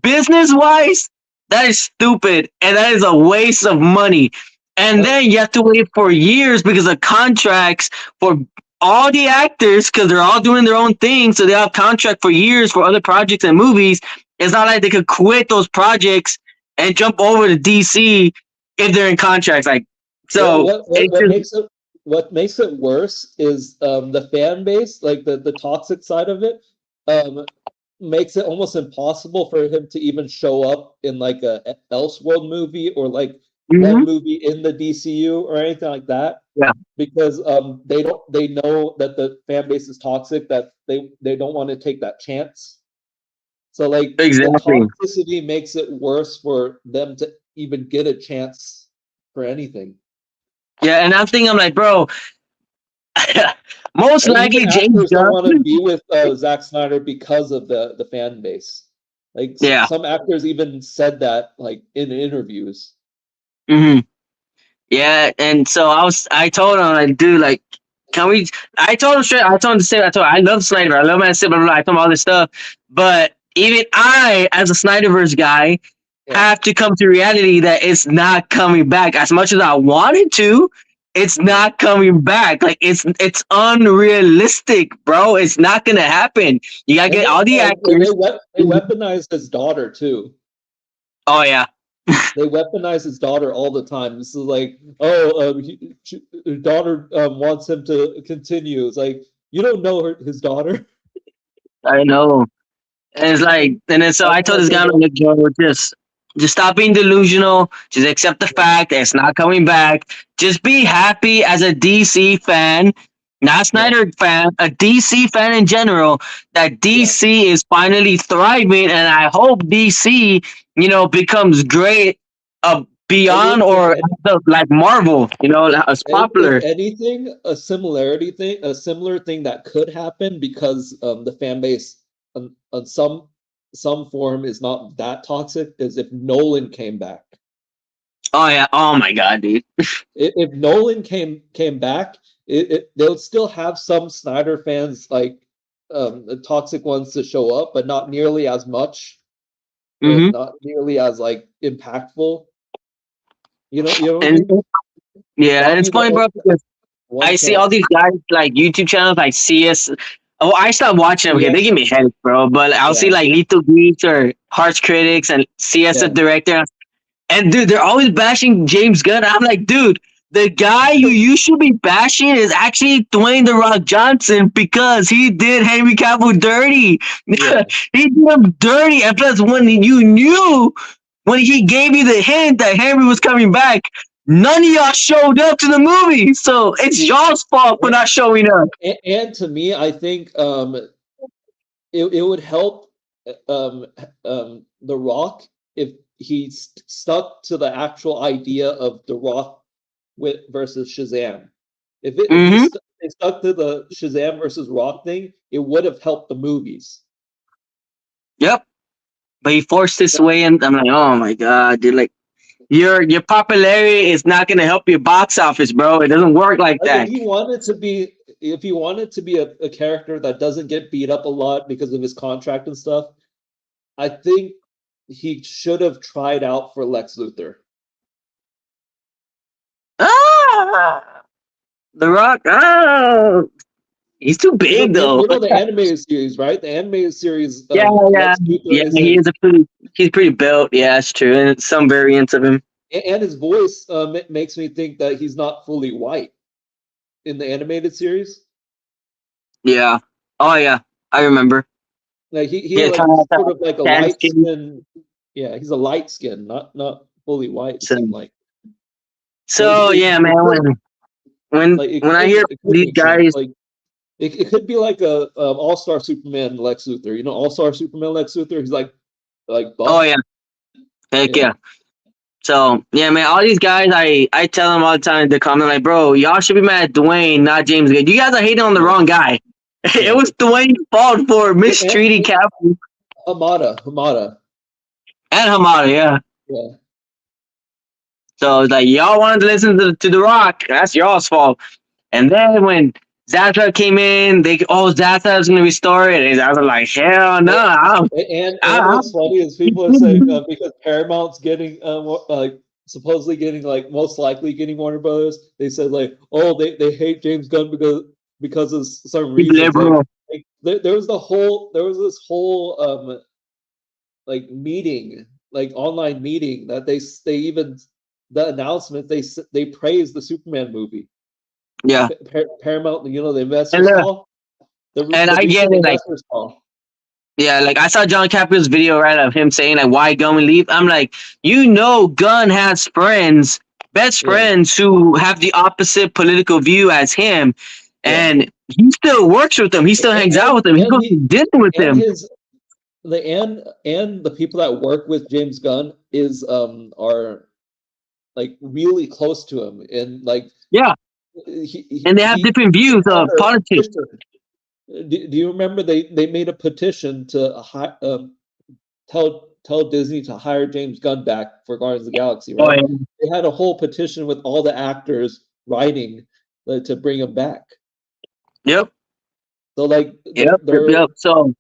business wise, that is stupid and that is a waste of money. And then you have to wait for years because of contracts for all the actors because they're all doing their own thing. So they have contract for years for other projects and movies. It's not like they could quit those projects and jump over to DC if they're in contracts. Like, so it's just, What makes it worse is the fan base, like the toxic side of it, um, makes it almost impossible for him to even show up in like a Elseworld movie or like one mhm, movie in the DCU or anything like that, yeah, because they know that the fan base is toxic, that they don't want to take that chance. So like the exactly. toxicity makes it worse for them to even get a chance for anything. Yeah, and I'm like, bro, most And even likely James actors don't Gunn. want to be with Zack Snyder because of the fan base. Like Yeah. some actors even said that like in interviews. Hmm. Yeah, and so I told him, like, dude, like, can we? I told him straight. I told him to say, I love Snyder. I love Man City, blah, blah, blah. I told him all this stuff. But even I, as a Snyderverse guy, Yeah. have to come to reality that it's not coming back. As much as I wanted to, it's not coming back. Like, it's unrealistic, bro. It's not gonna happen. You gotta And get all the actors. they weaponized his daughter too. Oh yeah. They weaponize his daughter all the time. This is like, oh, his daughter wants him to continue. It's like you don't know his daughter. I know. And it's like, and then so That's I told why this they guy, I'm don't. like, Joe, just stop being delusional. Just accept the fact that it's not coming back. Just be happy as a DC fan, not a Yeah, Snyder fan, a DC fan in general, that yeah. DC is finally thriving. And I hope DC, becomes great beyond or like Marvel, as If popular. anything, a similar thing that could happen because the fan base on some form is not that toxic is if Nolan came back. Oh, yeah. Oh, my God, dude. If Nolan came back, they'll still have some Snyder fans like the toxic ones to show up, but not nearly as much, Hmm. not nearly as like impactful. You know what I And mean? yeah, and That'll it's be the funny, bro, only because one I see all chance. these guys like YouTube channels like CS. Oh, I stopped watching them because they Yes, give me headaches, bro. But I'll see yeah, like Lethal Geeks or Harsh Critics and CS the yeah. director. And dude, they're always bashing James Gunn. I'm like, dude, the guy you should be bashing is actually Dwayne the Rock Johnson because he did Henry Cavill dirty. Yeah. He did him dirty. And plus, when you knew when he gave you the hint that Henry was coming back, none of y'all showed up to the movie. So it's y'all's fault for not showing up. And to me, I think it would help The Rock if he stuck to the actual idea of The Rock with versus Shazam. If Hmm. they stuck to the Shazam versus Rock thing, it would have helped the movies. Yep. But he forced his way in. I'm like, oh my god, dude! Like your popularity is not gonna help your box office, bro. It doesn't work like Like that. if he wanted to be a character that doesn't get beat up a lot because of his contract and stuff, I think he should have tried out for Lex Luthor. Ah, The Rock. Oh, he's too big though. The animated series, right? The animated series, Yeah, yeah, Lex Luthor yeah. He isn't, is he's pretty built. Yeah, it's true. And some variants of him. and his voice makes me think that he's not fully white in the animated series. Yeah. Oh yeah, I remember. Like he Yeah, like kind of sort of like a tan light skin. skin. Yeah, he's a light skin, not fully white. It So, seemed like. So so yeah, man. When I hear it could these make sense. guys, Like it could be like a All-Star Superman Lex Luthor. You know, All-Star Superman Lex Luthor. He's like oh buff. yeah, heck Yeah. yeah. So yeah, man, all these guys, I tell them all the time. They comment like, bro, y'all should be mad at Dwayne, not James Gunn. You guys are hating on the Yeah. wrong guy. Yeah. It was Dwayne's fault for mistreating And Cavill Hamada. and Hamada. Yeah. Yeah. So it's like y'all wanted to listen to The Rock. That's y'all's fault. And then when Zaza came in, Zaza's gonna restore it, and I was like, hell no. And what's funny is people are saying because Paramount's getting supposedly getting like most likely getting Warner Brothers, they said like, oh, they hate James Gunn because of some He's reasons. liberal. Like there was this whole like meeting, like online meeting that they even the announcement they praised the Superman movie. Yeah, Paramount, you know, the and investors call, and the I get recent it. Like, investors call. yeah, like I saw John Caprio's video right of him saying like why Gunn would leave. I'm like, you know, Gunn has friends, best Yeah, friends who have the opposite political view as him, yeah, and he still works with them. He still hangs out with them. He and goes to he dinner with and them. his and the people that work with James Gunn is are like really close to him, and like Yeah, and they have different he views had of a politics. petition. Do you remember they made a petition to tell Disney to hire James Gunn back for Guardians of the Galaxy, Oh right? yeah. They had a whole petition with all the actors writing to bring him back. Yep. So like Yep. Yep. they're Yep. So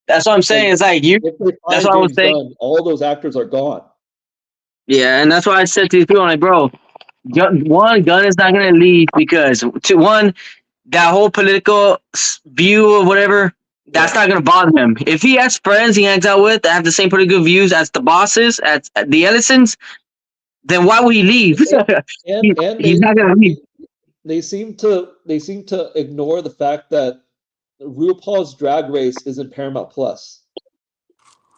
that's what I'm like saying. It's like you. if they That's fire what I was James saying. Gunn, all those actors are gone. Yeah, and that's why I said to these people, I'm like, bro, Gunn is not gonna leave because to one, that whole political view or whatever, that's Yeah. not gonna bother him. If he has friends he hangs out with that have the same political views as the bosses, at the Ellisons, then why would he leave? And He's not gonna leave. they seem to ignore the fact that RuPaul's Drag Race is in Paramount Plus.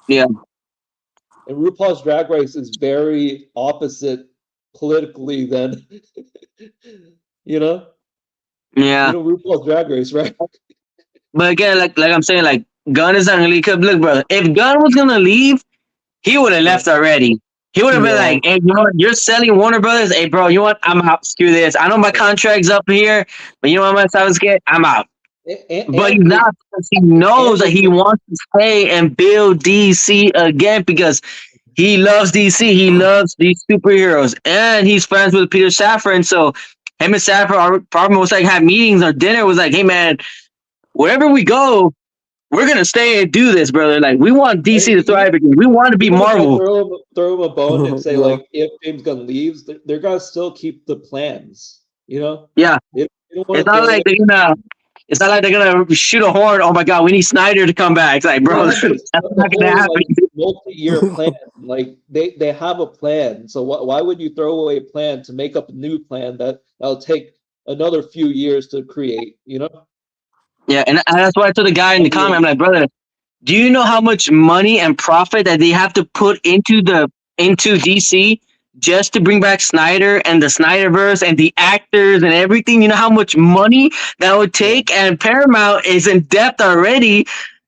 Yeah, And RuPaul's Drag Race is very opposite politically than you know? You yeah. know RuPaul's Drag Race, right? But again, like I'm saying, like Gunn is not gonna leave. 'Cause look, brother, if Gunn was gonna leave, he would have Yeah. left already. He would have been Yeah. like, "Hey, you know what? You're selling Warner Brothers. Hey, bro, you know what? I'm out. Screw this. I know my contract's up here, but you know what? My was get. I'm out." But he's And not because he knows that the he wants to stay and build DC again because he loves DC. He loves these superheroes, and he's friends with Peter Safran. So him and Safran are probably was like have meetings or dinner. Was like, "Hey, man, wherever we go, we're gonna stay and do this, brother. Like, we want DC to thrive again. We want to be even if I Marvel." throw him a bone and say Yeah. like if James Gunn leaves, they're gonna still keep the plans. You know, Yeah, they don't want it's to not throw like away. they're gonna. It's not like they're gonna shoot a horn. Oh my God, we need Snyder to come back. It's like, They bro, have that's the not gonna whole happen. like multi-year plan. Like they have a plan. So why would you throw away a plan to make up a new plan that'll take another few years to create? You know. Yeah, and that's why I told the guy in the comment, I'm like, brother, do you know how much money and profit that they have to put into DC just to bring back Snyder and the Snyderverse and the actors and everything? You know how much money that would take, and Paramount is in debt already,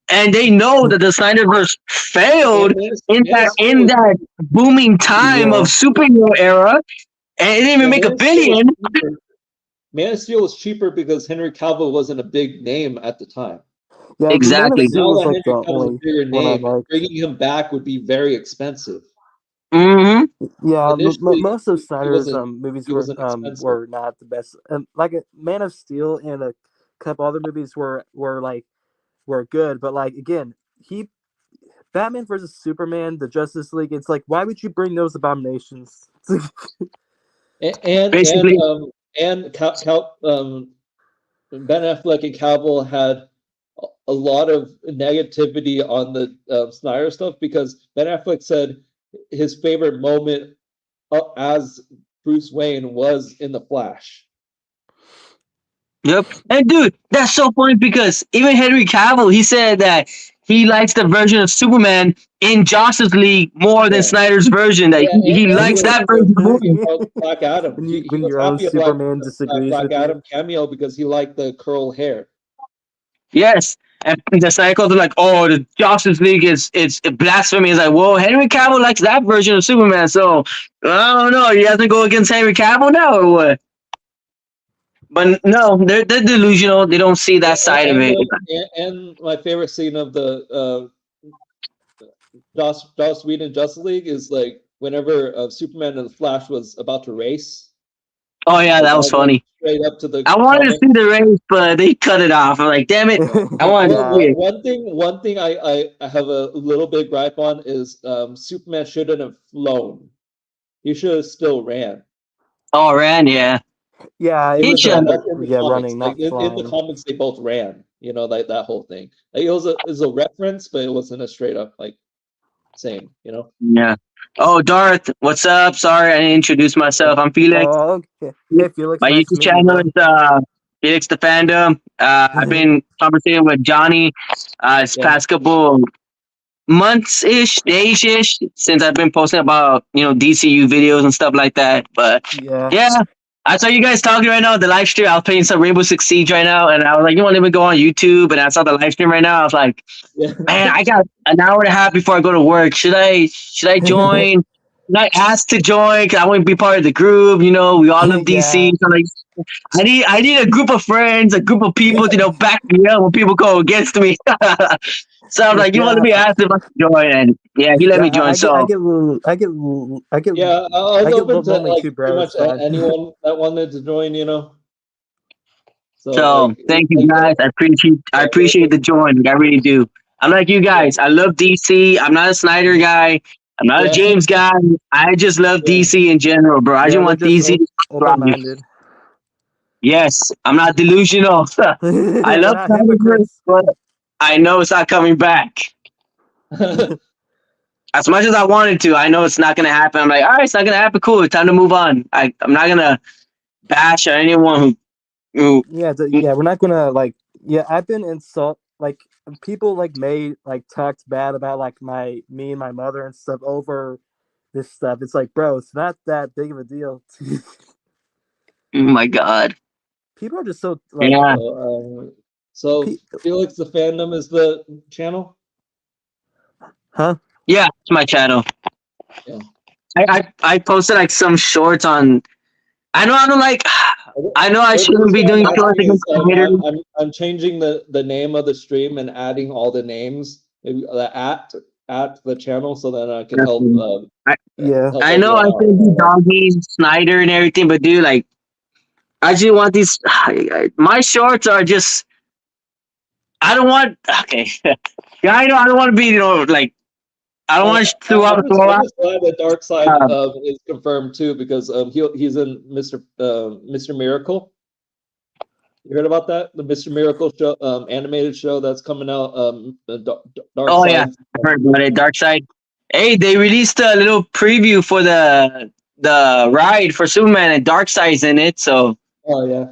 and they know that the Snyderverse failed And in that booming time Yeah. of superhero era, and it didn't even make Man a of Steel was billion. cheaper. Man of Steel was cheaper because Henry Cavill wasn't a big name at the time. Yeah, the Man of Exactly. Steel Now was that like the Henry Cavill's a only bigger one I name, liked. bringing him back would be very expensive. Mm-hmm. Yeah, Initially, most of he Snyder's wasn't movies he wasn't expensive. were not the best. Like Man of Steel and a couple other movies were good, but like again, he Batman versus Superman, the Justice League. It's like, why would you bring those abominations? And Basically, Ben Affleck and Cavill had a lot of negativity on the Snyder stuff because Ben Affleck said his favorite moment as Bruce Wayne was in The Flash. yep. And dude, that's so funny because even Henry Cavill, he said that he likes the version of Superman in Justice League more than Yeah. Snyder's version. That Yeah, he and he likes was that version more. about Black Adam. He when was your own happy about Superman disagrees Black with you. Adam cameo because he liked the curl hair. Yes. And the Snyder calls it like, oh, the Justice League is it's blasphemy. It's like, well, Henry Cavill likes that version of Superman, so I don't know. You have to go against Henry Cavill now or what? But no, they're delusional. They don't see that side of it. And my favorite scene of the Joss Whedon Justice League is like whenever Superman and the Flash was about to race, Oh yeah, like that was that went funny. straight up to the I wanted to comic. see the race, but they cut it off. I'm like, damn it, Yeah. I wanted to Yeah. see it. One thing I have a little bit gripe on is Superman shouldn't have flown. he should have still ran. Oh, ran, yeah. Yeah, it He was should. That's in the comics. running, not Like in the flying. comics, they both ran. You know, like that whole thing. Like it was a reference, but it wasn't a straight up like same. You know. Yeah. Oh, Darth, what's up? Sorry, I didn't introduce myself. I'm Felix. Oh, okay. Hey, Felix, My nice to YouTube meet you, channel bro. is Felix the Fandom. I've been conversating with Johnny this Yeah. past couple months ish, days ish, since I've been posting about DCU videos and stuff like that. But Yeah. yeah, I saw you guys talking right now. The live stream, I was playing some Rainbow Six Siege right now, and I was like, you want to even go on YouTube? And I saw the live stream right now. I was like, Yeah. man, I got an hour and a half before I go to work. Should I join? Should I ask to join? Cause I want to be part of the group. You know, we all love DC. Yeah. So like, I need a group of friends, a group of people to back me up when people go against me. So I'm like, you want to be asked if I can join, and yeah, he let me join. I get Yeah, I was open to lonely like too, pretty bro. much anyone that wanted to join. You know. So So like, thank you like guys. I appreciate the join. I really do. I'm like you guys. I love DC. I'm not a Snyder guy. I'm not a Yeah. James guy. I just love Yeah. DC in general, bro. I just we're want just DC. open-minded. Yes, I'm not delusional. I We're love not Snyderverse, hypocrites. but I know it's not coming back. As much as I wanted to, I know it's not gonna happen. I'm like, all right, it's not gonna happen. Cool, it's time to move on. I'm not gonna bash on anyone who Yeah, we're not gonna like. Yeah, I've been like people like talked bad about like me and my mother and stuff over this stuff. It's like, bro, it's not that big of a deal. oh my god. People are just so like. Yeah. So Felix the Fandom is the channel. Huh? Yeah, it's my channel. Yeah. I posted like some shorts on. I know I don't like. I know I shouldn't be doing shorts against haters. I'm changing the name of the stream and adding all the names at the channel so that I can help. Yeah. Help I know I everyone should be out. doggy Snyder and everything, but dude, like, I just want these. My shorts are just. I don't want. Okay. Yeah, I know. I don't want to be. Like. I don't want to throw out. I'm just glad that Dark Side is confirmed too because he's in Mr. Miracle. You heard about that? The Mr. Miracle show, animated show that's coming out. Dark Oh Side. yeah, I heard about it. Dark Side. Hey, they released a little preview for the ride for Superman, and Dark Side's in it. So, Oh yeah.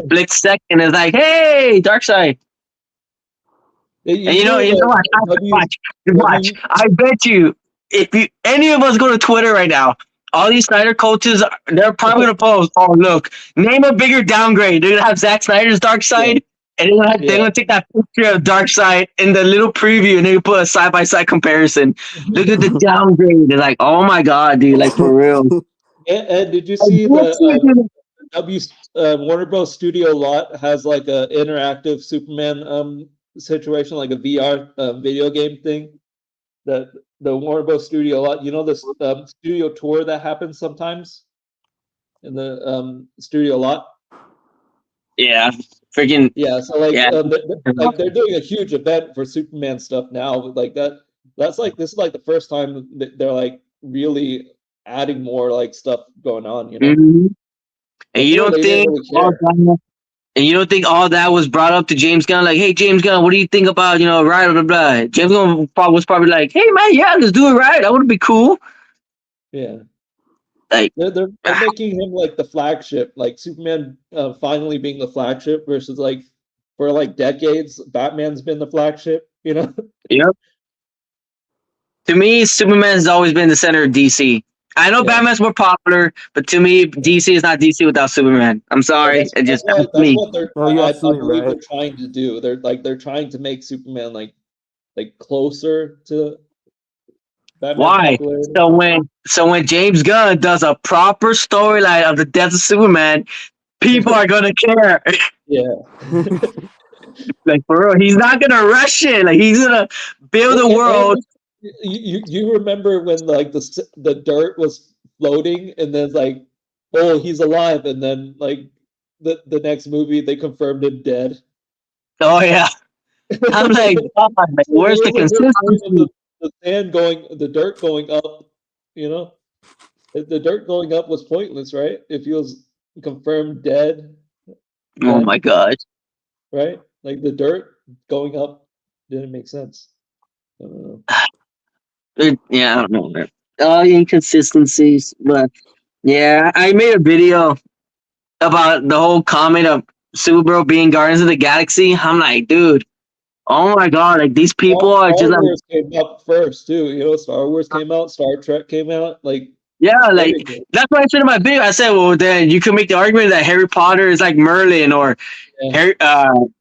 split second is like, hey, Dark Side. And you know watch. I bet you, if any of us go to Twitter right now, all these Snyder coaches, they're probably gonna post, oh look, name a bigger downgrade. They're gonna have Zack Snyder's Dark Side, and they're gonna take that picture of Dark Side in the little preview, and they put a side by side comparison. Look at the downgrade. They're like, oh my god, dude, like for real. And did you see the Warner Bros. Studio lot has like a interactive Superman situation, like a VR video game thing? The Warner Bros. Studio lot, you know, the studio tour that happens sometimes in the studio lot. Yeah, freaking yeah. So like, like they're doing a huge event for Superman stuff now. Like that's like this is like the first time that they're like really adding more like stuff going on. You know. Mm-hmm. And you Before, don't they didn't think really care. and you don't think all that was brought up to James Gunn? Like, hey, James Gunn, what do you think about, right, blah, blah, blah. James Gunn was probably like, hey, man, yeah, let's do it right. That would be cool. Yeah. Like, they're making him like the flagship, like Superman finally being the flagship versus like for like decades, Batman's been the flagship, you know? Yep. To me, Superman's always been the center of DC. I know Batman's more popular, but to me, DC is not DC without Superman. I'm sorry. That's what they're you're I absolutely believe right. they're trying to do. They're trying to make Superman like closer to Batman. Why? Popularity. So when James Gunn does a proper storyline of the death of Superman, people are gonna care. Yeah. Like for real, he's not gonna rush it. Like he's gonna build a world. You remember when like the dirt was floating and then like, oh, he's alive, and then like the next movie they confirmed him dead. Oh yeah. I'm like, oh, where's the consistency? The sand going, the dirt going up, you know? The dirt going up was pointless, right? If he was confirmed dead, Oh my then gosh. right, like the dirt going up didn't make sense. I don't know. Yeah, I don't know, man. Inconsistencies, but yeah, I made a video about the whole comment of Supergirl being Guardians of the Galaxy. I'm like, dude, oh my god, like these people are Star just like, Wars came up first too. You know, Star Wars came out, Star Trek came out, like yeah, like everything. that's what I said in my video. I said, well, then you can make the argument that Harry Potter is like Merlin, or Yeah, Harry,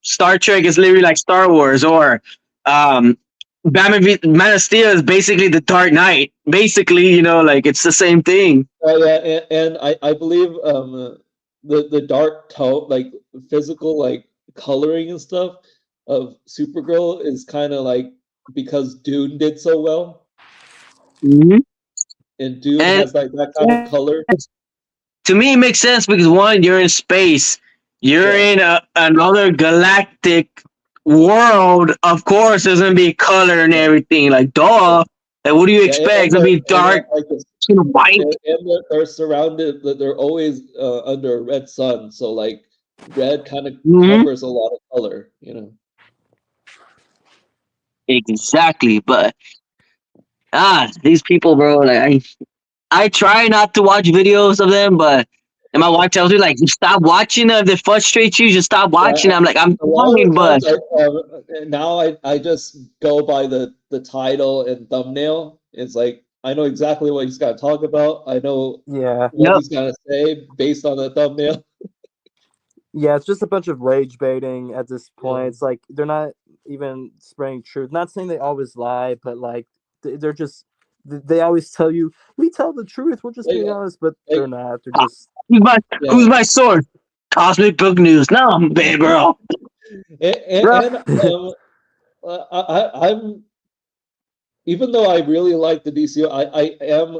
Star Trek is literally like Star Wars, or um, Man of Steel is basically the Dark Knight. Basically, like it's the same thing. yeah, and I believe the dark tone, like physical, like coloring and stuff of Supergirl is kind of like because Dune did so well, Hmm. and Dune And has like that kind of color. to me, it makes sense because one, you're in space, you're Yeah, in another galactic world. Of course, there's gonna be color and yeah, everything. Like, yeah, duh. Like, what do you yeah, expect? It's gonna be and they're dark, like this, white. and they're surrounded. They're always under a red sun, so like red kind of Hmm. covers a lot of color. You know. Exactly, but these people, bro. Like, I try not to watch videos of them, but and my wife tells me like, you stop watching them. If they frustrate you, just stop Yeah, watching. I'm like, I'm a lot of trying, the but times now I just go by the title and thumbnail. It's like I know exactly what he's got to talk about. I know Yeah. what no, he's gonna say based on the thumbnail. Yeah, it's just a bunch of rage baiting at this Yeah, point. It's like they're not even spreading truth. Not saying they always lie, but like they're just they always tell you we tell the truth. We're just like being honest, but they're like not. They're just who's my yeah, who's my source? Cosmic Book News. No, baby girl. Bro. and I'm even though I really like the DCU, I am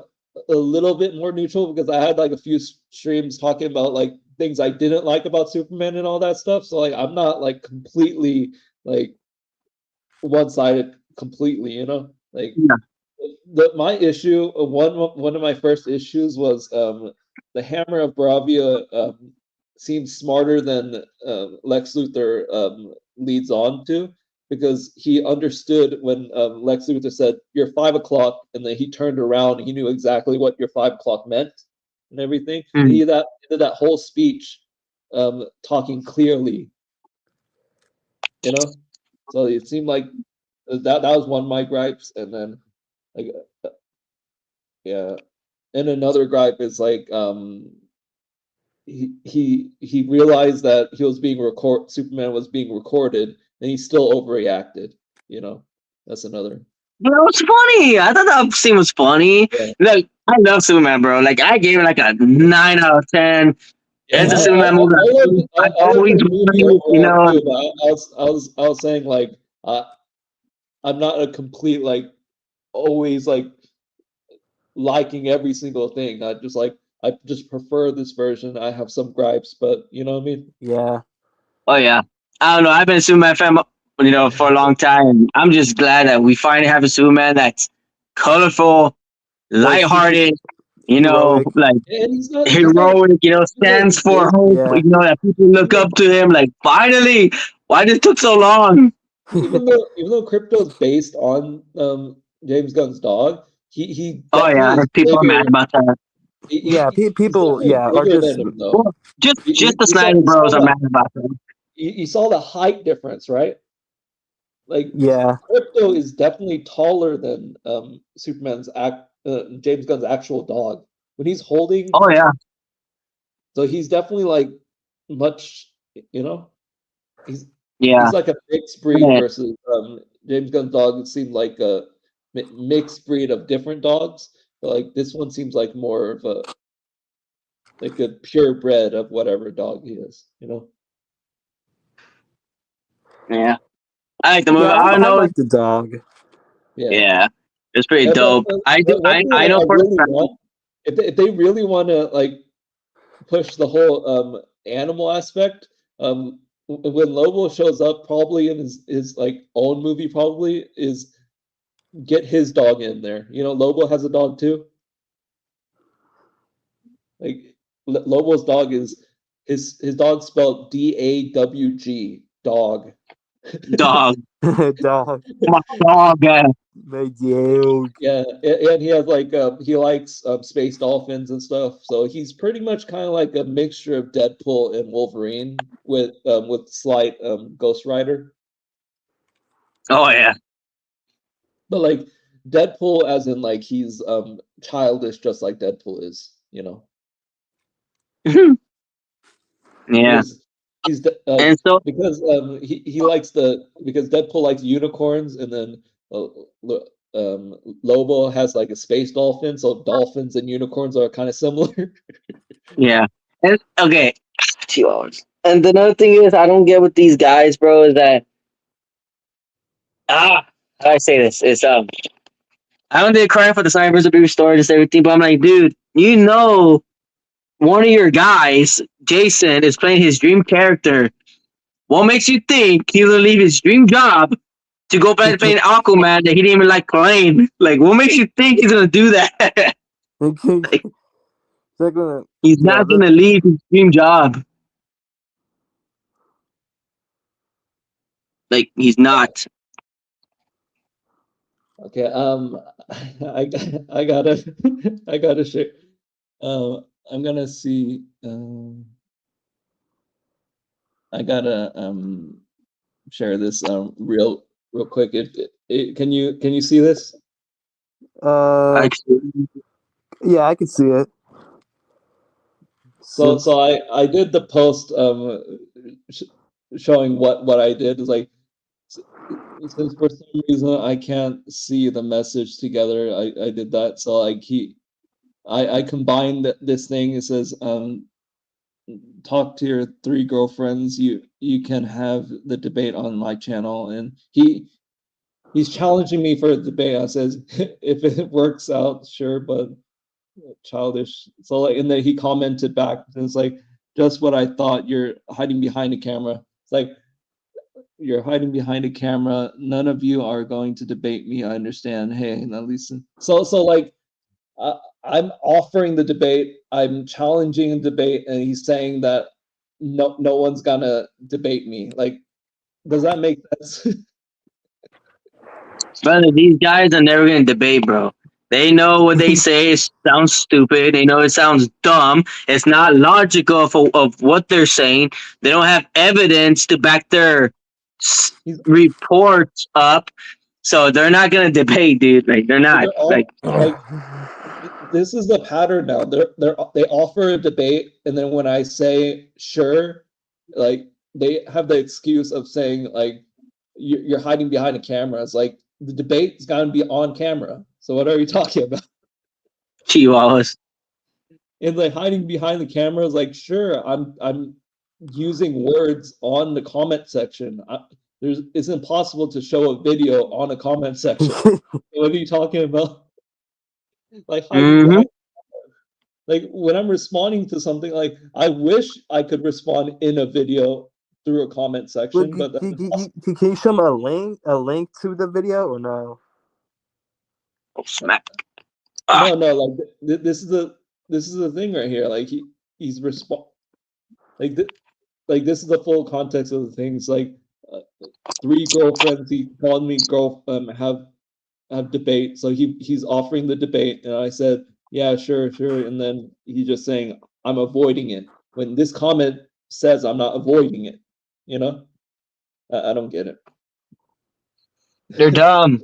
a little bit more neutral because I had like a few streams talking about like things I didn't like about Superman and all that stuff. So like I'm not like completely like one-sided completely, you know? Like Yeah. my issue, one of my first issues was the Hammer of Bravia seems smarter than Lex Luthor leads on to because he understood when Lex Luthor said you're 5 o'clock, and then he turned around, he knew exactly what your 5 o'clock meant and everything. And Mm. he did that whole speech talking clearly, you know. So it seemed like that was one of my gripes, and then like yeah, and another gripe is like he realized that he was being Superman was being recorded, and he still overreacted. You know, that's another. That was funny. I thought that scene was funny. Yeah, Like, I love Superman, bro. Like, I gave it like a 9 out of 10. yeah. It's a Superman movie. I I love always the movie wanted, overall too, but I was saying like uh, I'm not a complete like always like liking every single thing. I just prefer this version. I have some gripes, but you know what I mean? yeah. oh yeah. I don't know. I've been a Superman fan, for a long time. I'm just glad that we finally have a Superman that's colorful, Like super lighthearted, heroic. like And he's not heroic, like stands for big, hope, Yeah. that people look up to him. Like, finally, why did it took so long? even though Crypto is based on James Gunn's dog, he Oh definitely yeah, is people are mad bigger. about that. Yeah, He's people definitely yeah are bigger just than him though. Well, just the Snyder You saw Bros are mad about that. you saw the height difference, right? Like yeah. Crypto is definitely taller than James Gunn's actual dog. When he's holding, Oh yeah, so he's definitely like much, you know, he's yeah. he's like a mixed breed Man. versus James Gunn's dog. It seemed like a mixed breed of different dogs, but like this one seems like more of a like a purebred of whatever dog he is, you know. Yeah, I like the movie. Yeah, I don't I know. like the dog. Yeah. Yeah, it's pretty dope. I do. One thing I that know I for a really fact. want, if they really want to like push the whole animal aspect, when Lobo shows up, probably in his like own movie, probably is get his dog in there. You know, Lobo has a dog too. Like Lobo's dog is his dog spelled DAWG dog. Dog. Dog. My dog. Dog. Yeah, and he has like he likes space dolphins and stuff. So he's pretty much kind of like a mixture of Deadpool and Wolverine with slight Ghost Rider. Oh yeah. But like Deadpool as in like he's childish just like Deadpool is, you know. Yeah. Because he's And so he likes because Deadpool likes unicorns and then Lobo has like a space dolphin, so dolphins and unicorns are kind of similar. yeah. And okay. 2 hours. And another thing is I don't get with these guys, bro, is that how do I say this? It's I don't did crying for the Sniper vs. Beer story, just everything, but I'm like, dude, you know one of your guys, Jason, is playing his dream character. What makes you think he's gonna leave his dream job to go back to playing Aquaman that he didn't even like playing? Like, what makes you think he's gonna do that? Like, he's Yeah, not gonna leave his dream job. Like, he's not. Okay, I I gotta I gotta share. I'm gonna see. I gotta share this real quick. Can you see this? Actually, yeah, I can see it. So Since I did the post sh showing what I did. It's like since for some reason I can't see the message together, I did that. So I combined this thing. It says talk to your 3 girlfriends. You can have the debate on my channel, and he's challenging me for a debate. I says if it works out, sure, but childish. So like, and then he commented back, and it's like just what I thought. You're hiding behind a camera. It's like you're hiding behind a camera. None of you are going to debate me. I understand. Hey, at least so like uh, I'm offering the debate. I'm challenging the debate, and he's saying that no one's gonna debate me. Like, does that make sense? brother, these guys are never gonna debate, bro. They know what they say sounds stupid. They know it sounds dumb. It's not logical of what they're saying. They don't have evidence to back their He's reports up. So they're not gonna debate, dude. Like they're not. they're all Like like this is the pattern now. They offer a debate, and then when I say sure, like they have the excuse of saying like you're hiding behind a camera. It's like the debate's got to be on camera. So what are you talking about? chihuahuas. And like hiding behind the camera is like sure, I'm using words on the comment section. It's impossible to show a video on a comment section. What are you talking about? Like hiding Mm-hmm. behind like when I'm responding to something, like I wish I could respond in a video through a comment section, look, but that's impossible. can you show me a link to the video or no? Oh, smack. Ah. No, like this is the thing right here. Like he's respond like like this is the full context of the things. Like 3 girlfriends. He called me girl have debate. So he's offering the debate, and I said yeah, sure, and then he's just saying I'm avoiding it when this comment says I'm not avoiding it. You know, I don't get it. They're dumb.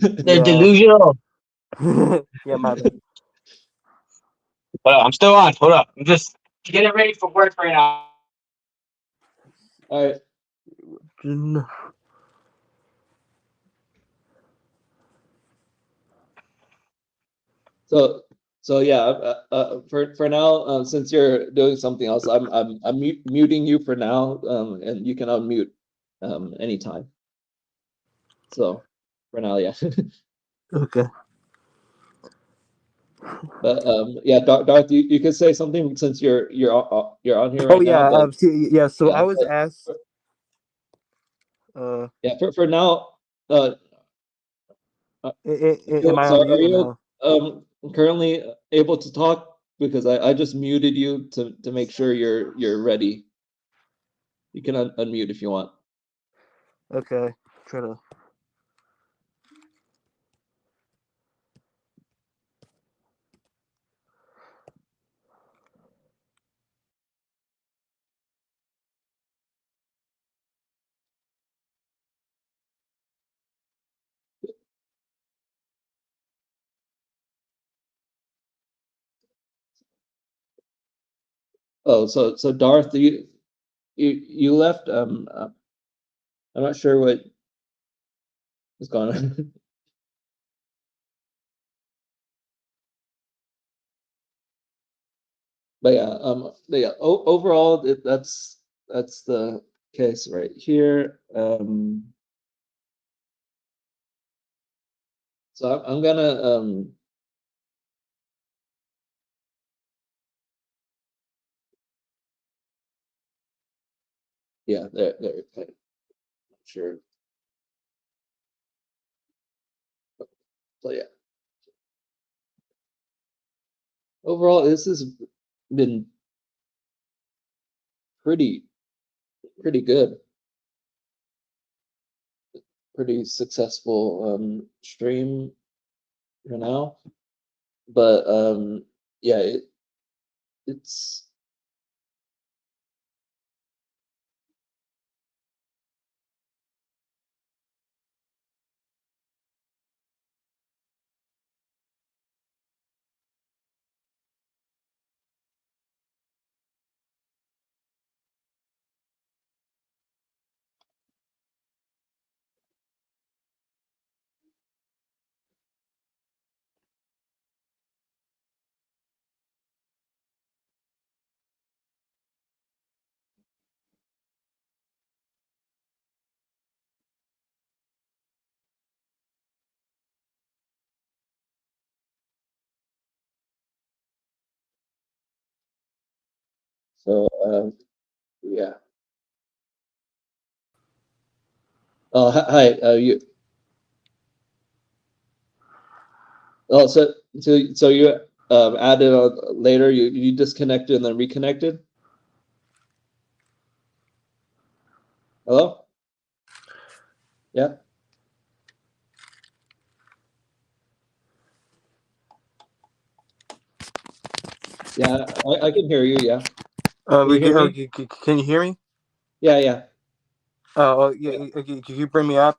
They're Yeah. delusional. Yeah, my bad. Hold up, I'm still on. Hold up. I'm just getting ready for work right now. All right. So yeah, for now, since you're doing something else, I'm muting you for now, and you can unmute anytime. So for now, yeah. Okay. But yeah, Darth, you could say something since you're on here Oh right now. yeah. But Yeah. So yeah, I was asked. yeah, for now, Am I so on are mute or you no? currently able to talk? because I just muted you to make sure you're ready. You can unmute if you want. Okay, try to. Oh, so Darth, you left. I'm not sure what is going on. But yeah. Overall, that's the case right here. So I'm gonna yeah, there. Okay. Sure. So yeah, overall, this has been pretty good, pretty successful stream for now. But yeah, it's so yeah. Oh hi, you. Oh, so you added on later. You disconnected and then reconnected. Hello. Yeah. Yeah, I can hear you. Yeah. Can you hear me? Can you hear me? Yeah, yeah. Oh, yeah. Yeah. Can you bring me up?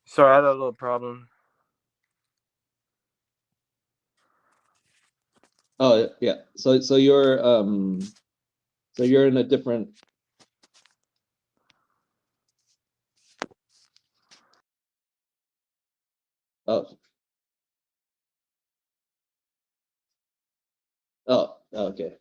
Sorry, I had a little problem. Oh, yeah. So you're in a different. Oh, okay.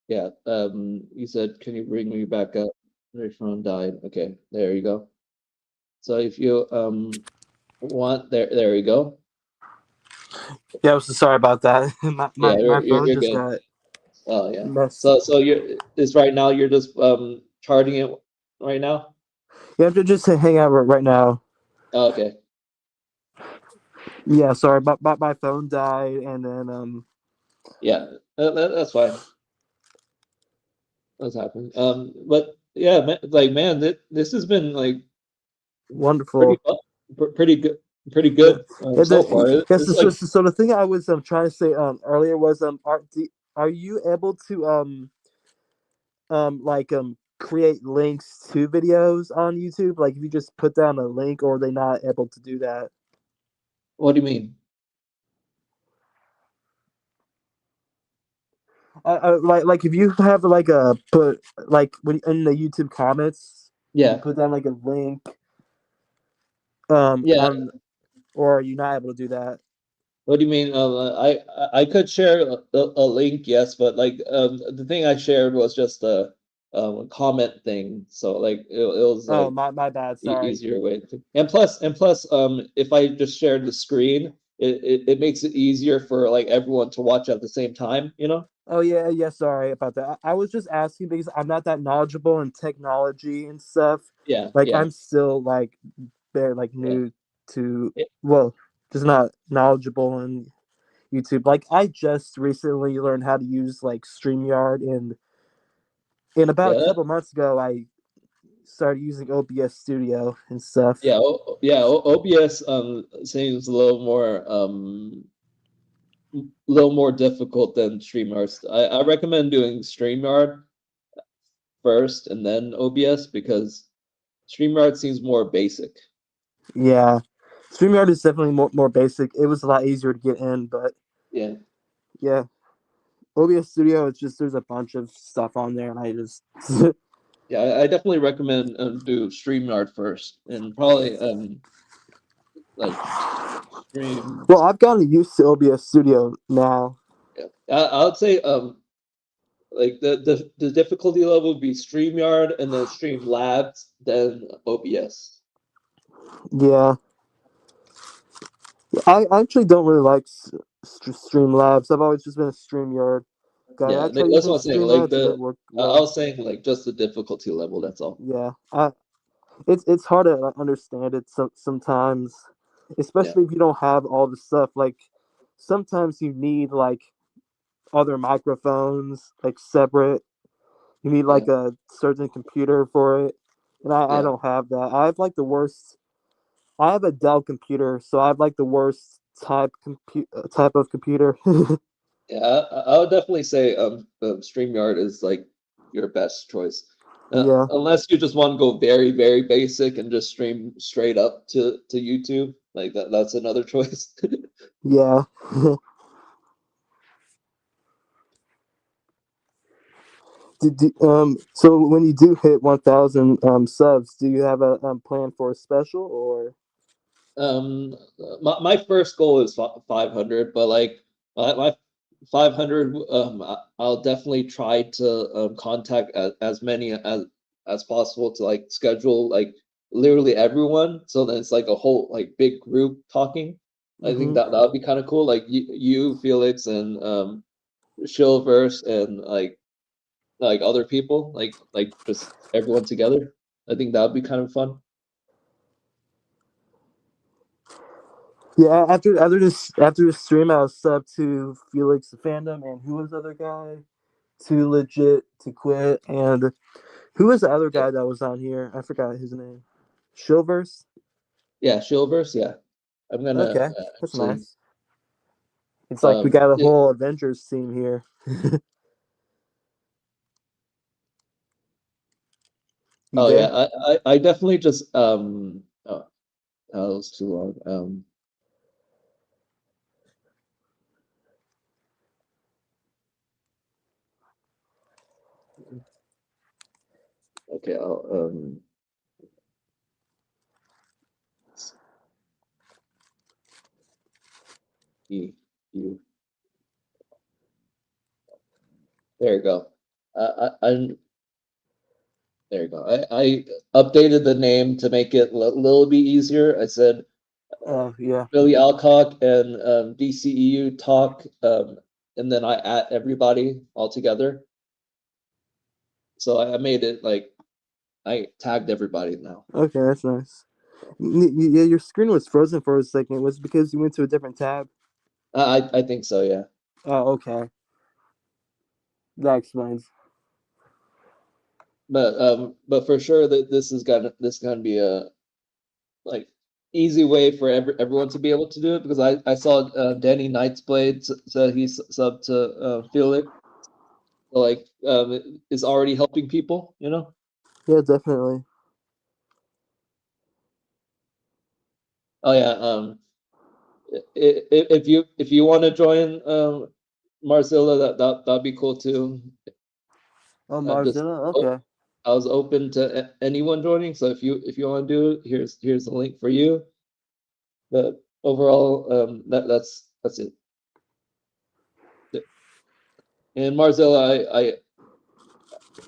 Yeah. You said, can you bring me back up? Your phone died. Okay, there you go. So if you want, there you go. Yeah, I'm so sorry about that. my, Yeah, my my phone you're just good. got Oh yeah. messed. So is right now you're just charting it right now? Yeah, I'm just hang out right now. Oh, okay. Yeah, sorry, but my phone died, and then Yeah, that's fine. That's happened. But yeah, man, this has been like pretty wonderful. pretty good, pretty Yeah, good yeah. so far. Yes. It's like, So the thing I was trying to say earlier was are you able to like create links to videos on YouTube? Like if you just put down a link, or are they not able to do that? what do you mean? Like if you have like a put like when in the YouTube comments, you can Yeah, put down like a link yeah. on, or are you not able to do that? What do you mean? I could share a link, yes, but like the thing I shared was just a comment thing, so like it was Oh, like my bad. Sorry. easier way to, and plus if I just shared the screen, it makes it easier for like everyone to watch at the same time, you know? Oh yeah, yeah. Sorry about that. I was just asking because I'm not that knowledgeable in technology and stuff. Yeah, Like yeah, I'm still like very like yeah, new to yeah, well, just not knowledgeable in YouTube. Like I just recently learned how to use like StreamYard, and about a yeah, couple months ago I started using OBS Studio and stuff. yeah, OBS seems a little more difficult than StreamYard. I recommend doing StreamYard first and then OBS because StreamYard seems more basic. Yeah, StreamYard is definitely more basic. It was a lot easier to get in, but Yeah. yeah, OBS Studio, it's just there's a bunch of stuff on there, and I just Yeah, I definitely recommend do StreamYard first and probably like stream. well, I've gotten used to OBS Studio now. Yeah, I would say like the difficulty level would be StreamYard and then Streamlabs, then OBS. Yeah, I actually don't really like Streamlabs. I've always just been a StreamYard guy. I Yeah, tried that's using what I'm saying. Like Streamlabs, it didn't work I well. was saying like just the difficulty level. That's all. Yeah, it's hard to understand it sometimes, Yeah, especially if you don't have all the stuff. Like sometimes you need like other microphones, like separate. You need yeah, like a certain computer for it, and I yeah, don't have that. I have like the worst. I have a Dell computer, so I have like the worst type of computer. yeah. I would definitely say StreamYard is like your best choice. Yeah, Unless you just want to go very basic and just stream straight up to YouTube, like that's another choice. yeah. So when you do hit 1,000 subs, do you have a plan for a special or? My first goal is 500, but like my 500, I'll definitely try to contact as many as possible to like schedule like literally everyone, so that it's like a whole like big group talking. I think Mm-hmm. that would be kind of cool. Like you, Felix, and Shillverse, and like other people, like just everyone together. I think that would be kind of fun. Yeah, after this stream, I was sub to Felix the Fandom, and who was the other guy? Too legit to quit, and who was the other Yeah, guy that was on here? I forgot his name. Shilverse. yeah, Shillverse, yeah. I'm gonna Okay, that's actually nice. It's like we got a yeah, whole Avengers team here. You oh yeah, there? I definitely just oh, that was too long. Okay, I'll you, you there you go. I there you go. I updated the name to make it a little bit easier. I said Oh yeah. Billy Alcock and DCEU talk, and then I at everybody all together. So I made it like I tagged everybody now. Okay, that's nice. Yeah, your screen was frozen for a second. Was it because you went to a different tab? I think so, yeah. Oh, okay. That explains. But for sure that this is gonna be a like easy way for everyone to be able to do it because I saw Danny Knightsblade said he's sub to Felix, so like is already helping people, you know. Yeah, definitely. Oh yeah, if you want to join Marzilla, that'd be cool too. Oh, I'm just Marzilla. oh, Okay. I was open to anyone joining, so if you want to do it, here's the link for you. But overall, that's it. And Marzilla,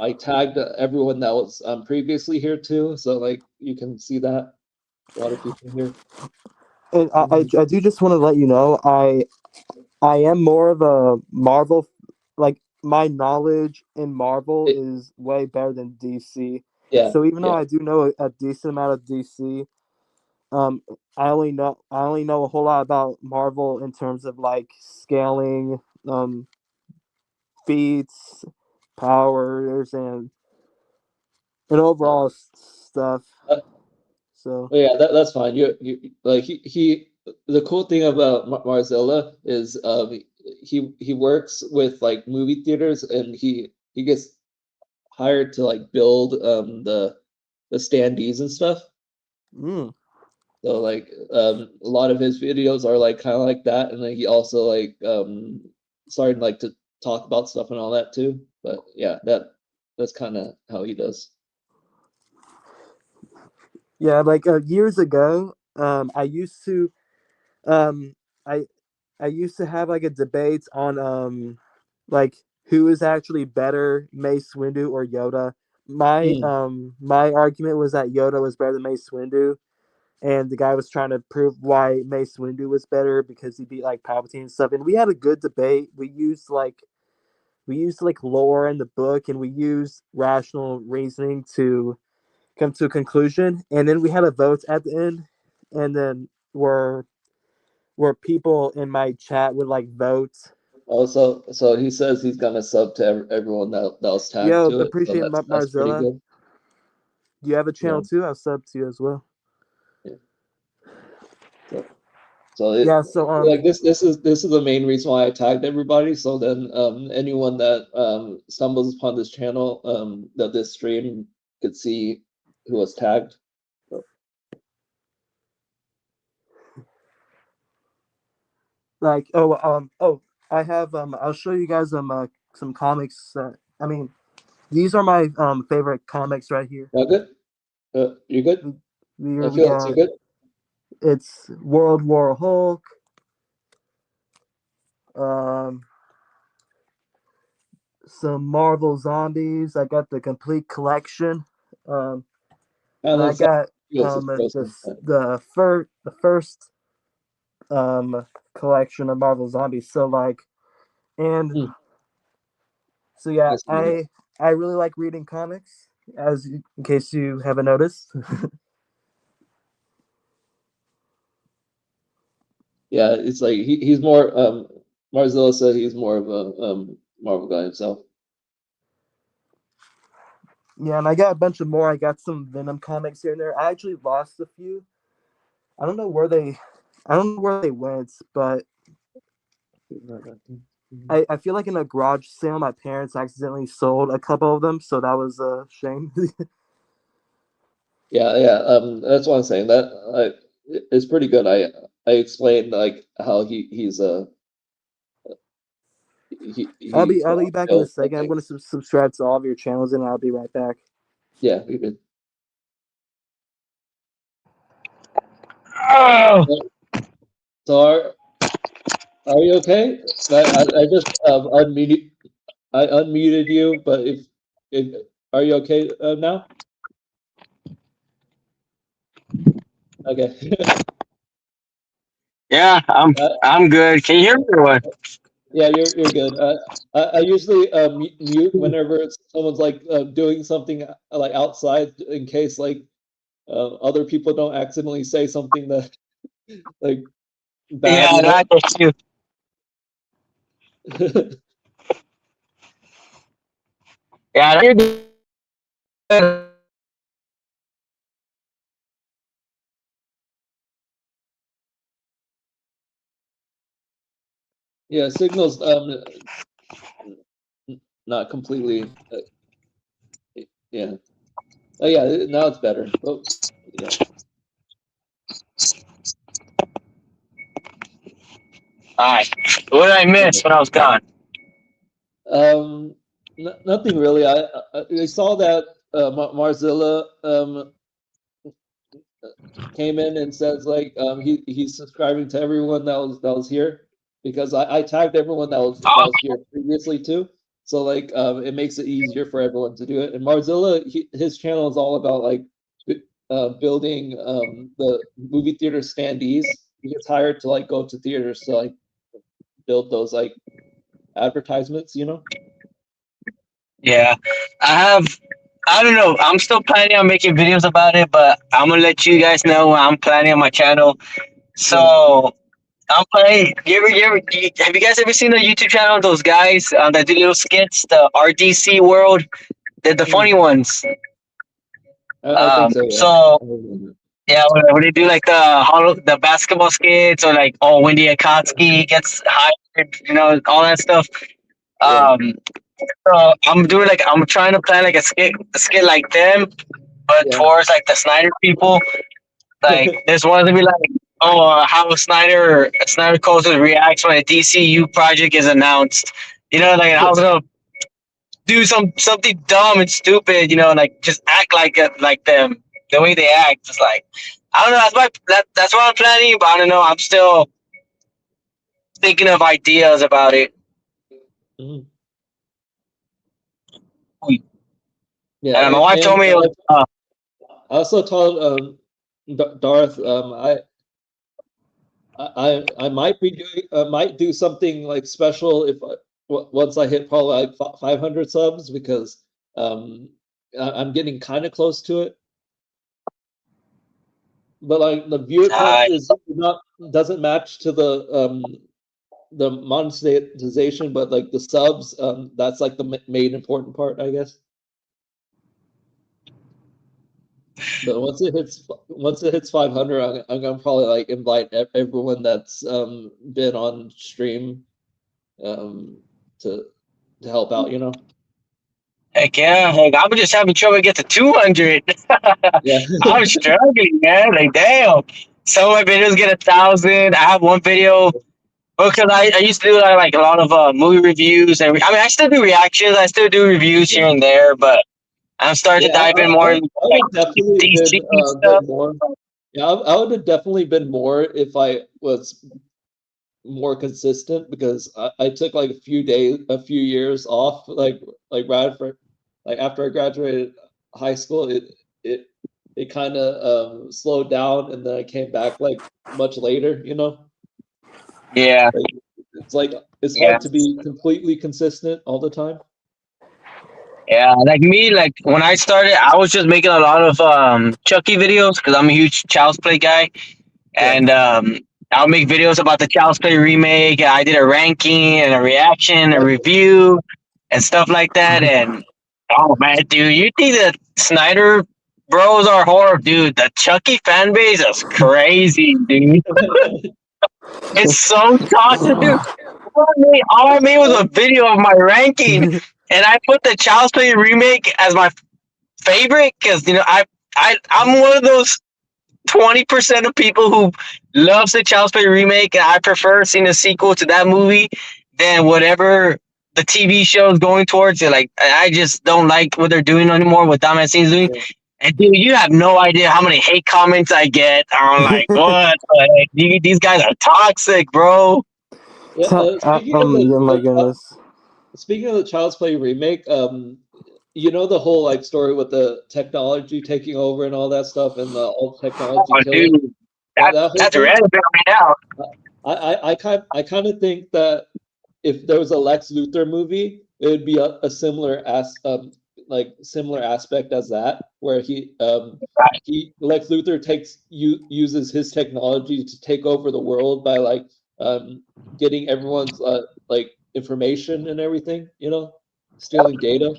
I tagged everyone that was previously here too, so like you can see that a lot of people here. And I do just want to let you know I am more of a Marvel, like my knowledge in Marvel It, is way better than DC. yeah, So even though yeah. I do know a decent amount of DC, um, I only know a whole lot about Marvel in terms of like scaling, feats, powers, and overall stuff. Uh, So yeah, that's fine. You like he. The cool thing about Marzilla is he works with like movie theaters and he gets hired to like build the standees and stuff. mm, So like a lot of his videos are like kind of like that, and then he also like started like to talk about stuff and all that too. But yeah, that's kind of how he does. yeah, like years ago, I used to um I I used to have like a debate on like who is actually better, Mace Windu or Yoda. Mm. My argument was that Yoda was better than Mace Windu, and the guy was trying to prove why Mace Windu was better because he beat like Palpatine and stuff. And we had a good debate. We used like lore in the book, and we used rational reasoning to come to a conclusion. And then we had a vote at the end, and then where people in my chat would like vote. Also, so he says he's gonna sub to everyone that was tagged Yo, to it. So appreciate that's pretty Marzilla. good. Do you have a Yeah. channel too? I'll sub to you as well. Yeah. So, so it Yeah, so like this is the main reason why I tagged everybody. So then anyone that stumbles upon this channel that this stream could see who was tagged. So, like I have I'll show you guys some comics. I mean, these are my favorite comics right here. yeah, good. You good? Here I we feel you got good. it's World War Hulk. Um, some Marvel Zombies. I got the complete collection. Um, Kind of and I looks like got feels is frozen. the first um collection of Marvel Zombies. So like, and Hmm, so yeah, I see that. I really like reading comics. In case you haven't noticed. Yeah, it's like he's more Marzilla said he's more of a Marvel guy himself. Yeah, and I got a bunch of more. I got some Venom comics here and there. I actually lost a few. I don't know where they, I don't know where they went, but I feel like in a garage sale, my parents accidentally sold a couple of them, so that was a shame. Yeah, yeah. That's what I'm saying. That it's pretty good. I explained like how he's he I'll be back in a built second. I'm things. gonna subscribe to all of your channels, and I'll be right back. Yeah, you could. Oh, So are you okay? I just unmuted you, but if are you okay now? Okay. yeah, uh, I'm good. Can you hear me or what? yeah, you're good. I usually mute whenever someone's like doing something like outside in case like other people don't accidentally say something that like bad, Yeah, you know? that's you. Yeah, you're good. Yeah, signals not completely yeah. Oh yeah, now it's better. Oh, yeah. All right. What did I miss Okay. when I was gone? Nothing really. I saw that Marzilla came in and says like he's subscribing to everyone that was here because I tagged everyone that Oh, was here previously too. So like it makes it easier for everyone to do it. And Marzilla, his channel is all about like building the movie theater standees. he gets hired to like go to theaters to like build those like advertisements, you know? Yeah, I have. I don't know. I'm still planning on making videos about it, but I'm gonna let you guys know when I'm planning on my channel. Yeah. So I'm planning. Have you guys ever seen the YouTube channel? Those guys that do little skits, the RDC World, the funny Mm. ones. I think so, yeah. So yeah, when they do like the basketball skits or like Wendy Akatsuki gets hired, all that stuff. Yeah. Um, so I'm trying to plan like a skit like them, but Yeah. towards like the Snyder people. Like there's one to be like, how Snyder Coast reacts when a DCU project is announced. Like I was gonna do something dumb and stupid, like just act like it, like them, the way they act. Just like I don't know. That's what I'm planning, but I don't know. I'm still thinking of ideas about it. Mhm. Yeah, And my wife told me it was. I also told Darth I might be doing might do something like special if once I hit probably like 500 subs because um I'm getting kind of close to it. But like the viewer count is not doesn't match to the monetization, but like the subs, that's like the main important part, I guess. But once it hits 500, I'm gonna probably like invite everyone that's been on stream um to help out, you know. Heck yeah, heck, I'm just having trouble get to 200. Yeah. I'm struggling, man. Like, damn. Some of my videos get 1,000. I have one video because I used to do like a lot of movie reviews, and I mean, I still do reactions. I still do reviews here and there, but I'm starting Yeah, to dive in more into I like would definitely DC been a stuff. bit more. Yeah, I would have definitely been more if I was more consistent because I took like a few years off, like right after, like after I graduated high school, it it kind of slowed down, and then I came back like much later, you know. Yeah, Like, it's yeah. hard to be completely consistent all the time. Yeah, like me, like when I started, I was just making a lot of Chucky videos because I'm a huge Child's Play guy, Yeah, and I'll make videos about the Child's Play remake. I did a ranking and a reaction, a review, and stuff like that. And oh man, dude, you think that Snyder bros are horror, dude? The Chucky fan base is crazy, dude. It's so toxic, dude. All I made was a video of my ranking, and I put the Child's Play remake as my favorite because I'm one of those 20% of people who loves the Child's Play remake, and I prefer seeing a sequel to that movie than whatever the TV show is going towards. It like I just don't like what they're doing anymore. What Dumbass Scene's doing. yeah. And dude, you have no idea how many hate comments I get. I'm like, what the heck? These guys are toxic, bro. Yeah, Oh my goodness. speaking of the Child's Play remake, you know the whole like story with the technology taking over and all that stuff, and the all technology Oh, killing dude, that whole that's thing. relevant right now. I kind of think that if there was a Lex Luthor movie, it would be a similar similar aspect as that, where he Lex Luthor uses his technology to take over the world by like getting everyone's like information and everything, you know, stealing data.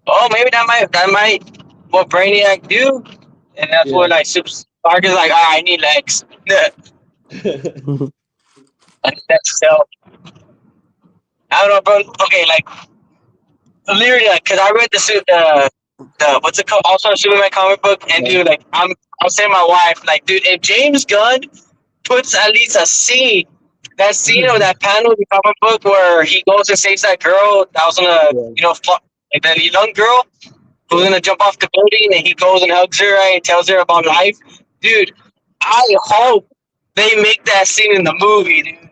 Oh, maybe that might what Brainiac do, and that's Yeah. what like Super Stark is like. I need legs. That's so. I don't know, bro. Okay, like literally, like, cause I read the what's it called? Also, Superman comic book, and Yeah. dude, like, I'm saying to my wife, like, dude, if James Gunn puts at least a scene, that scene or that panel in the comic book where he goes and saves that girl that was gonna, Yeah. like that young girl who's gonna jump off the building, and he goes and hugs her, right, and tells her about life, dude. I hope they make that scene in the movie, dude.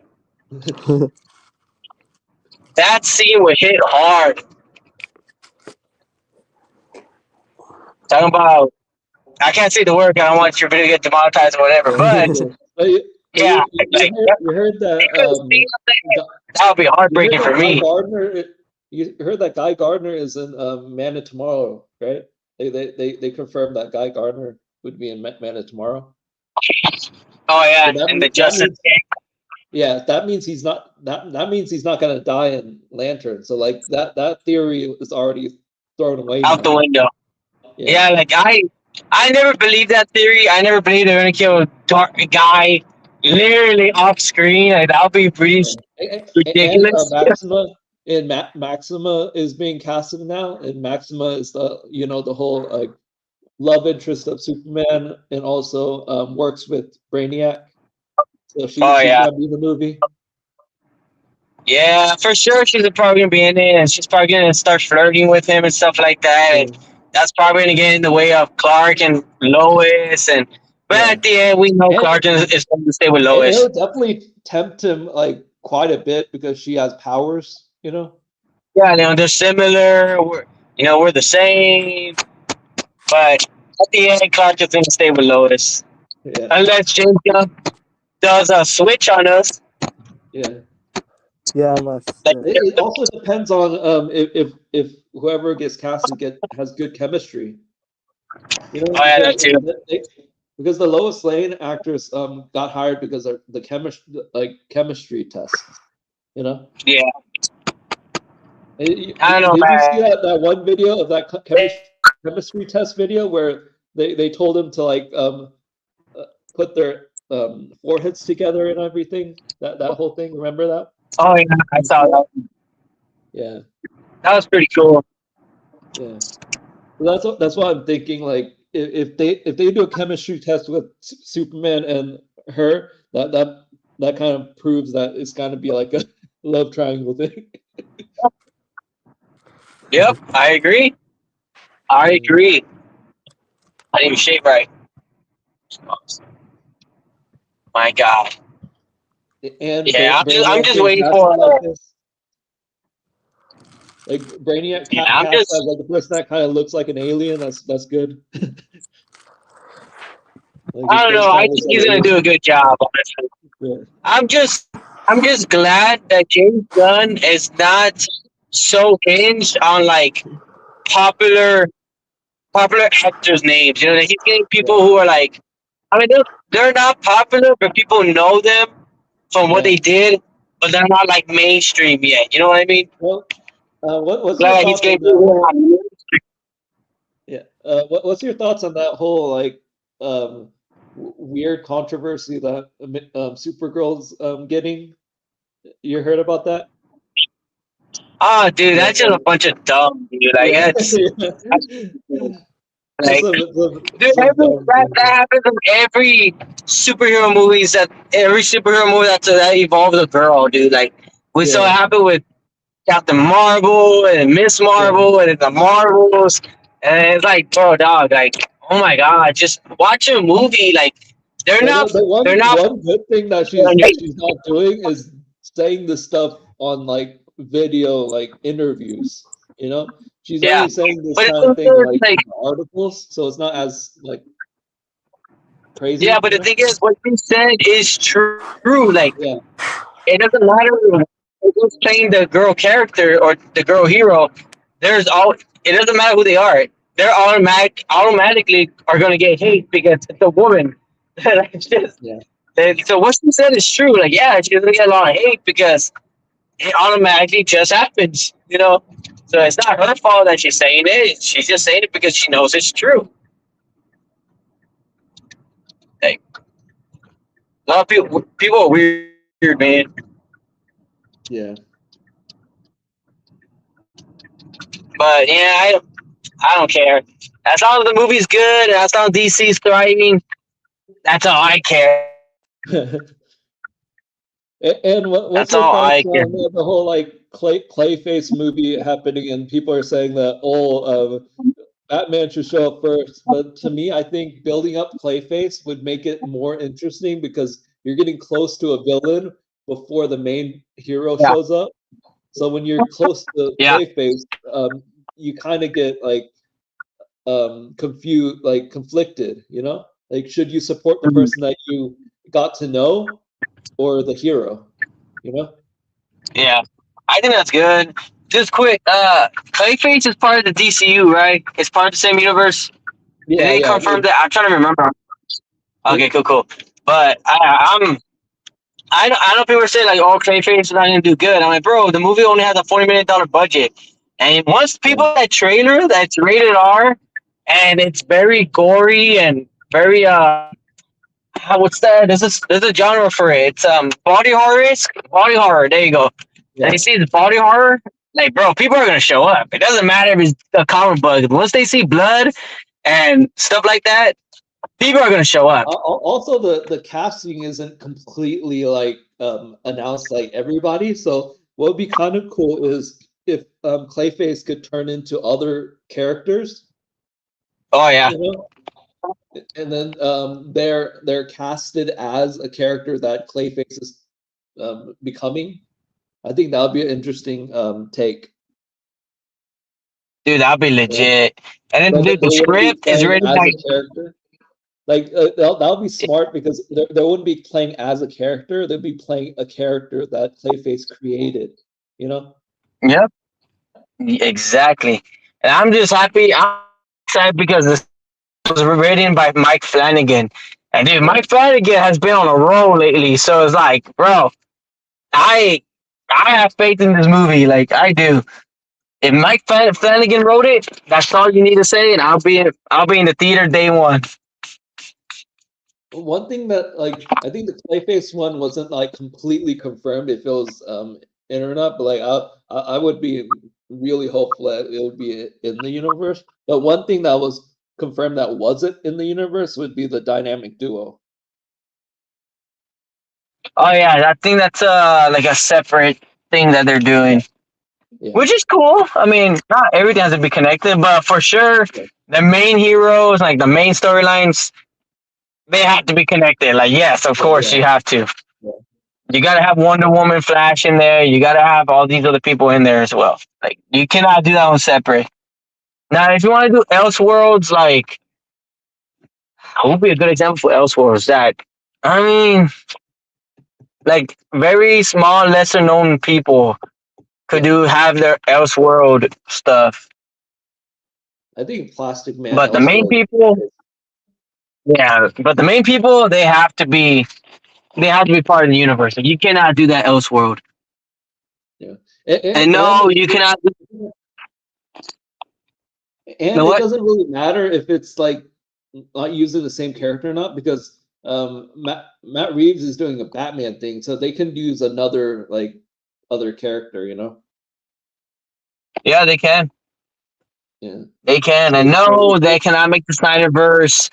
That scene would hit hard. Talking about I can't say the word. 'Cause I don't want your video to get demonetized or whatever. But Yeah. But yeah, like you heard that that would be you heard heartbreaking that for Guy me. Gardner. You heard that Guy Gardner is in Man of Tomorrow, right? They confirmed that Guy Gardner would be in Man of Tomorrow. Oh yeah, So that and the means that Justice means yeah, that means he's not that means he's not gonna die in Lantern. So like that theory is already thrown away out the now. window. Yeah. Yeah, like I never believed that theory. I never believed they're gonna kill a dark guy literally off screen. Like that would be pretty And ridiculous. Maxima is being casted now, and Maxima is the whole like love interest of Superman, and also works with Brainiac. So Oh she's yeah, gonna be in the movie. yeah, for sure. She's probably gonna be in it, and she's probably gonna start flirting with him and stuff like that. Yeah. And that's probably gonna get in the way of Clark and Lois. And but Yeah. at the end, we know And Clark is going to stay with it'll Lois. definitely tempt him like quite a bit because she has powers, Yeah, they're similar. We're the same. But at the end, Clark is going to stay with Lois. Yeah. Unless James Gunn does a switch on us. Yeah. Yeah, unless Like, It also depends on if whoever gets casted has good chemistry. oh, yeah, that too. Because the Lois Lane actress got hired because of the chemistry tests. Yeah. Did I don't know, you see man. that one video of that chemistry test video where they told him to like put their foreheads together and everything? That whole thing, remember that? Oh, yeah, I saw that. Yeah. That was pretty cool. Yeah. So that's what I'm thinking. Like, if they do a chemistry test with Superman and her, that kind of proves that it's gonna be like a love triangle thing. Yep, I agree. I agree. I didn't even shave right. My God. And Yeah, I'm Brainiac just getting waiting cast for. like this. Like Brainiac Yeah, cast as like a person that kind of looks like an alien. That's good. Like I his don't face know. kind I of looks think like he's an gonna do a good job. Honestly, alien. I'm just glad that James Gunn is not so hinged on like popular popular actors' names. You know, that he's getting people who are like, I mean, they're not popular, but people know them from what Yeah. they did, but they're not like mainstream yet. You know what I mean? Well, what's your Like he's thoughts on getting that people who whole? are not mainstream. Yeah. What's your thoughts on that whole like weird controversy that Supergirl's getting? You heard about that? Oh, dude, Like, that's just a bunch of dumb, dude. Like yeah. that's Just like. Dude, some dumb that thing. happens in every superhero movies. Every superhero movie that involves a girl, dude. Like we saw it Yeah. happen with Captain Marvel and Miss Yeah. Marvel and the Marvels, and it's like, bro, dog, like, oh my god, just watch a movie. Like they're Well, not, the they're not. one good thing that she's not doing is saying this stuff on like video, like interviews. She's Yeah, only saying this but kind of the thing thing is, like like, in articles, so it's not as like yeah, crazy. but the thing is, what you said is true. Like Yeah, it doesn't matter who's playing the girl character or the girl hero. There's all. It doesn't matter who they are. They're automatically are gonna get hate because it's a woman. It's just, yeah, so what she said is true. Like, yeah, she's gonna get a lot of hate because it automatically just happens. So it's not her fault that she's saying it. She's just saying it because she knows it's true. Like, a lot of people are weird, man. yeah. But yeah, I don't care. As long as the movie's good and as long as DC's thriving, that's all I care. And what's That's your all thoughts I care. on the whole like Clayface movie happening? And people are saying that Batman should show up first, but to me, I think building up Clayface would make it more interesting because you're getting close to a villain before the main hero Yeah. shows up. So when you're close to Yeah. Clayface, you kind of get like conflicted, like should you support the person that you got to know or the hero, Yeah, I think that's good. Just quick, Clayface is part of the DCU, right? It's part of the same universe. Did yeah, they yeah, confirm that? I'm trying to remember. Okay, cool. But I know people are saying like, "Oh, Clayface is not gonna do good." I'm like, bro, the movie only has a $40 million budget, and once yeah, people that trailer that's rated R, and it's very gory and very what's that? There's a genre for it. It's body horror. Body horror. There you go. And yeah. you see the body horror, like bro, people are gonna show up. It doesn't matter if it's a comic book. Once they see blood and stuff like that, people are gonna show up. Also, the casting isn't completely like announced like everybody. So what would be kind of cool is if Clayface could turn into other characters, Oh yeah, and then they're casted as a character that Clayface is becoming. I think that would be an interesting take. dude, that'll be Yeah. legit. And then, But dude, the they wouldn't be script is playing written as by. a character. Like that would be smart because they wouldn't be playing as a character. They'd be playing a character that Clayface created. Yep, exactly. And I'm just happy. I'm excited because this was written by Mike Flanagan. And dude, Mike Flanagan has been on a roll lately. So it's like, bro, I I have faith in this movie. Like I do. If Mike Flanagan wrote it, that's all you need to say, and I'll be in the theater day one. One thing that I think the Clayface one wasn't like completely confirmed if it was in or not, but like I would be really hopeful that it would be in the universe. But one thing that was confirmed that wasn't in the universe would be the dynamic duo. Oh yeah, I think that's like a separate thing that they're doing, Yeah. which is cool. I mean, not everything has to be connected, but for sure, the main heroes, like the main storylines, they have to be connected. Like, yes, of course, Yeah. you have to. Yeah. You gotta have Wonder Woman, Flash in there. You gotta have all these other people in there as well. Like, you cannot do that one separate. Now, if you want to do Elseworlds, like, what would be a good example for Elseworlds? That, I mean, like, very small, lesser known people could have their Elseworld stuff. I think Plastic Man But the main Elseworld. people, yeah, but the main people, they have to be part of the universe. Like, you cannot do that Elseworld. Yeah. And no, you cannot. And it doesn't really matter if it's like not using the same character or not because Matt Reeves is doing a Batman thing, so they can use another other character, Yeah, they can. Yeah. They can. And no, they cannot make the Snyderverse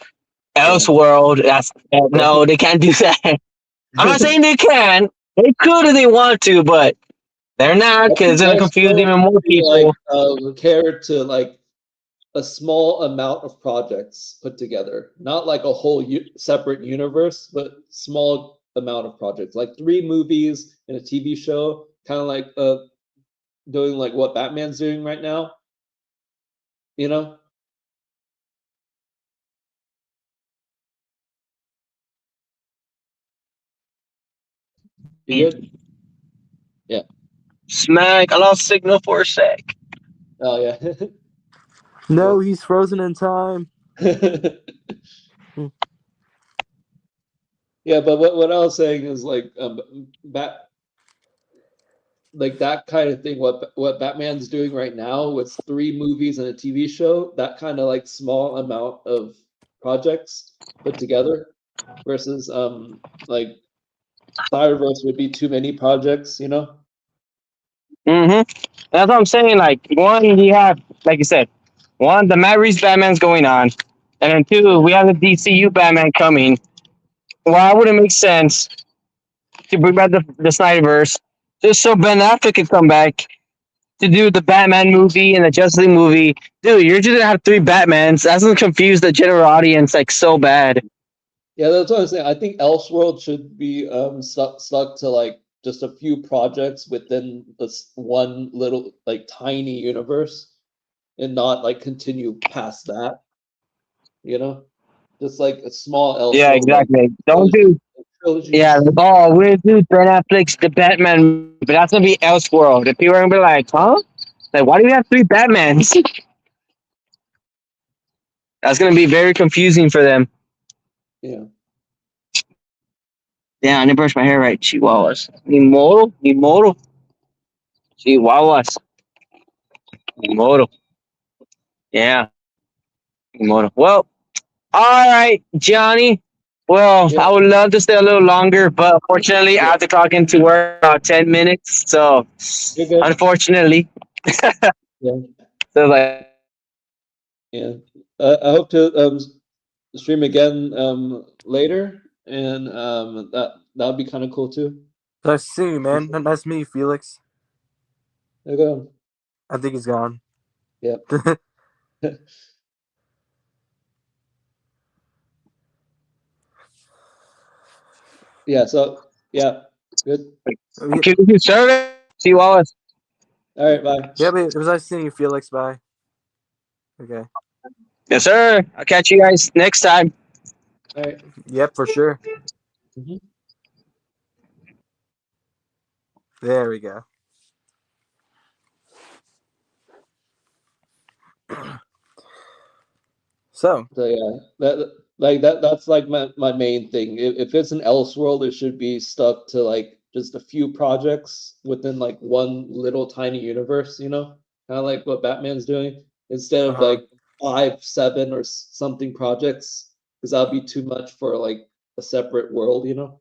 Elseworld. No, they can't do that. I'm not saying they can. They could if they want to, but they're not because it's gonna confuse even more people. Care to a small amount of projects put together, not like a whole separate universe, but small amount of projects, like 3 movies and a TV show, kind of like doing like what Batman's doing right now, you know? You good? Yeah. Smack! I lost signal for a sec. Oh yeah. No, he's frozen in time. Yeah, but what I was saying is like that kind of thing. What Batman's doing right now with 3 movies and a TV show, that kind of like small amount of projects put together, versus like Spider-Verse would be too many projects, Mm-hmm. That's what I'm saying. Like, one, you have, like you said, one, the Matt Reeves Batman's going on, and then 2, we have the DCU Batman coming. Why would it make sense to bring back the Snyderverse just so Ben Affleck could come back to do the Batman movie and the Justice League movie? Dude, you're just gonna have 3 Batmans. That's gonna confuse the general audience like so bad. Yeah, that's what I'm saying. I think Elseworld should be stuck to like just a few projects within this one little like tiny universe, and not like continue past that. you know, just like a small Yeah, Elseworld, like exactly. Don't trilogy, do. Yeah, trilogies. like, oh, we're gonna do Ben Affleck's the Batman movie, but that's gonna be Elseworld. And people are gonna be like, huh? Like, why do we have three Batmans? That's gonna be very confusing for them. Yeah, Yeah, I didn't brush my hair right. Chihuahuas. Ni modo, ni modo. Chihuahuas. Ni modo. Yeah, ni modo. Well, all right, Johnny. Well, yeah, I would love to stay a little longer, but unfortunately, I yeah. have to clock into work in about 10 minutes. So, You're good. unfortunately, Yeah, so like, yeah. I hope to stream again later, and that would be kind of cool too. Nice to see you, man. Nice to meet you, Felix. Okay. I think he's gone. Yeah. Yeah. So yeah, good. Yeah, community service. Chihuahuas. All right. Bye. but it was nice seeing you, Felix. Bye. Okay. Yes, sir. I'll catch you guys next time. All right. Yep, for sure. Mhm. There we go. So, So yeah, that's like my main thing. If it's an Elseworld, it should be stuck to like just a few projects within like one little tiny universe, you know, kind of like what Batman's doing, instead of uh-huh. like five, seven, or something projects, because that'd be too much for like a separate world, you know.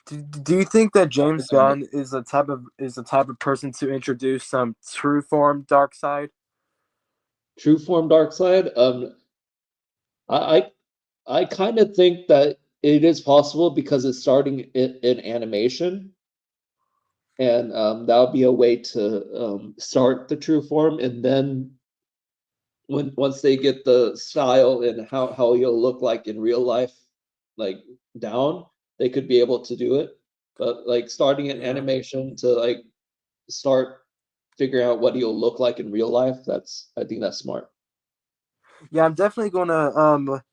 Do you think that Not James redundant. Gunn is the type of person to introduce some true form dark side? True form dark side. I I kind of think that it is possible because it's starting in animation, and that would be a way to start the true form, and then once they get the style and how you'll look like in real life, like down, they could be able to do it. But like starting in Yeah. animation to like start figuring out what he'll look like in real life, that's I think that's smart. Yeah, I'm definitely gonna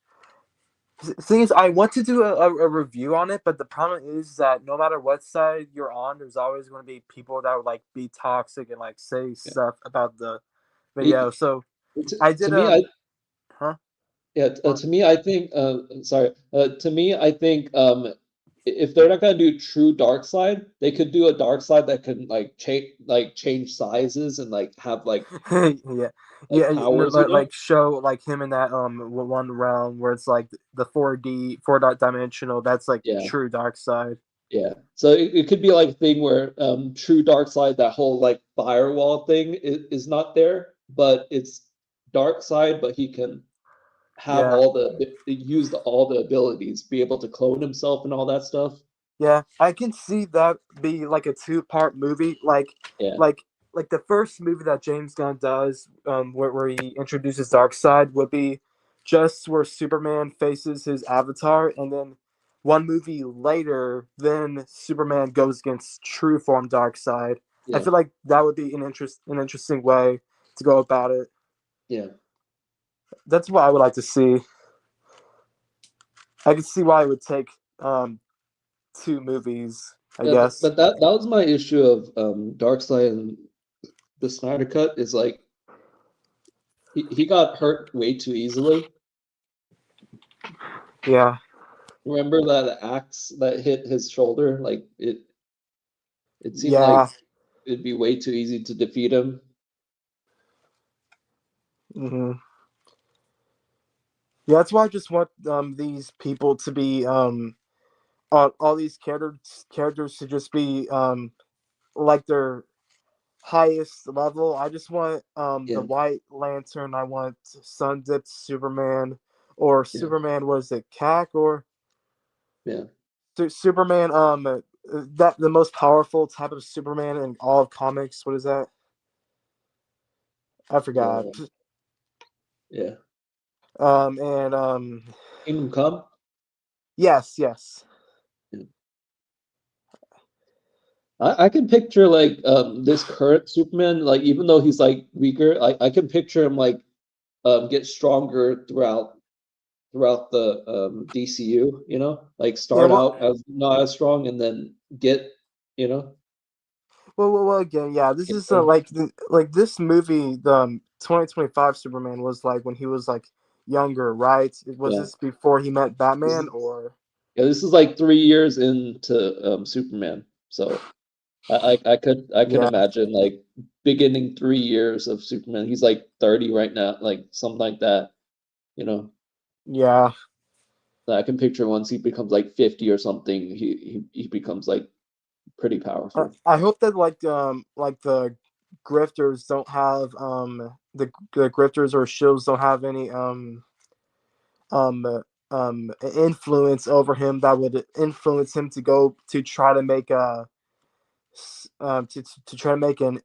thing is, I want to do a review on it, but the problem is that no matter what side you're on, there's always going to be people that would like be toxic and like say Yeah. stuff about the video. It, So I to did me, I huh? Yeah, What? to me, I think, sorry, to me, I think, if they're not gonna do true dark side, they could do a dark side that can change sizes and like have Yeah, like yeah, powers, you know? like show like him in that one round where it's like the 4D dot dimensional. That's like Yeah, true dark side. yeah. So it could be like a thing where true dark side, that whole like firewall thing is not there, but it's dark side, but he can have Yeah, all the use all the abilities, be able to clone himself and all that stuff. yeah, I can see that be like a two-part movie, Yeah, like like the first movie that James Gunn does, where he introduces Darkseid, would be just where Superman faces his avatar, and then one movie later, then Superman goes against true form Darkseid. I yeah, feel like that would be an interesting way to go about it. yeah. That's what I would like to see. I can see why it would take um two movies, I Yeah, guess. but that was my issue of Darkseid and the Snyder Cut is like he got hurt way too easily. Yeah. Remember that axe that hit his shoulder? Like it seemed Yeah. like it'd be way too easy to defeat him. hmm Yeah, that's why I just want these people to be all these characters to just be like their highest level. I just want the Yeah, White Lantern. I want Sun Dipped Superman or yeah, Superman. Was it CAC or yeah, Superman? That the most powerful type of Superman in all of comics. What is that? I forgot. yeah, yeah. And Kingdom Come. yes, yes, Yeah. I can picture like this current Superman, like even though he's like weaker, I can picture him like get stronger throughout throughout the DCU, you know, like Yeah, start out as not as strong and then get, you know, well, again, yeah, this get is there. like this movie, the 2025 Superman was like when he was like younger, right? Was Yeah. this before he met This Batman, is, or yeah, this is like 3 years into Superman. So I can yeah, imagine like beginning 3 years of Superman. He's like 30 right now, like something like that, you know. yeah. I can picture once he becomes like 50 or something, he becomes like pretty powerful. I hope that like the grifters don't have the grifters or shills don't have any um influence over him that would influence him to go to try to make a to try to make an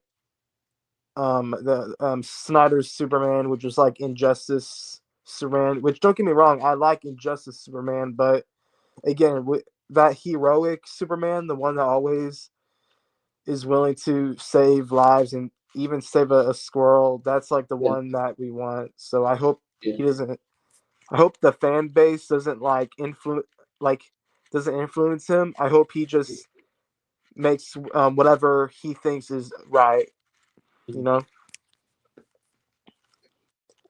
the Snyder's Superman, which was like Injustice Superman. Which, don't get me wrong, I like Injustice Superman, but again, that heroic Superman, the one that always is willing to save lives and even save a squirrel, that's like the Yeah, one that we want. So I hope yeah. he doesn't. I hope the fan base doesn't like doesn't influence him. I hope he just makes whatever he thinks is right. You know?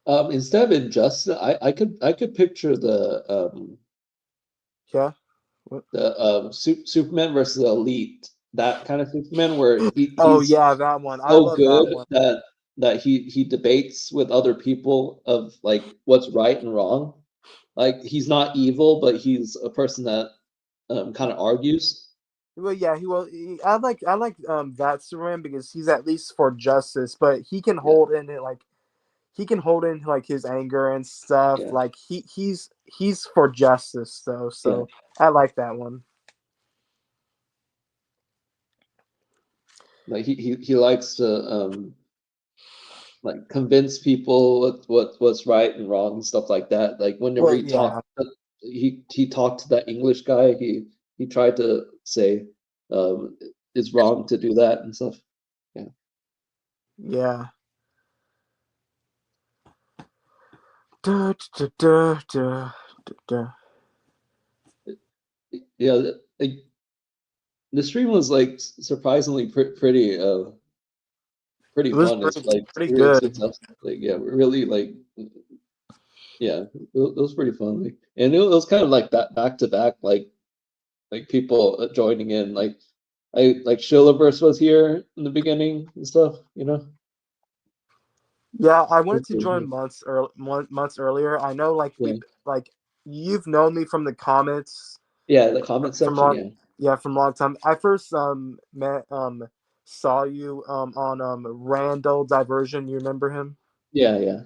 Instead of Injustice, I could picture Yeah. the Superman versus the Elite, that kind of Superman where Oh he's yeah, that one. I so love that good one. that he debates with other people of like what's right and wrong. Like he's not evil, but he's a person that kind of argues. Well, yeah, I like that Superman because he's at least for justice, but he can Yeah, hold in it like he can hold in like his anger and stuff. yeah, Like he's for justice though, yeah. so I like that one. Like he likes to like convince people what's right and wrong and stuff like that. Like whenever Well, yeah, he talked to that English guy, he tried to say um it's wrong to do that and stuff. Yeah. yeah. Duh, duh, duh, duh, duh, duh. Yeah, the stream was like surprisingly pretty It was fun. It's like pretty really good. successful. Like yeah, really like yeah, it was pretty fun. Like, and it was kind of like that back to back, like people joining in. Like Shillaverse was here in the beginning and stuff. You know. Yeah, I wanted It's to pretty join cool. months earlier. I know, like Yeah, like you've known me from the comments yeah. The comment from section. long, Yeah, yeah, from long time. I first met saw you on Randall Diversion. You remember him? yeah, yeah,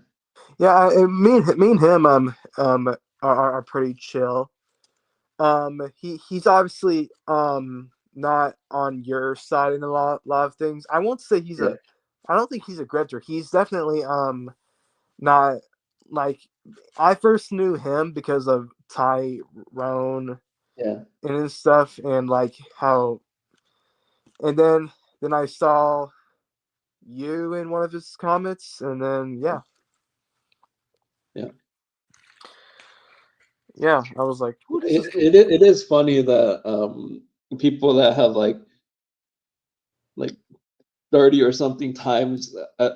Yeah, me and him are pretty chill. He's obviously not on your side in a lot of things. I won't say yeah, I don't think he's a grifter. He's definitely not like I first knew him because of Tyrone yeah, and his stuff and like how and then I saw you in one of his comments and then yeah. yeah, I was like, "Ooh, this is It is funny that people that have like 30 or something times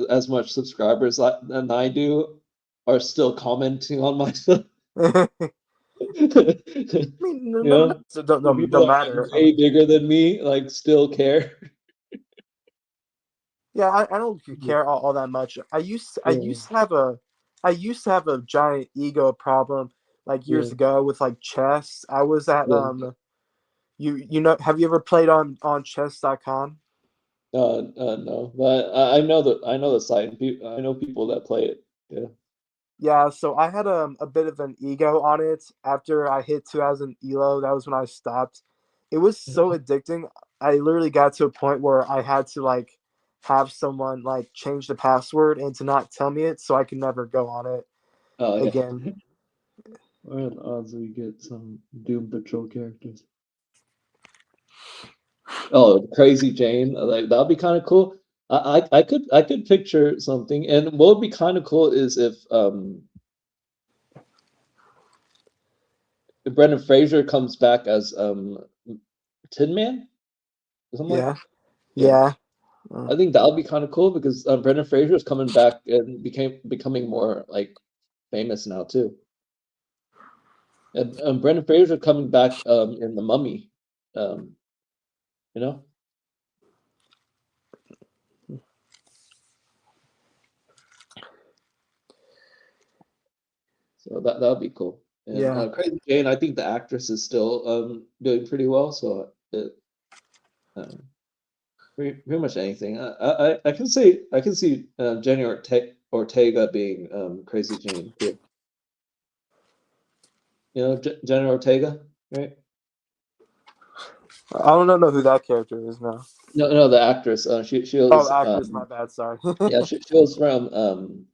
as much subscribers than I do are still commenting on my stuff. I You mean, no, know, so the don't people that are matter. like way bigger than me like still care. Yeah, I don't care all that much. I Yeah, used to have a giant ego problem like yeah, years ago with like chess. I was at yeah. you know, have you ever played on chess.com? No, but I know the site. And I know people that play it. Yeah. Yeah, so I had a bit of an ego on it after I hit 2000 elo. That was when I stopped. It was so addicting. I literally got to a point where I had to like have someone like change the password and to not tell me it so I could never go on it Oh yeah. again. What are the odds we get some Doom Patrol characters? Oh, Crazy Jane, like that'd be kind of cool. I could picture something, and what would be kind of cool is if if Brendan Fraser comes back as Tin Man, or something like Yeah, yeah. yeah. I think that would be kind of cool because Brendan Fraser is coming back and becoming more like famous now too. And Brendan Fraser coming back in The Mummy, um, you know, so that would be cool. And Yeah. Crazy Jane, I think the actress is still doing pretty well. So um, pretty much anything. I can say I can see Jenny Ortega being Crazy Jane too. You know Jenny Ortega, right? I don't know who that character is now. No, the actress. She Oh, was actress. My bad. Sorry. yeah, she was from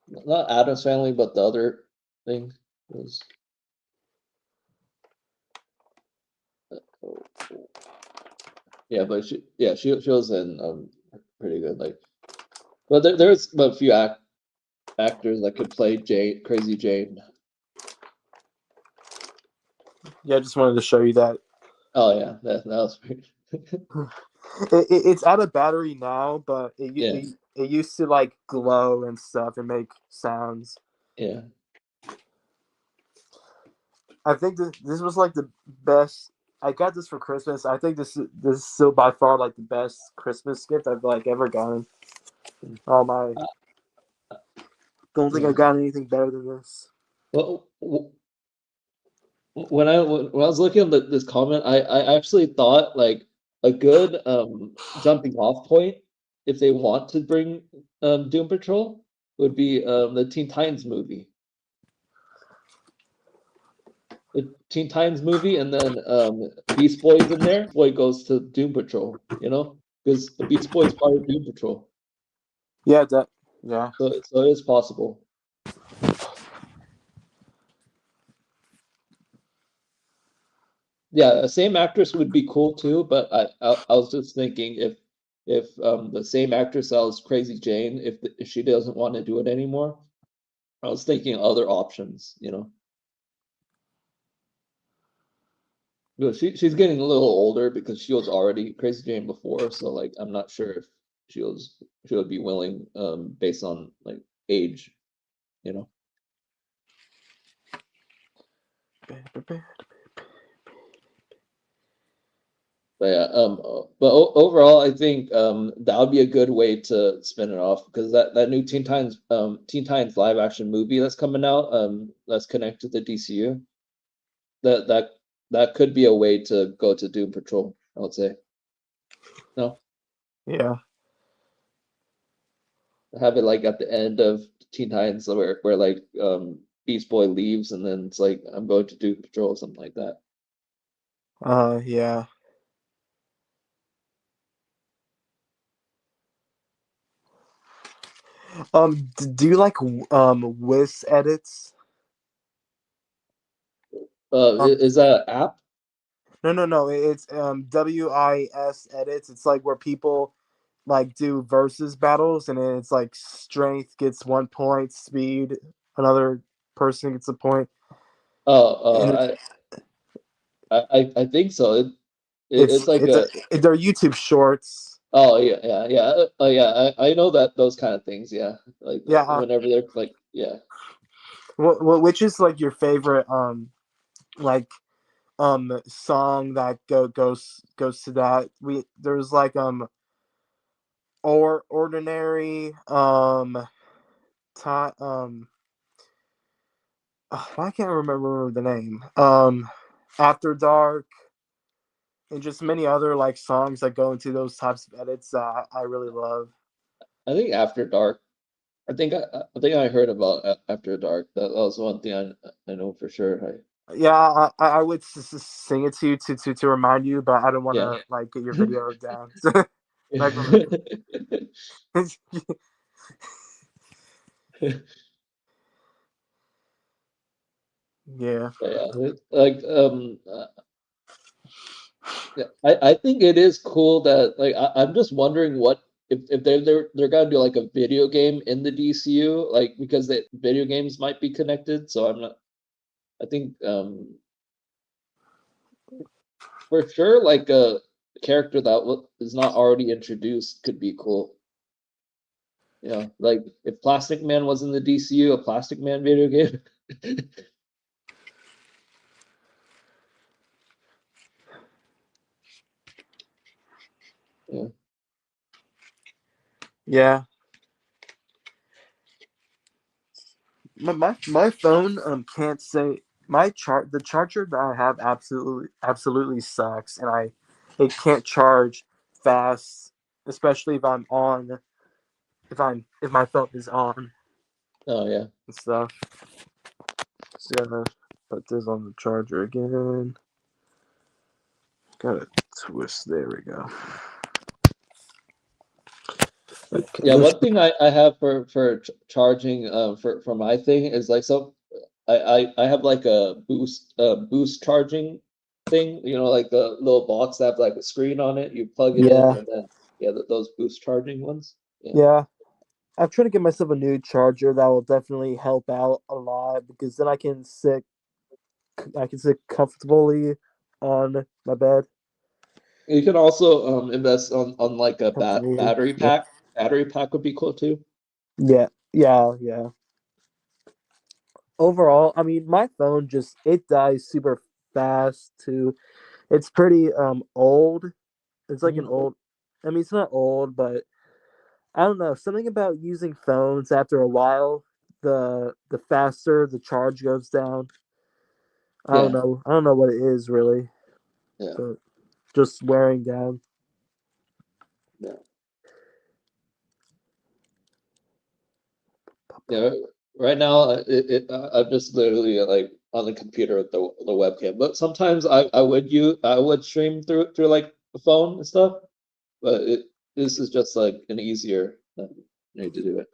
not Adam's Family, but the other thing was oh, yeah, but she was in pretty good like, but there's a few actors that could play Crazy Jane. Yeah, I just wanted to show you that. Oh yeah, that was pretty. It's out of battery now, but Yeah, it used to like glow and stuff and make sounds. yeah. I think this was like the best. I got this for Christmas. I think this is still by far like the best Christmas gift I've like ever gotten. Oh my! Don't think Yeah. I've gotten anything better than this. Well, when I was looking at this comment, I actually thought like a good jumping off point if they want to bring Doom Patrol would be the Teen Titans movie. The Teen Titans movie, and then Beast Boy's in there. Boy goes to Doom Patrol, you know, because the Beast Boy is part of Doom Patrol, Yeah, that. Yeah. so it is possible. Yeah, the same actress would be cool too, but I was just thinking if the same actress sells Crazy Jane, if she doesn't want to do it anymore, I was thinking other options, you know. But she's getting a little older because she was already Crazy Jane before, so like I'm not sure if she would be willing based on like age, you know. But yeah, but overall, I think that would be a good way to spin it off because that new Teen Titans live action movie that's coming out, that's connected to DCU, that that that could be a way to go to Doom Patrol, I would say. No, Yeah. have it like at the end of Teen Titans where like Beast Boy leaves and then it's like I'm going to Doom Patrol or something like that. Yeah. Do you like Wiz edits? Um, Is that an app? no. It's WIS edits. It's like where people like do versus battles, and then it's like strength gets 1 point, speed another person gets a point, and Oh, I think so. It's like a they're YouTube shorts. oh yeah. Oh yeah, I know that those kind of things. Yeah, like Yeah. whenever they're like yeah. Which is like your favorite like song that goes to that? There's like or ordinary time I can't remember the name. After Dark and just many other like songs that go into those types of edits that I really love. I think After Dark. I think I heard about After Dark. That was one thing I know for sure. Yeah, I would sing it to you to remind you, but I don't want Yeah. to like get your video down. Like, yeah. But yeah, like yeah, I think it is cool that like I'm just wondering what if they're gonna do like a video game in the DCU like because the video games might be connected. So I'm not. I think for sure, like a character that is not already introduced could be cool. Yeah, like if Plastic Man was in the DCU, a Plastic Man video game. Yeah. Yeah. My phone can't say the charger that I have absolutely sucks, and it can't charge fast, especially if my phone is on Oh yeah. and stuff. Just gotta put this on the charger again. Gotta twist. There we go. Okay, Yeah, one thing I have for charging for my thing is like so I have like a boost charging thing, like the little box that have like a screen on it. You plug it in yeah, and then yeah, those boost charging ones. Yeah. yeah. I'm trying to get myself a new charger that will definitely help out a lot because then I can sit comfortably on my bed. You can also invest on like a Comfortably. battery Yeah. pack. Battery pack would be cool too. Yeah. Yeah. Yeah. Overall, I mean, my phone it dies super fast too. It's pretty old. It's like an Mhm. old. I mean, it's not old, but I don't know. Something about using phones after a while, the faster the charge goes down. I don't Yeah, know. I don't know what it is really, yeah, but just wearing down. yeah. Yeah, right now I'm just literally like on the computer with the webcam. But sometimes I would stream through like the phone and stuff. But this is just like an easier way to do it.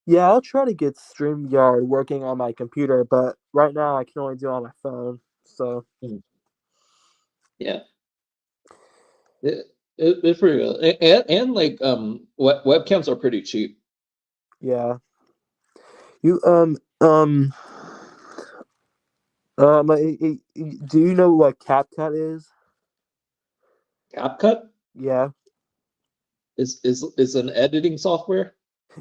Yeah, I'll try to get StreamYard working on my computer, but right now I can only do it on my phone. So Mhm. Yeah, it's pretty good. And like webcams are pretty cheap. yeah, you do you know what CapCut is? CapCut Yeah, is an editing software.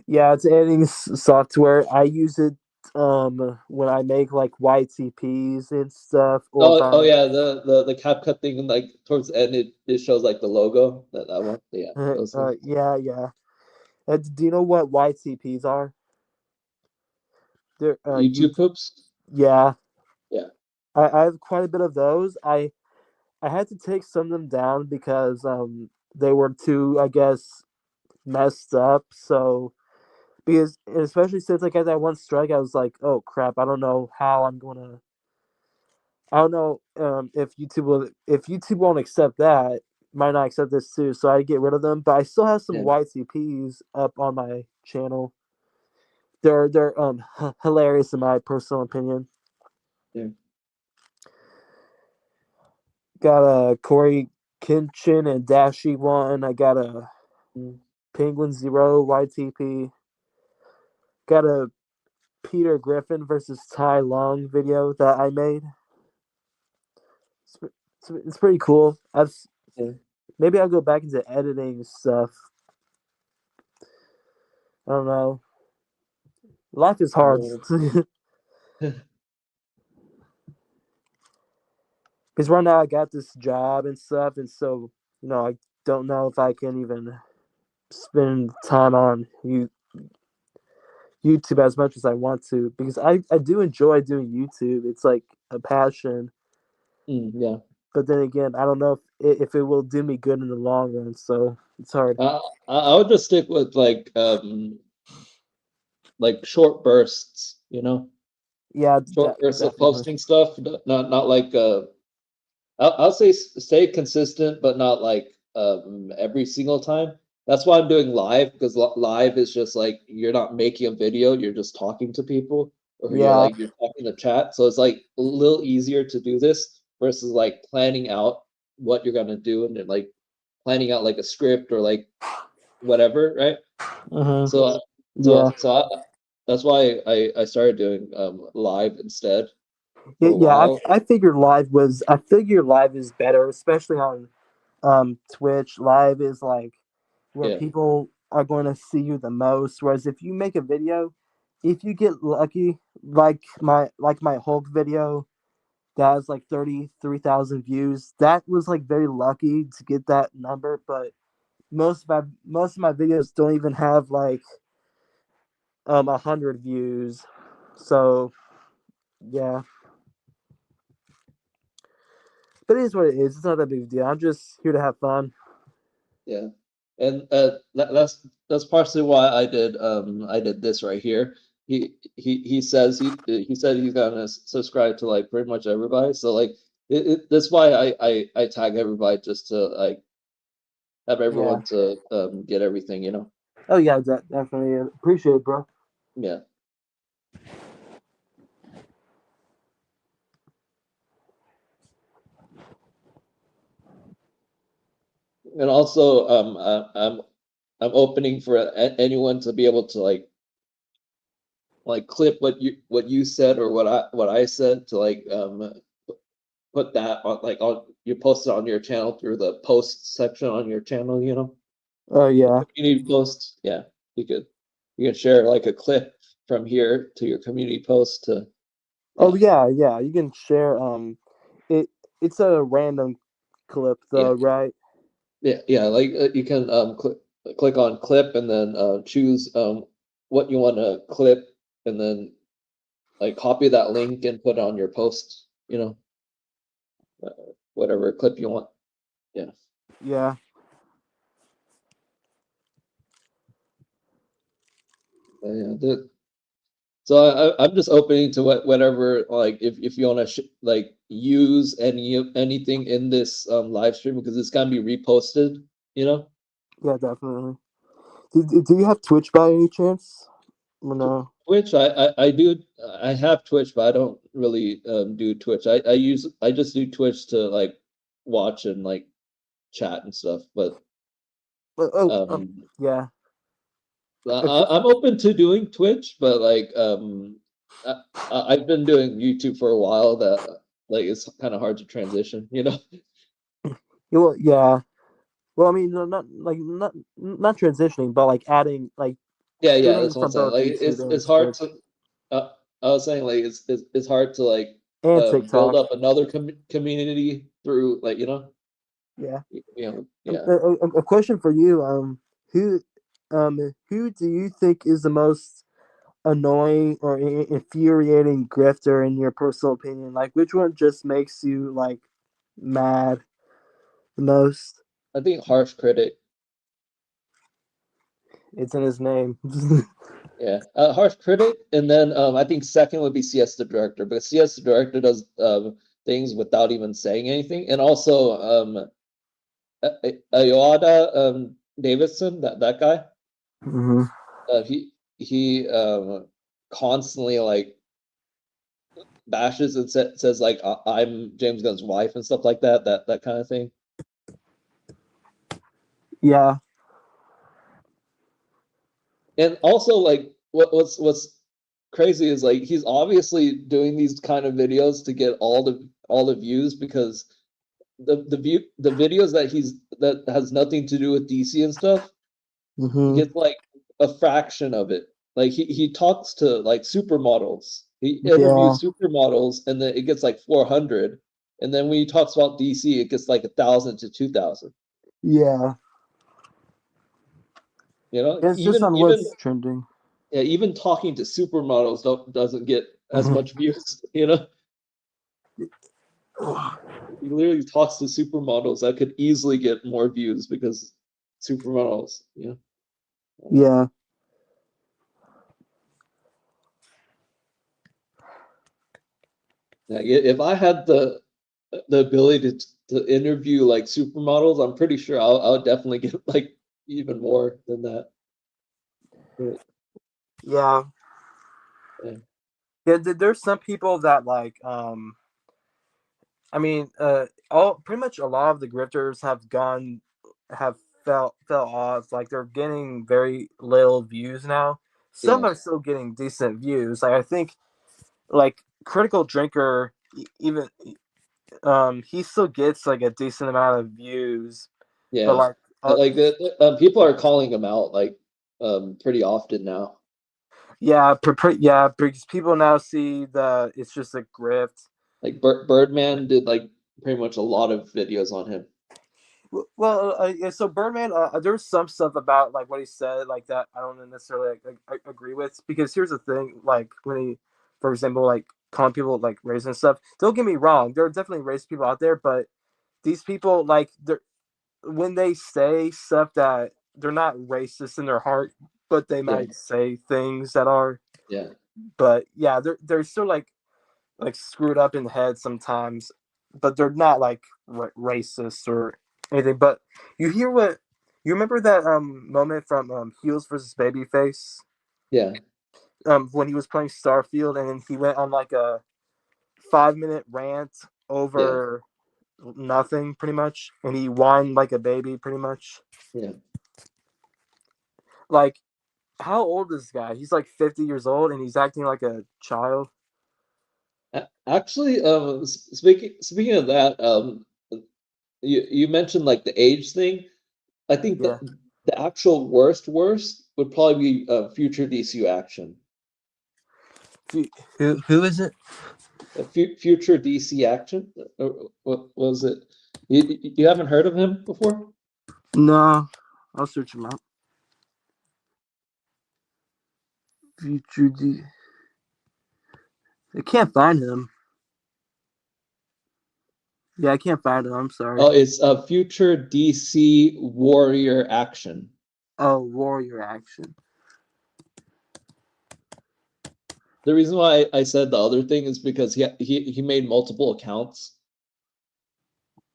yeah, it's editing software. I use it when I make like YTPs and stuff, or if Oh I'm yeah, the CapCut thing, and like towards the end it shows like the logo, that one. Yeah, those things. yeah, yeah. Do you know what YTPs are? They're you YouTube poops. yeah. Yeah, I have quite a bit of those. I had to take some of them down because they were too, I guess, messed up. So because especially since I got that one strike, I was like, oh crap, I don't know how I'm gonna. I don't know if YouTube won't accept that, might not accept this too. So I get rid of them, but I still have some yeah, YCPs up on my channel. They're hilarious in my personal opinion. yeah. Got a Corey Kinchin and Dashi one. I got a Mm, Penguin Zero YTP. Got a Peter Griffin versus Tai Long video that I made. It's pretty cool. yeah. Maybe I'll go back into editing stuff. I don't know. Life is hard because right now I got this job and stuff, and so I don't know if I can even spend time on YouTube as much as I want to because I do enjoy doing YouTube. It's like a passion. Yeah. But then again, I don't know if it will do me good in the long run. So it's hard. I would just stick with like short bursts, Yeah, short bursts of definitely. posting stuff. Not like I'll say stay consistent, but not like every single time. That's why I'm doing live, because live is just like you're not making a video, you're just talking to people, or Yeah. you're talking to chat. So it's like a little easier to do this versus like planning out what you're gonna do, and then like planning out like a script or like whatever, right? Uh-huh. So Yeah. that's why I started doing live instead. for Yeah, a yeah. while. I figured live is better, especially on Twitch. Live is like where Yeah, people are going to see you the most. Whereas if you make a video, if you get lucky, like my Hulk video that has like 33,000 views, that was like very lucky to get that number. But most of my videos don't even have like 100 views. So yeah, but it is what it is. It's not that big of a deal. I'm just here to have fun. yeah. And that's partially why I did this right here. He says he said he's gonna subscribe to like pretty much everybody. So like that's why I tag everybody just to like have Yeah. everyone to get everything, you know. Oh yeah, definitely appreciate it, bro. Yeah. And also I'm opening for anyone to be able to like clip what you said or what I said to like put that on like on you post it on your channel through the post section on your channel, you know. Oh The yeah. community posts, yeah. You could share like a clip from here to your community post to Oh yeah, yeah, yeah. You can share. It it's a random clip yeah, though, right? yeah. Like you can click on clip and then choose what you want to clip and then like copy that link and put it on your post, you know, uh, whatever clip you want. Yeah. Yeah. Yeah. So I'm just opening to whatever like if you want to like use anything in this live stream because it's gonna be reposted, you know. Yeah, definitely. Do you have Twitch by any chance? Or no. Twitch, I do I have Twitch, but I don't really do Twitch. I just do Twitch to like watch and like chat and stuff. But Oh, um yeah. A I'm open to doing Twitch, but like I've been doing YouTube for a while that like it's kind of hard to transition, you know? well, yeah. Well, I mean, no, not transitioning, but like adding, like Yeah, yeah, streaming that's what I'm from saying. both Like YouTube and it's hard Twitch to I was saying like it's hard to like and build TikTok. up another community through like, you know, Yeah. yeah. A question for you. Who, who do you think is the most annoying or infuriating grifter in your personal opinion? Like, which one just makes you like mad the most? I think harsh critic. It's in his name. Yeah, harsh critic, and then I think second would be CS the director, because CS the director does things without even saying anything, and also Ayoada Davidson, that guy, hmm he constantly like bashes and says like I'm James Gunn's wife and stuff like that, that kind of thing. Yeah. And also like what's crazy is like he's obviously doing these kind of videos to get all the views because the videos that has nothing to do with DC and stuff hmm gets like a fraction of it. Like he talks to like supermodels. He Yeah. interviews supermodels and then it gets like 400. And then when he talks about DC, it gets like 1,000 to 2,000. Yeah. You know, It's just on what's trending. yeah, even talking to supermodels doesn't get as much views, you know? He literally talks to supermodels that could easily get more views because supermodels, you know? Yeah. Yeah, if I had the ability to interview like supermodels, I'm pretty sure I'll definitely get like even more than that. But, Yeah. yeah, Yeah. There's some people that like I mean, all pretty much a lot of the grifters have fell off. Like they're getting very little views now. Some yeah, are still getting decent views. Like I think, like Critical Drinker even he still gets like a decent amount of views, but Yeah, like like people are calling him out like pretty often now. yeah, because people now see that it's just a grift. Like Birdman did like pretty much a lot of videos on him. Well, yeah, so Birdman, there's some stuff about like what he said like that I don't necessarily agree with, because here's the thing, like when he, for example, like calling people like racist and stuff. Don't get me wrong, there are definitely racist people out there, but these people like they're when they say stuff that they're not racist in their heart, but they Yeah, might say things that are. yeah. But yeah, they're still like screwed up in the head sometimes, but they're not like racist or anything. But you hear what you remember that moment from Heels versus Babyface, Yeah, when he was playing Starfield and then he went on like a 5 minute rant yeah, over nothing pretty much, and he whined like a baby pretty much. yeah. Like, how old is this guy? He's like 50 years old and he's acting like a child. Actually, speaking of that, you mentioned like the age thing. I think Yeah. the actual worst would probably be future DCU action. Who is it? Future DC action. What was it? You haven't heard of him before? No, I'll search him out. Future D. I can't find him. Yeah, I can't find him. I'm sorry. Oh, it's a future DC warrior action. Oh, Warrior Action. The reason why I said the other thing is because he made multiple accounts,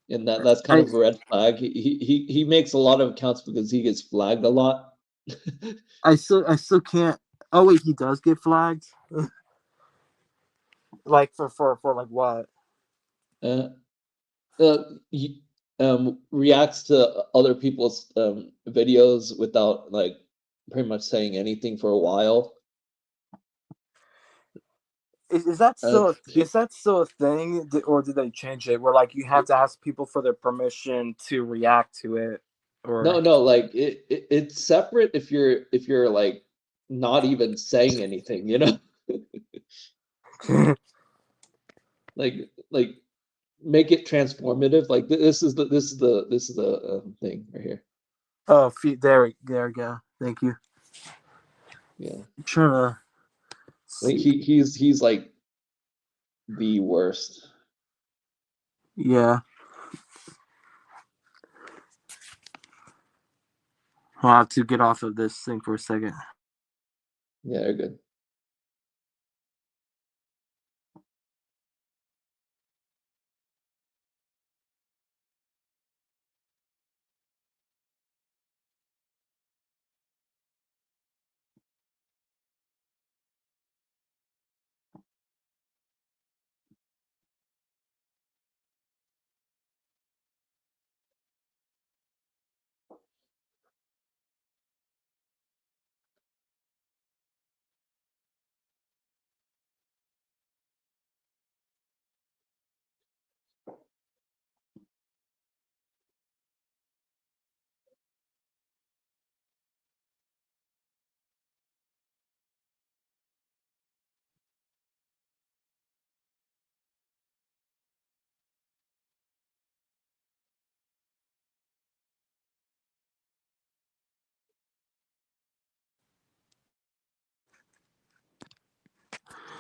and that's kind I of a red flag. He makes a lot of accounts because he gets flagged a lot. I still can't. Oh wait, he does get flagged. Like for like what? Uh, he reacts to other people's videos without like pretty much saying anything for a while. Is that Uh, still a thing, or did they change it? Where like you have to ask people for their permission to react to it, or no, like it's separate if you're like not even saying anything, you know? Like make it transformative. Like this is the thing right here. oh, there we go. Thank you. Yeah, I'm trying to like see. he's like the worst. Yeah, I'll have to get off of this thing for a second. Yeah, they're good.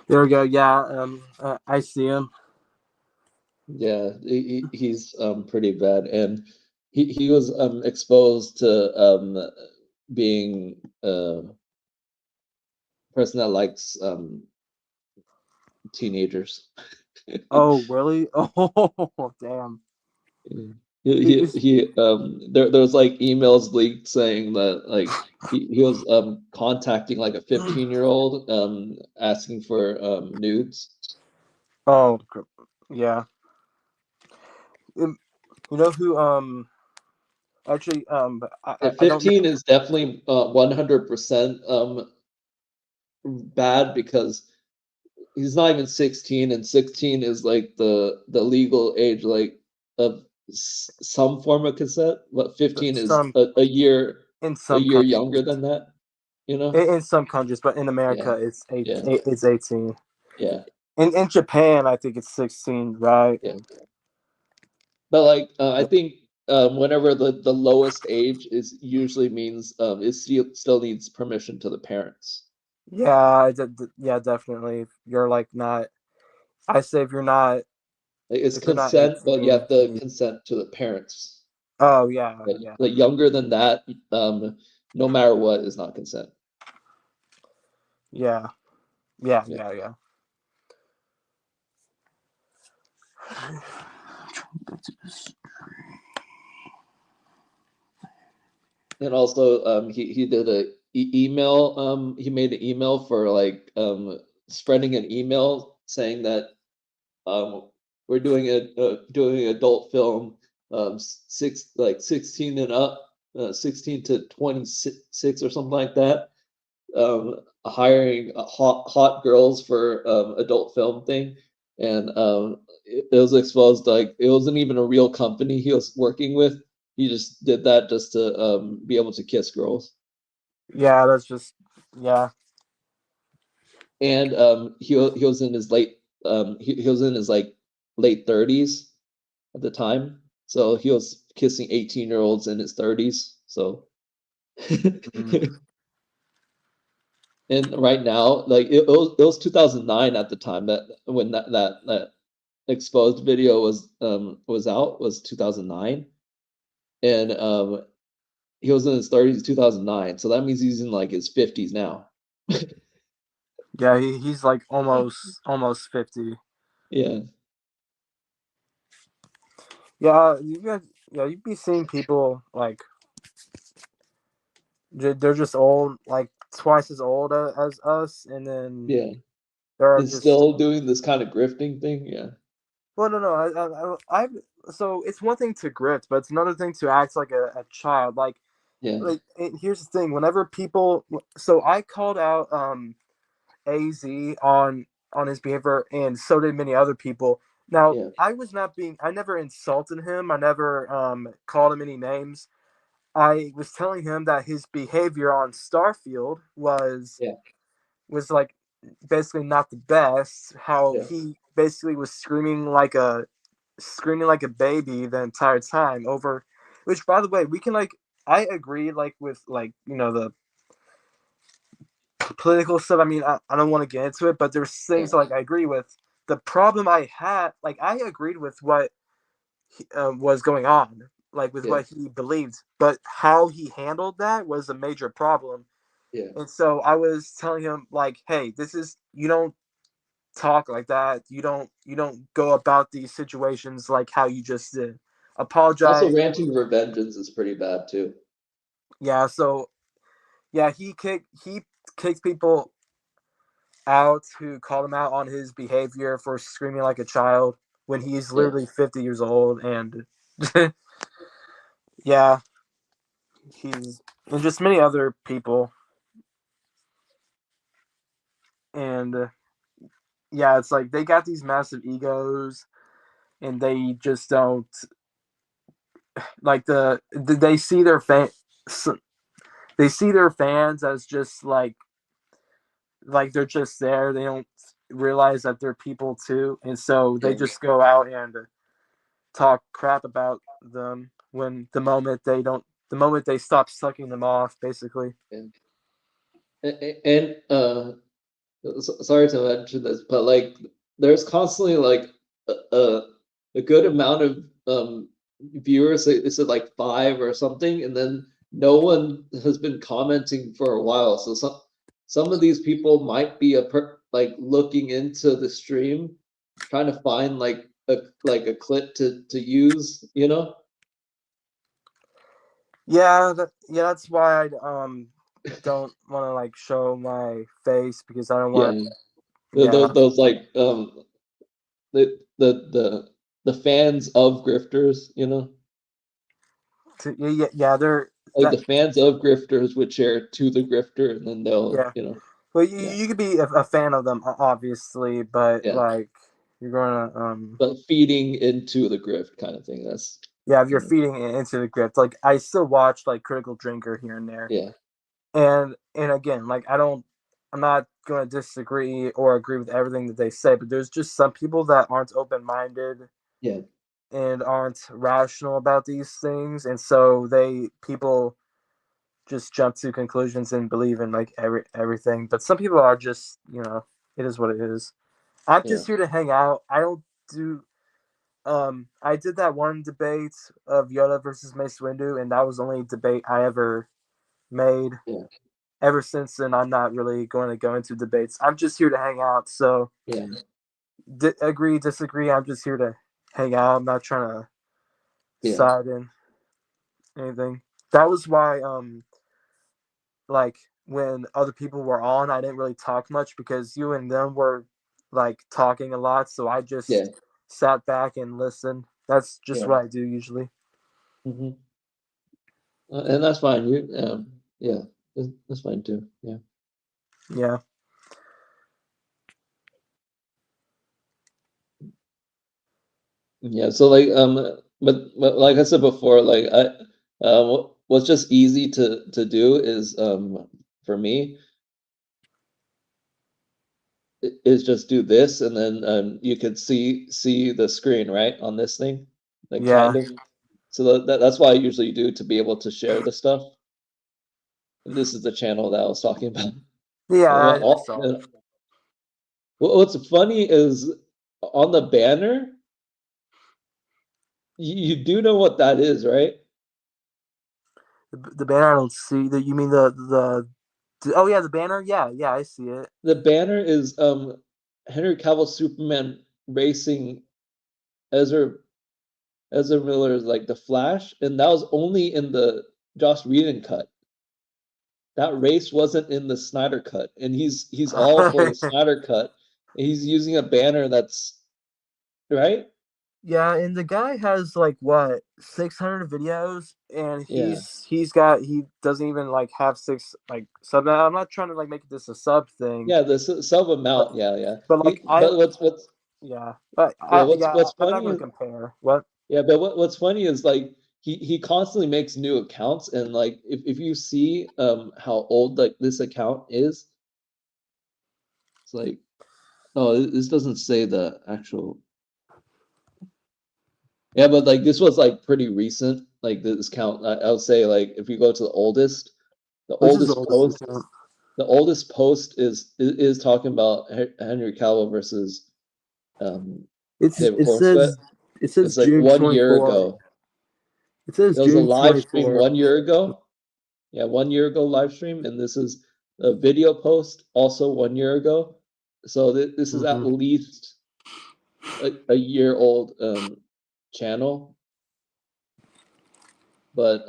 There we go. Yeah, I see him. Yeah, he's pretty bad, and he was exposed to being a person that likes teenagers. Oh, really? Oh, damn. Yeah. Is There was like emails leaked saying that like he was contacting like a 15-year-old asking for nudes. oh, yeah. You know who? Actually, At I don't know. 15 is definitely 100% bad because he's not even 16, and 16 is like the legal age, like of some form of consent, but 15 is Some a year in some younger countries, than that, you know? in some countries, but in Yeah, America, it's yeah, it's 18. yeah, In Japan, I think it's 16, right? yeah. But like, I think whenever the lowest age is usually means it still needs permission to the parents. Yeah, yeah, definitely. If you're like not, I say Like, it's if you're not consent, but you 18, have to consent to the parents. oh yeah, Like, yeah, like younger than that, no matter what, is not consent. yeah, yeah, Yeah. yeah. And also, he did email. He made an email for like spreading an email saying that um we're doing doing adult film, 16 and up, 16 to 26 or something like that. Hiring hot girls for adult film thing, and it was exposed like it wasn't even a real company he was working with. He just did that just to be able to kiss girls. Yeah, that's just yeah, And he was in his he was in his like late 30s at the time, so he was kissing 18-year-olds in his 30s. So mm, and right now, like it was 2009 at the time that when that exposed video was out, was 2009, and he was in his 30s 2009, so that means he's in like his 50s now. yeah. He's like almost 50. Yeah, Yeah, yeah, you'd be seeing people like they're just old, like twice as old as us, and then yeah, there are and just still doing this kind of grifting thing. Yeah, well, no, so it's one thing to grift, but it's another thing to act like a child. yeah, Here's the thing: whenever people, so I called out Az on his behavior, and so did many other people. Now, yeah, I never insulted him. I never called him any names. I was telling him that his behavior on Starfield yeah, was like basically not the best. How yeah, he basically was screaming like a baby the entire time over, which by the way we can like I agree like with like the political stuff. I mean, I don't want to get into it, but there's yeah, things like I agree with. The problem I had, like I agreed with what was going on, like with yeah, what he believed, but how he handled that was a major problem. yeah. And so I was telling him like, hey, this is you don't talk like that. You don't go about these situations like how you just did. Also, Apologize. ranting for vengeance is pretty bad too. Yeah, so yeah, he kicks people out who called him out on his behavior for screaming like a child when he's Yeah, literally 50 years old, and yeah, he's and just many other people, and yeah, it's like they got these massive egos and they just don't like they see their they see their fans as just like they're just there. They don't realize that they're people too, and so they yeah, just go out and talk crap about them when the moment they stop sucking them off, basically. yeah. And sorry to mention this, but like there's constantly like a, a good amount of viewers. They said like five or something, and then no one has been commenting for a while. So some of these people might be like looking into the stream, trying to find like a clip to use. You know? Yeah, yeah, that's why I don't want to like show my face because I don't Yeah. want. Yeah, Those like the fans of grifters. You know? yeah, they're Like that. the fans of grifters would share to the grifter, and then they'll, Yeah, you know. Well, Yeah, you could be a fan of them, obviously, but yeah. like you're gonna But feeding into the grift kind of thing. That's yeah, if you're mm, feeding it into the grift, like I still watch like Critical Drinker here and there, yeah, and again, like I'm not gonna disagree or agree with everything that they say, but there's just some people that aren't open minded yeah, and aren't rational about these things, and so people just jump to conclusions and believe in like everything. But some people are just it is what it is. I'm yeah, just here to hang out. I don't do. I did that one debate of Yoda versus Mace Windu, and that was the only debate I ever made. yeah, Ever since then, I'm not really going to go into debates. I'm just here to hang out. So, yeah, agree, disagree. I'm just here to hang out. I'm not trying to yeah, side in anything. That was why, like when other people were on, I didn't really talk much because you and them were like talking a lot. So I yeah, just sat back and listened. That's just yeah. what I do usually. Hmm. And that's fine. Yeah, that's fine too. Yeah, Yeah. yeah. So like, but like I said before, like what's just easy to do is for me is just do this, and then you could see the screen right on this thing, like Yeah. kind of. So that's why I usually do to be able to share the stuff. And this is the channel that I was talking about. Yeah, Well, I saw it. what's funny is on the banner, you do know what that is, right? The banner I don't see. That you mean oh yeah, the banner? Yeah, yeah, I see it. The banner is Henry Cavill Superman racing Ezra Ezra Miller's like the Flash, and that was only in the Joss Whedon cut. That race wasn't in the Snyder cut, and he's all for the Snyder cut. And he's using a banner that's right. Yeah, and the guy has like what 600 videos, and Yeah, he doesn't even like have six like sub. I'm not trying to like make this a sub thing, yeah, the sub but amount. Yeah, yeah. like I But what's yeah, but yeah, yeah, what's I'm not funny gonna is compare. What? yeah, but what's funny is like he constantly makes new accounts, and like if you see how old like this account is, it's like oh this doesn't say the actual yeah, but like this was like pretty recent. Like this count, I would say like if you go to the Which is the oldest oldest post, account? the oldest post is talking about Henry Cavill versus um It's David it Cornsweat. says it says It's like June one year 24. ago. It says It was a June live stream 24. 1 year ago. Yeah, 1 year ago live stream, and this is a video post also 1 year ago. So this is at Mm-hmm. least a year old channel. But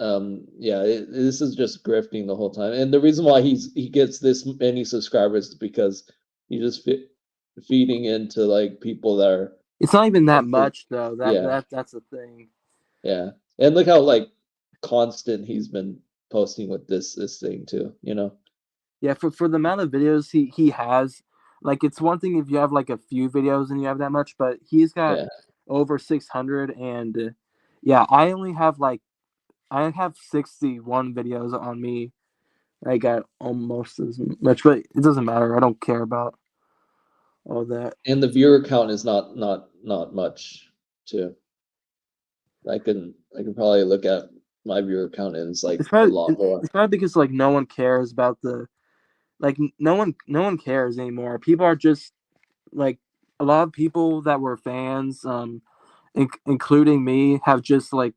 yeah, this is just grifting the whole time. And the reason why he gets this many subscribers is because he's just feeding into like people that are It's not even that into much though. yeah, That's the thing. yeah. And look how like constant he's been posting with this thing too, you know? Yeah, for the amount of videos he has, like it's one thing if you have like a few videos and you have that much, but he's got Yeah. over 600, and yeah, I have 61 videos on me. I got almost as much, but it doesn't matter. I don't care about all that. And the viewer count is not much too. I can probably look at my viewer count and it's like a lot more. It's probably because like no one cares about the like no one cares anymore. People are just like a lot of people that were fans, including me, have just like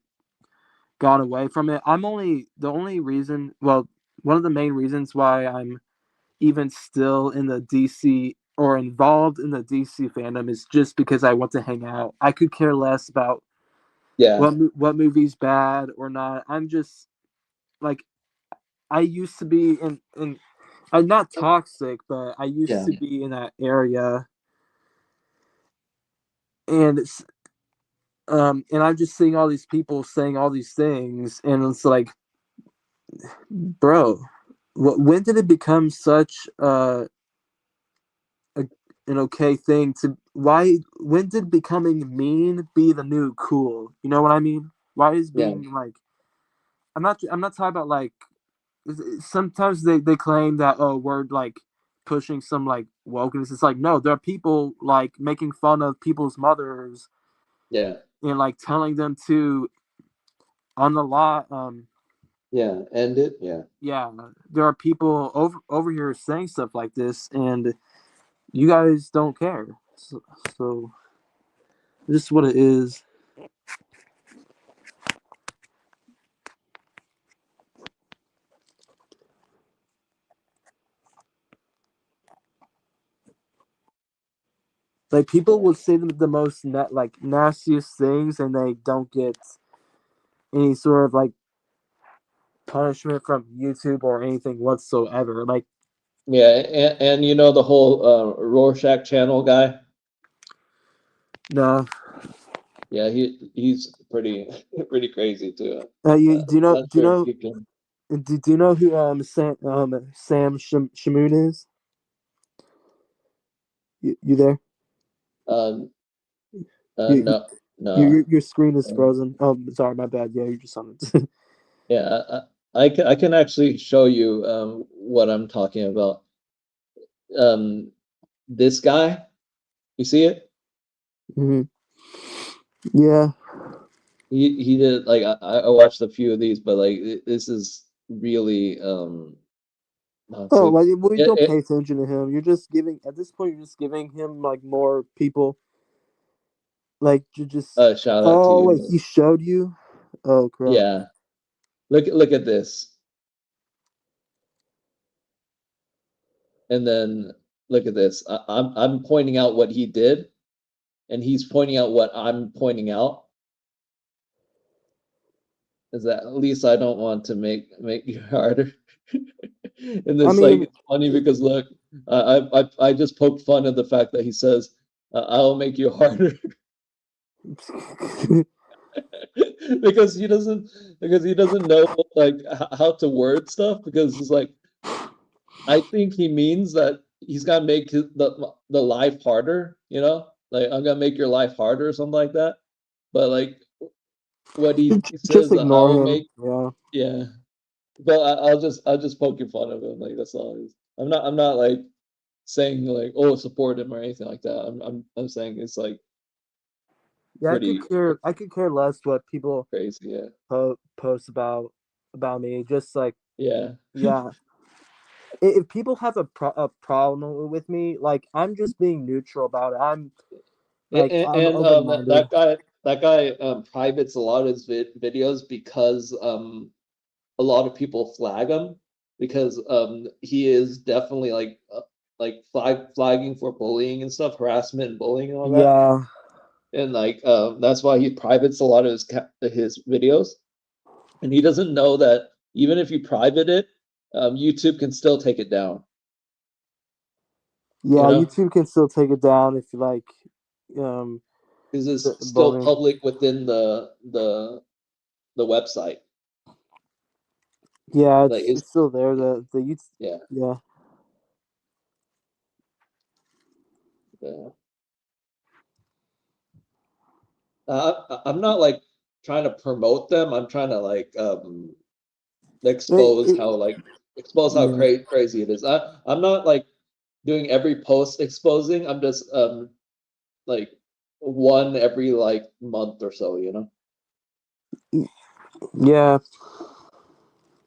gone away from it. I'm only the only reason, well, one of the main reasons why I'm even still in the DC or involved in the DC fandom is just because I want to hang out. I could care less about Yeah. what movie's bad or not. I'm just like I used to be in I'm not toxic, but I used Yeah. to be in that area, and and I'm just seeing all these people saying all these things, and it's like, bro, when did it become such an okay thing to why when did becoming mean be the new cool? You know what I mean? Why is Yeah, being like I'm not talking about like sometimes they claim that we're like pushing some like wokeness. It's like no, there are people like making fun of people's mothers yeah, and like telling them to on the law yeah. End it. Yeah, yeah, there are people over here saying stuff like this and you guys don't care. So this is what it is. Like people yeah, will say the most like nastiest things, and they don't get any sort of like punishment from YouTube or anything whatsoever. Like yeah. And you know the whole Rorschach channel guy. no, Yeah, he's pretty pretty crazy too. you do you know Not do you sure if know you can. do you know who Sam Shamoon is? You there? Um, You, no, no. your screen is Um, frozen. Oh, sorry, my bad. Yeah, you're just on it. yeah, I can actually show you what I'm talking about. Um, this guy, you see it? hmm Yeah. He did like I watched a few of these, but like this is really Oh, toxic. like well, you It, don't it pay attention to him. You're just giving at this point. You're just giving him like more people. Like you just. shout out to Oh wait, you. he showed you. Oh crap. Yeah, look at this, and then look at this. I'm pointing out what he did, and he's pointing out what I'm pointing out. Is that at least I don't want to make you harder. And I this like mean, it's funny because look, I just poked fun at the fact that he says I'll make you harder because he doesn't know like how to word stuff because it's like I think he means that he's gonna make the life harder, you know, like I'm gonna make your life harder or something like that. But like what he just says, I ignore will him. make Yeah. yeah. But I'll just poking fun of him. Like that's all it is. I'm not like saying like oh support him or anything like that. I'm saying it's like Yeah, I could pretty care. I could care less what people crazy. Yeah. post about me. Just like Yeah. yeah, if people have a problem with me, like I'm just being neutral about it. I'm And open minded. that guy privates a lot of his videos because a lot of people flag him because he is definitely like flagging for bullying and stuff, harassment and bullying and all that. Yeah, And like that's why he privates a lot of his videos. And he doesn't know that even if you private it, YouTube can still take it down. You yeah. know, YouTube can still take it down if you like, um, because the it's still bullying. public within the website. Yeah, Like it's still there. The YouTube. yeah, Yeah. yeah. I'm not like trying to promote them. I'm trying to like It, expose it, how like expose how yeah. crazy it is. I'm not like doing every post exposing. I'm just like one every like month or so, you know? Yeah.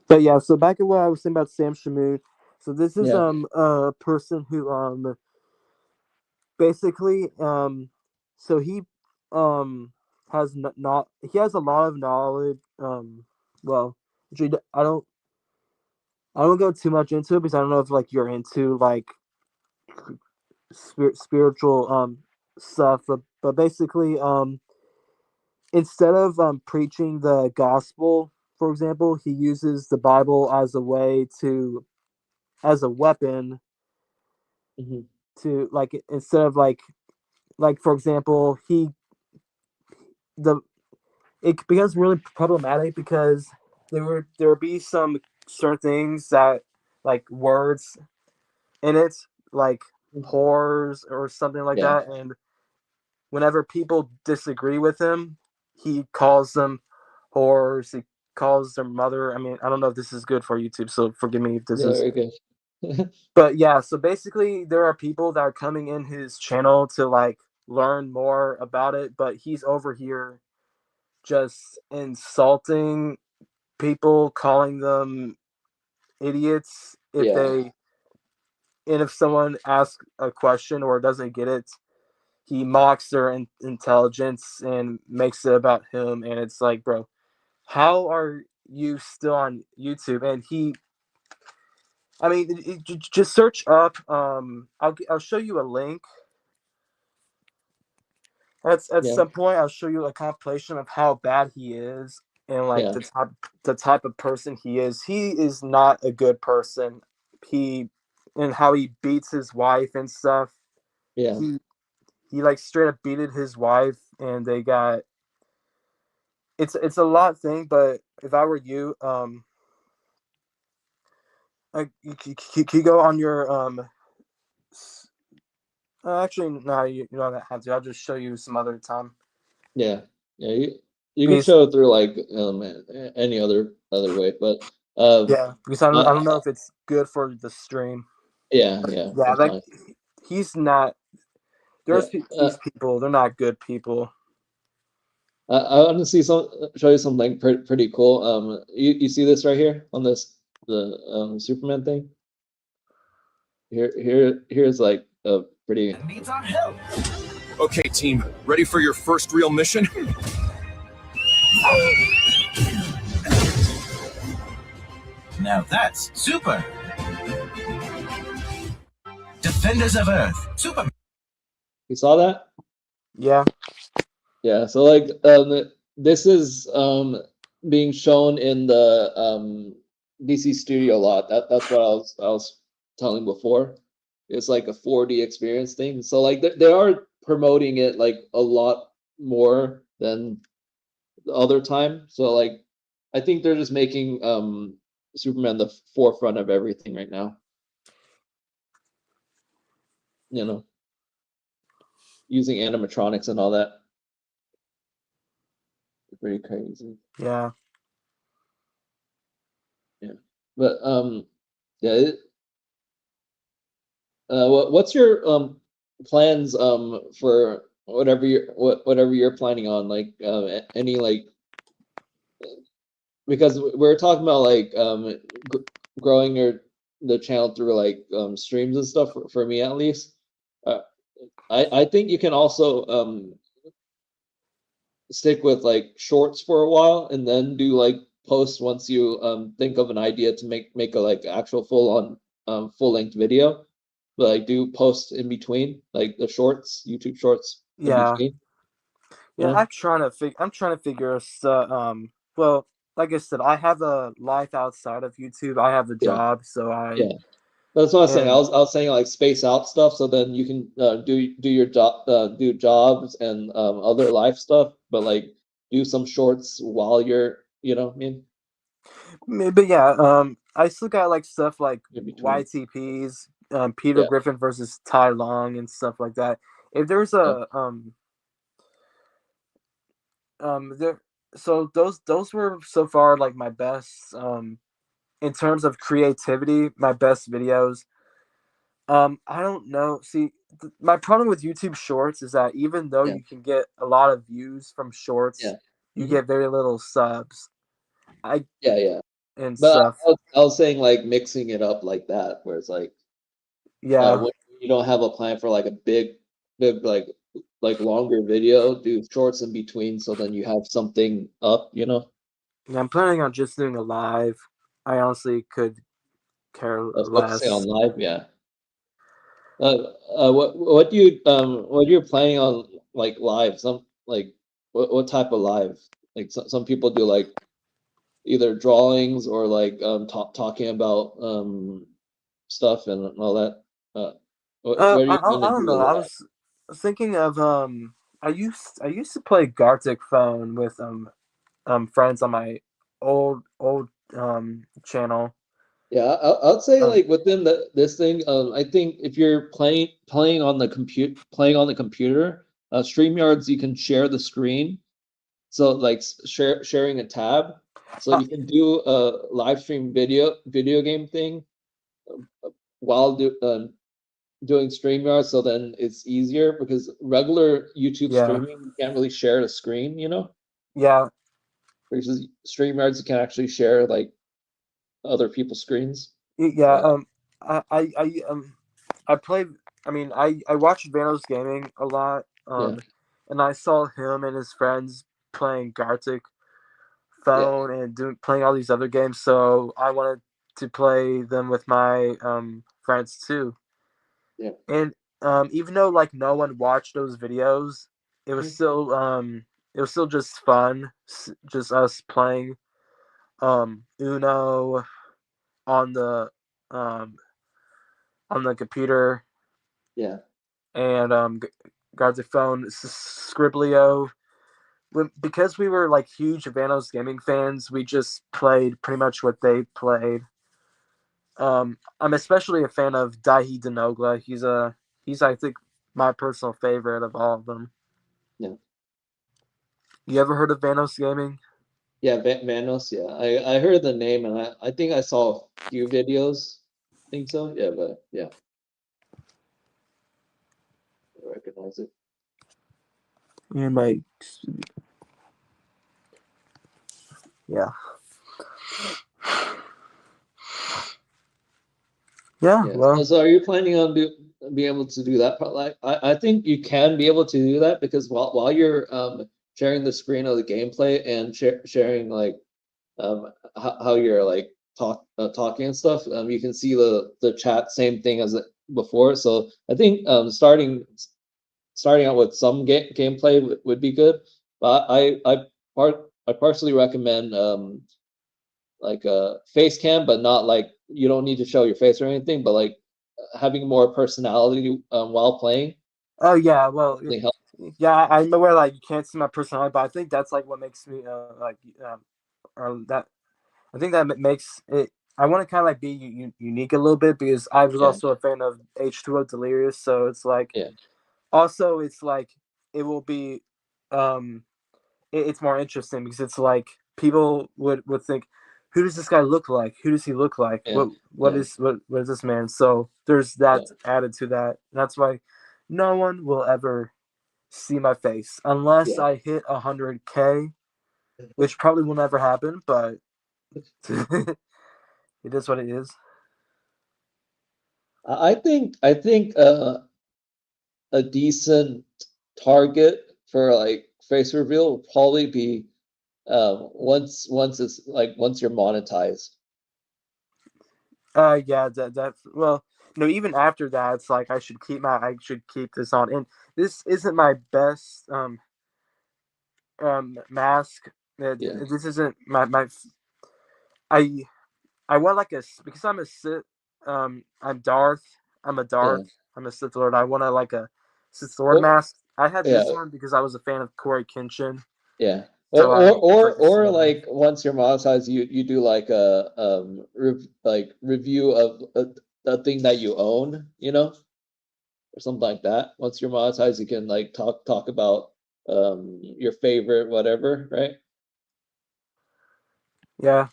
But yeah, so back at what I was saying about Sam Shamoon. So this is Yeah. a person who basically so he um has not he has a lot of knowledge well actually, I don't go too much into it because I don't know if like you're into like spiritual stuff, but basically instead of preaching the gospel, for example, he uses the Bible as a way to as a weapon Hmm. to like instead of like for example the it becomes really problematic because there would be some certain things that like words in it like whores or something like Yeah. that. And whenever people disagree with him, he calls them whores. He calls their mother. I mean, I don't know if this is good for YouTube, so forgive me if this Yeah, is. very good. But yeah, so basically, there are people that are coming in his channel to like learn more about it, but he's over here just insulting people, calling them idiots if Yeah. they and if someone asks a question or doesn't get it, he mocks their intelligence and makes it about him. And it's like, bro, how are you still on YouTube? And I mean, just search up. I'll show you a link. At Yeah. some point, I'll show you a compilation of how bad he is and like Yeah. the type of person he is. He is not a good person. He and how he beats his wife and stuff. Yeah. He he like straight up beated his wife, and they got it's a lot thing. But if I were you, like you go on your actually no, you don't have to. I'll just show you some other time. Yeah. Yeah. You can Because show it through like any other way, but um yeah, because I uh, don't know if it's good for the stream. yeah, yeah, Yeah, that's like fine. he's not. Yeah. These people. They're not good people. I want to show you something pretty cool. You see this right here on the Superman thing? Here's like a pretty. Needs our help. Okay, team, ready for your first real mission? Now that's super. Defenders of Earth, Super. You saw that? Yeah. Yeah. So like this is being shown in the DC studio a lot. That's what I was telling before. It's like a 4D experience thing. So like they are promoting it like a lot more than the other time. So like I think they're just making Superman the forefront of everything right now. You know, using animatronics and all that. Pretty crazy. Yeah. Yeah. But yeah, what's your plans for whatever you're planning on, like any like, because we're talking about like growing the channel through like streams and stuff for me at least. uh, I think you can also stick with like shorts for a while and then do like posts once you think of an idea to make a like actual full length video, but like do posts in between, like the shorts, YouTube shorts in Yeah. between, you Yeah. know? I'm trying to figure well, like I said, I have a life outside of YouTube. I have a Yeah, job, so I yeah. That's what I was saying. and I was saying like space out stuff so then you can do your job, do jobs and other life stuff, but like do some shorts while you're, you know what I mean, but yeah, I still got like stuff like in between. YTPs, Peter Yeah, Griffin versus Tai Long and stuff like that. If there's yeah, a there so those were so far like my best in terms of creativity, my best videos. I don't know. See, my problem with YouTube Shorts is that even though yeah, you can get a lot of views from Shorts, yeah. you Mhm. get very little subs. I Yeah, yeah. and But stuff. I was saying like mixing it up like that, where it's like Yeah, when you don't have a plan for like a big like longer video, do shorts in between, so then you have something up, you know. yeah. I'm planning on just doing a live. I honestly could care Focusing on less. live, yeah. What you're planning on like live? Some like what type of live? Like some people do like either drawings or like talking about stuff and all that. Uh, what are you going I to don't do know. with that? Thinking of I used to play Gartic Phone with friends on my old channel. Yeah, I'd say Um, like within this thing, I think if you're playing on the computer, StreamYards you can share the screen, so like sharing a tab, so uh, you can do a live stream video game thing while doing StreamYard. So then it's easier because regular YouTube yeah, streaming you can't really share the screen, yeah, versus StreamYards you can actually share like other people's screens. yeah. Uh, I played. I mean, I watched Vanos gaming a lot. yeah, And I saw him and his friends playing Gartic yeah, Phone and doing playing all these other games. So I wanted to play them with my friends too. yeah. And even though like no one watched those videos, it was Mhm. still just fun, just us playing Uno on the um on the computer Yeah. and Gartic Phone, Scriblio. Because we were like huge Vanos gaming fans, we just played pretty much what they played. I'm especially a fan of Daihi Denogla. He's I think my personal favorite of all of them. Yeah. You ever heard of Vanos gaming? Yeah, Manos, yeah. I heard the name and I think I saw a few videos. Think so? Yeah, but yeah, I recognize it. And my yeah yeah Yeah. well So are you planning on be able to do that part? Like I think you can be able to do that because while you're sharing the screen of the gameplay and sharing like how you're like talking and stuff, you can see the chat same thing as before. So I think starting out with some gameplay would be good. But I partially recommend like a face cam, but not like you don't need to show your face or anything, but like having more personality while playing oh yeah well definitely helps. yeah I'm aware like you can't see my personality, but I think that's like what makes me like or that I think that makes it. I want to kind of like be unique a little bit because I was Yeah, also a fan of H2O Delirious, so it's like yeah, also it's like it will be um it's more interesting because it's like people would think, who does this guy look like, who does he look like, yeah, yeah, what is this man, so there's that yeah, added to that. And that's why no one will ever see my face unless yeah. I hit 100K, which probably will never happen, but it is what it is. I think a decent target for like face reveal will probably be once you're monetized. Yeah, that well, no, even after that, it's like I should keep this on. And this isn't my best mask. Yeah, This isn't my. I I want like because I'm a Sith. I'm Darth. I'm a yeah, Darth. I'm a Sith Lord. I want to like a Sith Lord or mask. I had yeah, this one because I was a fan of Corey Kenshin. yeah. So it's like this Or similar. like once you're monetized, you do like a like review of a thing that you own, or something like that. Once you're monetized, you can like talk about your favorite whatever, right? Yeah,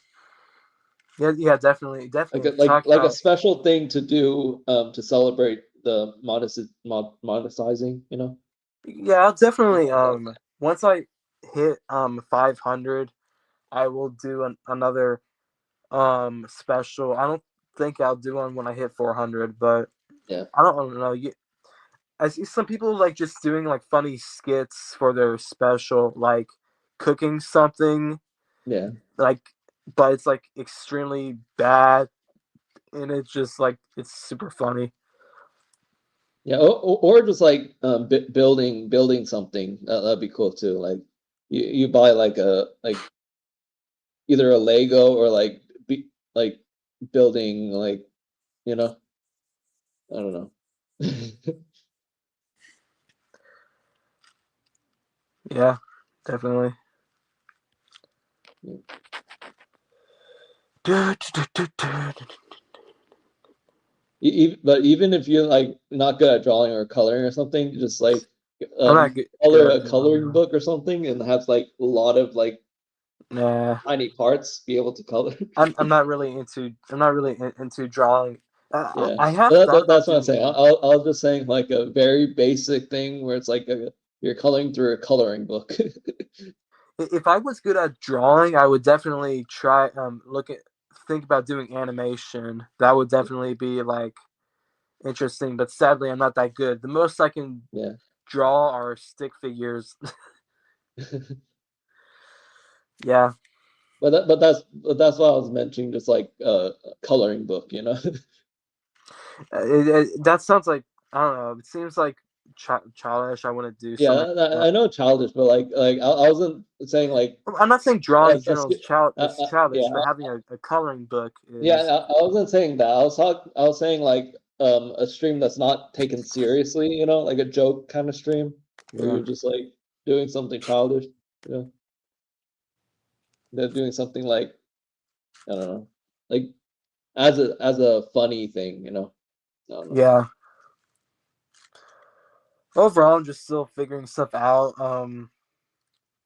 yeah, definitely, Like definitely talk a about. special thing to do to celebrate the monetizing, Yeah, I'll definitely Like, once I hit 500, I will do another special. I don't think I'll do one when I hit 400, but yeah, I don't know. I see some people like just doing like funny skits for their special, like cooking something, yeah, like, but it's like extremely bad, and it's just like it's super funny. yeah. Or just like building something. That'd be cool too. Like you buy like a like either a Lego or like building like you know I don't know. Yeah, definitely. But even if you're like not good at drawing or coloring or something, just like I'm not color good a at coloring drawing. book or something and have like a lot of like Nah, tiny parts be able to color. I'm not really into drawing. Yeah, I have thought about that's what I'm doing saying. it. I was just saying like a very basic thing where it's like you're coloring through a coloring book. If I was good at drawing, I would definitely try think about doing animation. That would definitely be like interesting, but sadly I'm not that good. The most I can Yeah. draw are stick figures. Yeah. But that's what I was mentioning, just like a coloring book, you know. That sounds like, I don't know, it seems like childish. I want to do Yeah, something like that. I know childish, but like I wasn't saying like I'm not saying drawing in general is childish, yeah, but having a coloring book yeah, is. I wasn't saying that. I was saying like a stream that's not taken seriously, you know, like a joke kind of stream where Yeah. you're just like doing something childish, you know. They're doing something like I don't know, like as a funny thing, you know. I don't know. Yeah. Overall, I'm just still figuring stuff out.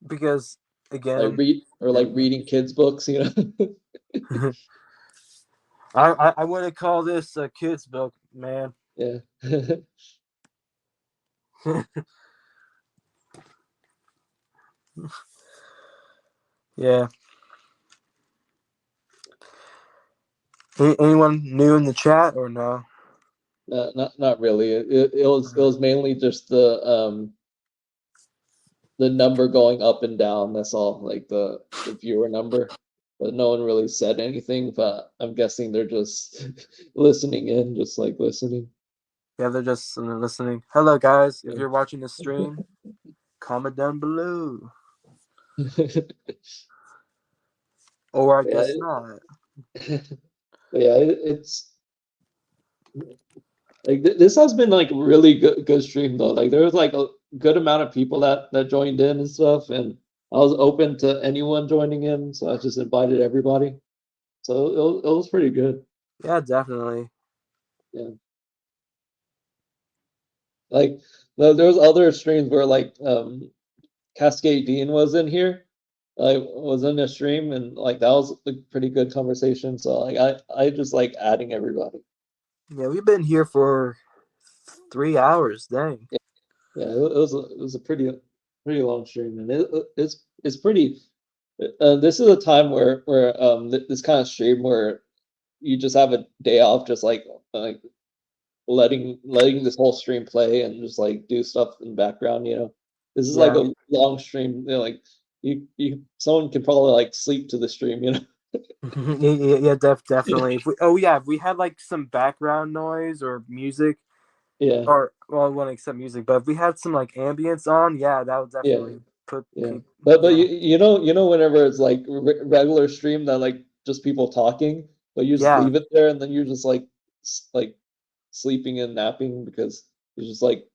Because Like again, like yeah. reading kids books, you know. I wouldn't call this a kids book, man. Yeah. Yeah. Anyone new in the chat or no? Not really. It was mainly just the number going up and down. That's all, like the viewer number. But no one really said anything. But I'm guessing they're just listening in, just like listening. Yeah, they're just listening. Hello, guys. If Yeah. you're watching the stream, comment down below. Or I Yeah, guess not. yeah. It's like this has been like really good stream though. Like there was like a good amount of people that joined in and stuff, and I was open to anyone joining in, so I just invited everybody. So it was pretty good. Yeah, definitely. Yeah. Like there was other streams where like Cascade Dean was in here. I was in a stream and like that was a pretty good conversation. So like I just like adding everybody. Yeah, we've been here for 3 hours. Dang. Yeah, yeah, it was a pretty long stream and it's pretty. This is a time where this kind of stream where you just have a day off, just like letting this whole stream play and just like do stuff in the background, you know. This is like Yeah. a long stream, you know, like you someone can probably like sleep to the stream, you know. Yeah, definitely. If we had like some background noise or music, Yeah, or well, I wouldn't accept music, but if we had some like ambience on, yeah, that would yeah, definitely put yeah. people. But Yeah, you know whenever it's like regular stream that like just people talking, but you just yeah, leave it there and then you're just like like sleeping and napping because it's just like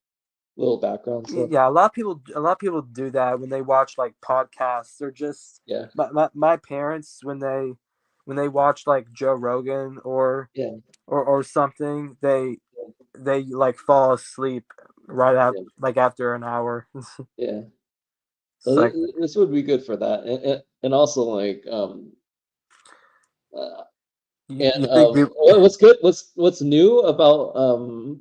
little background stuff. yeah. A lot of people do that when they watch like podcasts. They're just Yeah, my parents when they watch like Joe Rogan yeah, or something, they like fall asleep right yeah, like after an hour. yeah. It's So like this would be good for that, and also like uh, and you think we. what's good, what's new about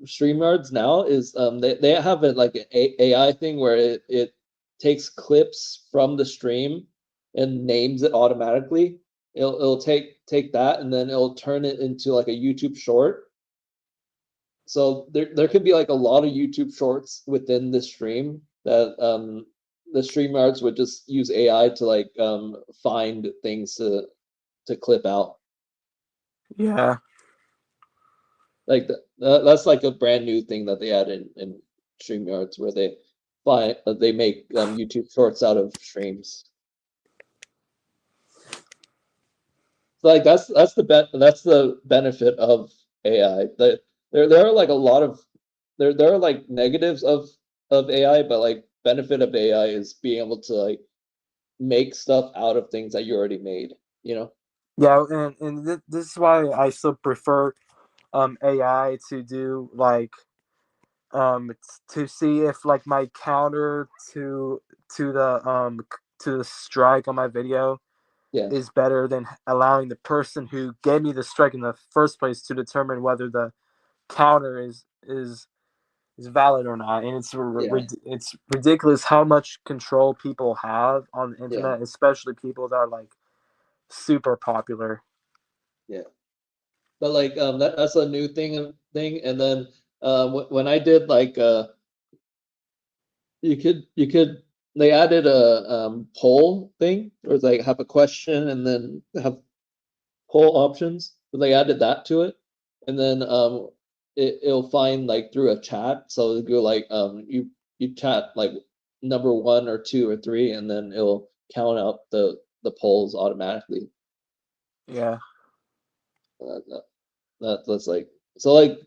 StreamYards now is they have it like an AI thing where it takes clips from the stream and names it automatically. It'll take that and then it'll turn it into like a YouTube short. So there could be like a lot of YouTube shorts within the stream that the StreamYards would just use AI to like find things to clip out. Yeah, Like that's like a brand new thing that they add in StreamYards where they find they make YouTube shorts out of streams. So like that's the benefit of AI. There are like a lot of there are like negatives of AI, but like benefit of AI is being able to like make stuff out of things that you already made, you know? Yeah, and this is why I still prefer AI to do like to see if like my counter to the to the strike on my video Yeah, is better than allowing the person who gave me the strike in the first place to determine whether the counter is valid or not. And yeah, it's ridiculous how much control people have on the yeah, internet, especially people that are like super popular. yeah. But like that's a new thing. And then when I did like you could they added a poll thing, or like have a question and then have poll options. So they added that to it, and then it'll find like through a chat. So it'll go like you chat like number one or two or three, and then it'll count out the polls automatically. Yeah. That, that's like so like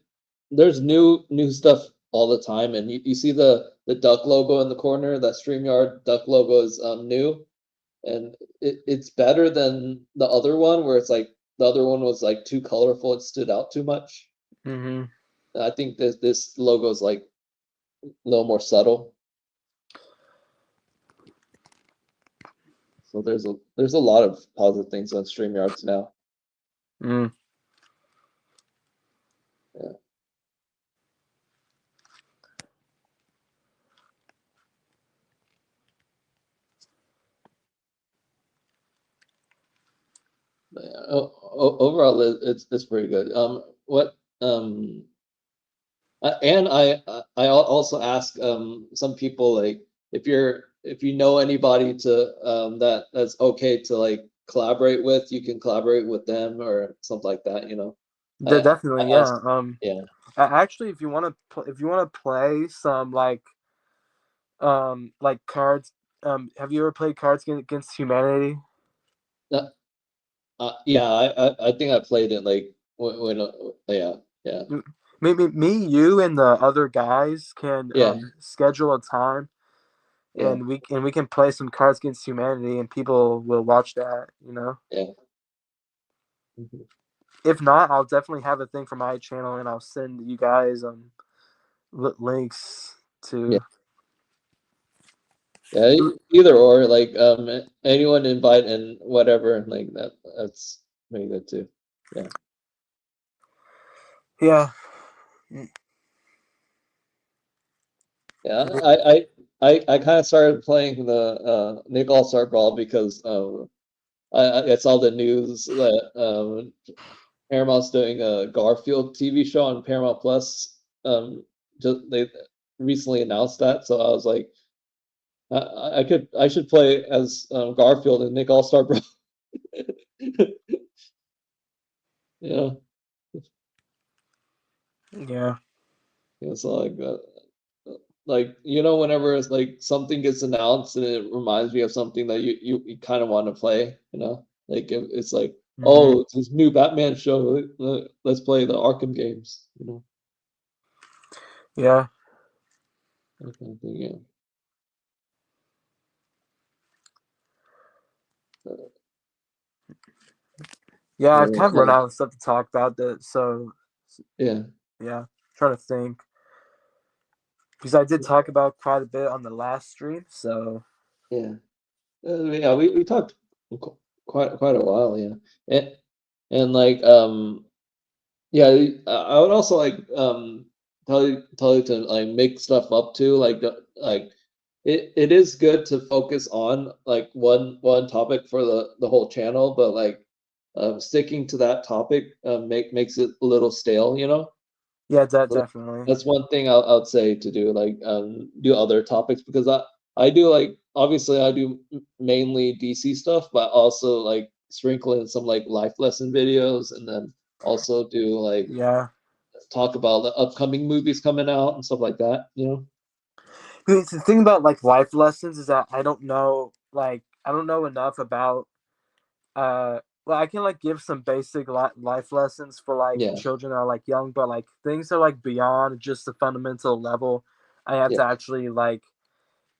there's new stuff all the time, and you see the duck logo in the corner. That StreamYard duck logo is new, and it's better than the other one where it's like the other one was like too colorful. It stood out too much. Mm-hmm. I think this logo is like a little more subtle. So there's a lot of positive things on StreamYards now. Mm. Yeah. But yeah, overall, it's pretty good. What and I also ask some people like if you know anybody to that's okay to like collaborate with, you can collaborate with them or something like that. I Definitely, ask, yeah. yeah, Actually, if you want to if you want to play some like cards, have you ever played Cards Against Humanity? uh, yeah. I think I played it like when yeah, yeah, You, and the other guys can yeah, schedule a time, yeah, and we can play some Cards Against Humanity, and people will watch that. You know, yeah. Mhm. if not, I'll definitely have a thing for my channel, and I'll send you guys links Yeah, to. yeah. Either or, like anyone invite and whatever, like that's pretty good too. Yeah. Yeah. Yeah, I kind of started playing the Nick All Star Brawl because I saw the news that Paramount's doing a Garfield TV show on Paramount Plus. Just they recently announced that, so I was like, I should play as Garfield and Nick All Star Brawl. Yeah, Yeah. yeah, so like whenever it's like something gets announced and it reminds me of something that you kind of want to play, like it's like, Hmm. oh, it's this new Batman show, let's play the Arkham games, Yeah. that kind of thing. Yeah. Uh, Yeah. I've uh, kind of run like out of stuff to talk about. That so yeah, yeah, trying to think because I did talk about quite a bit on the last stream. So yeah, yeah. We talked qu- quite a while, yeah, and like yeah, I would also like tell you to like make stuff up too. Like like it is good to focus on like one topic for the whole channel, but like sticking to that topic makes it a little stale, yeah, So definitely. that's one thing I'd say to do, like do other topics because I do like obviously I do mainly DC stuff, but also like sprinkle in some like life lesson videos, and then also do like Yeah. talk about the upcoming movies coming out and stuff like that, The thing about like life lessons is that I don't know enough about well, I can like give some basic life lessons for like Yeah, children that are like young, but like things are like beyond just the fundamental level. I have yeah, to actually like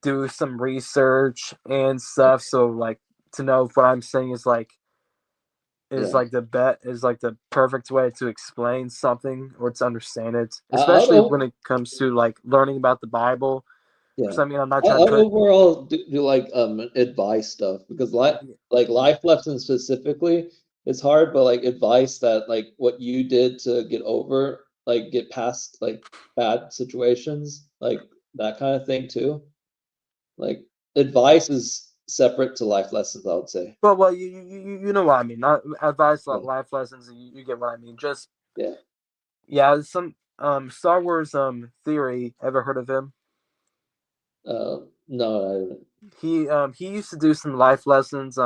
do some research and yeah, stuff. So like to know if what I'm saying is like is Yeah. like the perfect way to explain something or to understand it, I especially when don't. it comes to like learning about the Bible. Yeah. Because I mean, I'm not I trying to put. overall do like advice stuff because like life lessons specifically it's hard, but like advice that like what you did to get over like get past like bad situations like that kind of thing too. Like advice is separate to life lessons, I would say. Well, you know what I mean. Not advice, like Yeah. life lessons. You get what I mean. Just Yeah. yeah, some Star Wars theory. Ever heard of him? No, I haven't. He used to do some life lessons.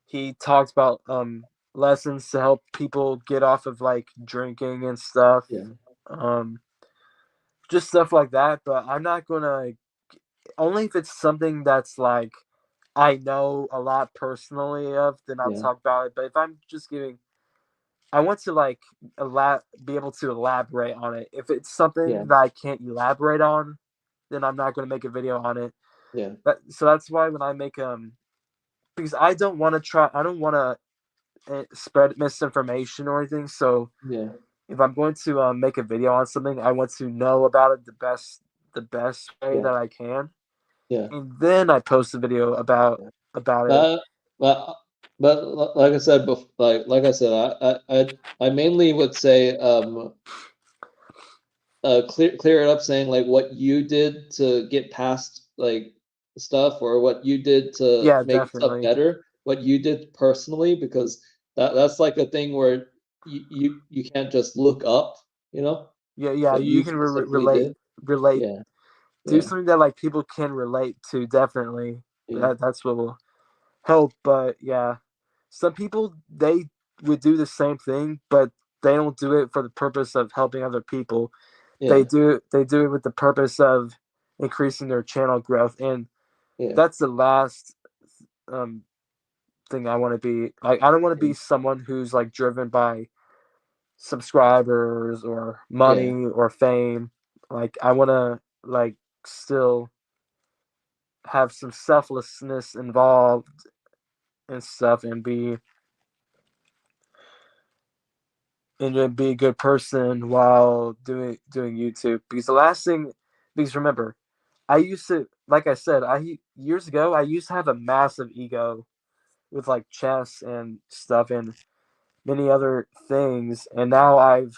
He talks about lessons to help people get off of like drinking and stuff. Yeah. Um, just stuff like that. But I'm not gonna only if it's something that's like I know a lot personally of, then I'll Yeah. talk about it. But if I'm just giving, I want to like be able to elaborate on it. If it's Yeah. something that I can't elaborate on, then I'm not going to make a video on it. Yeah. So that's why when I make because I don't want to try, I don't want to spread misinformation or anything. So Yeah. if I'm going to make a video on something, I want to know about it the best way Yeah. that I can, Yeah. and then I post a video Yeah. about it. But like I said before, like I said, I mainly would say clear it up, saying like what you did to get past like stuff or what you did to Yeah, make stuff definitely. better, what you did personally, because that's like a thing where you can't just look up, you know, Yeah. what you You can specifically did. relate, Yeah. do Yeah. something that like people can relate to. Definitely, Yeah. that's what will help. But yeah, some people they would do the same thing, but they don't do it for the purpose of helping other people. Yeah. They do it with the purpose of increasing their channel growth, and Yeah. that's the last um thing I want to be. Like, I don't want to Yeah. be someone who's like driven by subscribers or Yeah. money or fame. Like, I want to like still have some selflessness involved and stuff, and then be a good person while doing YouTube. Because the last thing, because remember, I used to, like I said, I years ago I used to have a massive ego with like chess and stuff and many other things, and now I've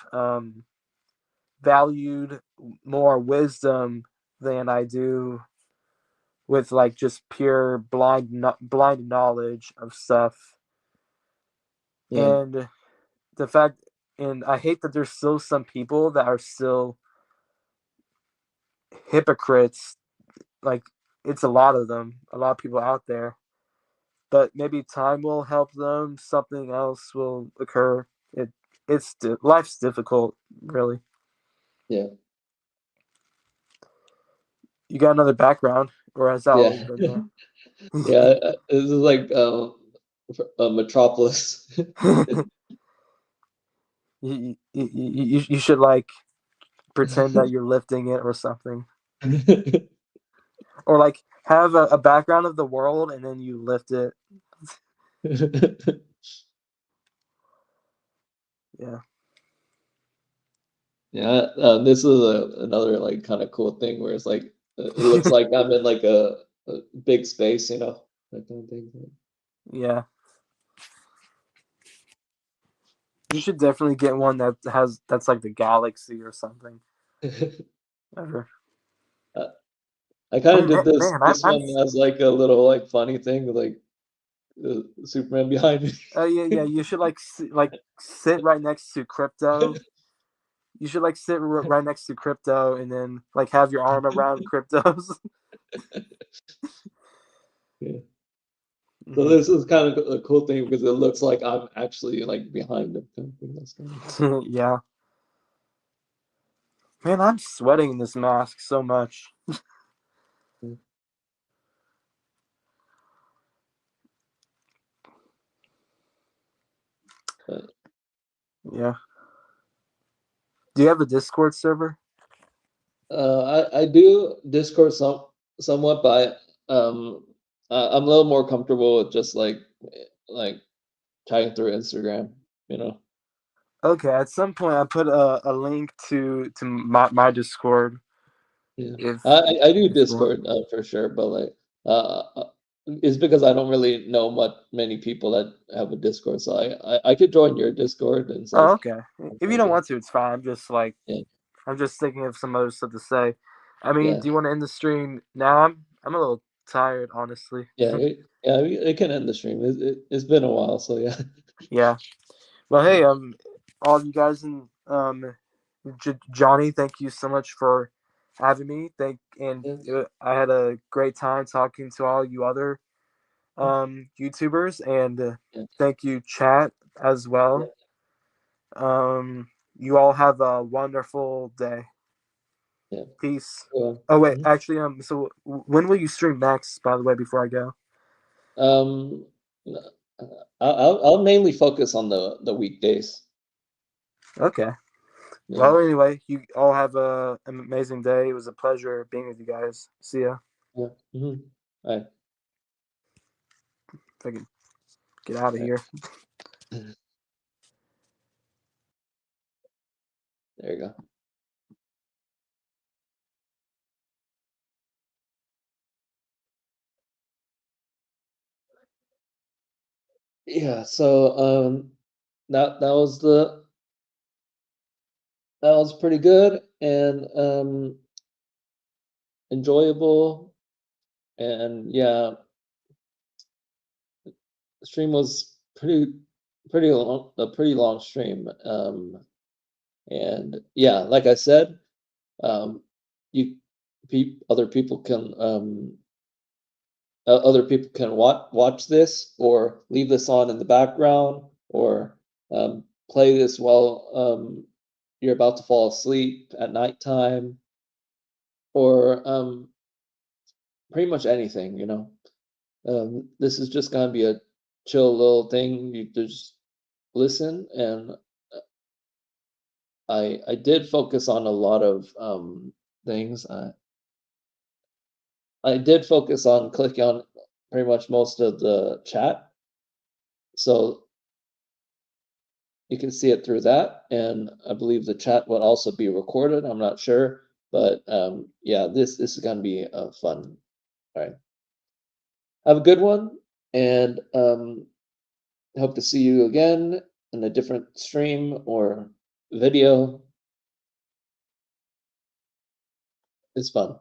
valued more wisdom than I do with like just pure blind knowledge of stuff. Yeah. And the fact, and I hate that there's still some people that are still hypocrites. Like, it's a lot of them, a lot of people out there, but maybe time will help them, something else will occur. Life's difficult, really. Yeah. You got another background, or has that Yeah. always been there? Yeah. This is like Metropolis. You should like pretend that you're lifting it or something, or like have a background of the world and then you lift it. Yeah. Yeah, this is another like kind of cool thing where it's like it looks like I'm in like a big space, you know, that kind of thing. Yeah. You should definitely get one that's like the galaxy or something. Ever. Uh, I kind Oh of did this man, this one as like a little like funny thing, like Superman behind me. oh yeah. You should like sit right next to Crypto. You should like sit right next to Crypto and then like have your arm around Crypto's. Yeah. So Mhm. this is kind of a cool thing because it looks like I'm actually like behind him. Kind of thing. That's kind of cool. Yeah. Man, I'm sweating in this mask so much. Yeah. Uh, Yeah. Do you have a Discord server? I do Discord somewhat, but I'm a little more comfortable with just like chatting through Instagram, you know. Okay, at some point I put a link to my Discord Yeah, if I do if you want. Discord for sure, but like it's because I don't really know many people that have a Discord, so I could join your Discord and Oh, like okay. If you don't want to, it's fine. yeah, I'm just thinking of some other stuff to say. I mean, yeah, do you want to end the stream now? I'm a little tired, honestly. yeah. We can end the stream. It's been a while, so yeah. Yeah. Well, Yeah, hey, all of you guys and Johnny, thank you so much for having me. yeah, I had a great time talking to all you other YouTubers, and yeah, thank you, chat, as yeah. well. You all have a wonderful day. Yeah. Peace. Well, Oh wait, mhm. actually, so when will you stream next? By the way, before I go. Um, I'll mainly focus on the weekdays. Okay. Yeah, Well, anyway, you all have an amazing day. It was a pleasure being with you guys. See ya. yeah. All right, If I can get out of all here. right. There you go. Yeah. So that was pretty good and enjoyable, and yeah, the stream was a pretty long stream. And yeah, like I said, um, you other people can other people can watch this or leave this on in the background or play this while you're about to fall asleep at nighttime or pretty much anything, you know. This is just gonna be a chill little thing. You just listen, and I did focus on a lot of things. I did focus on clicking on pretty much most of the chat, so you can see it through that, and I believe the chat will also be recorded. I'm not sure, but yeah, this is gonna be fun. All right, have a good one, and hope to see you again in a different stream or video. It's fun.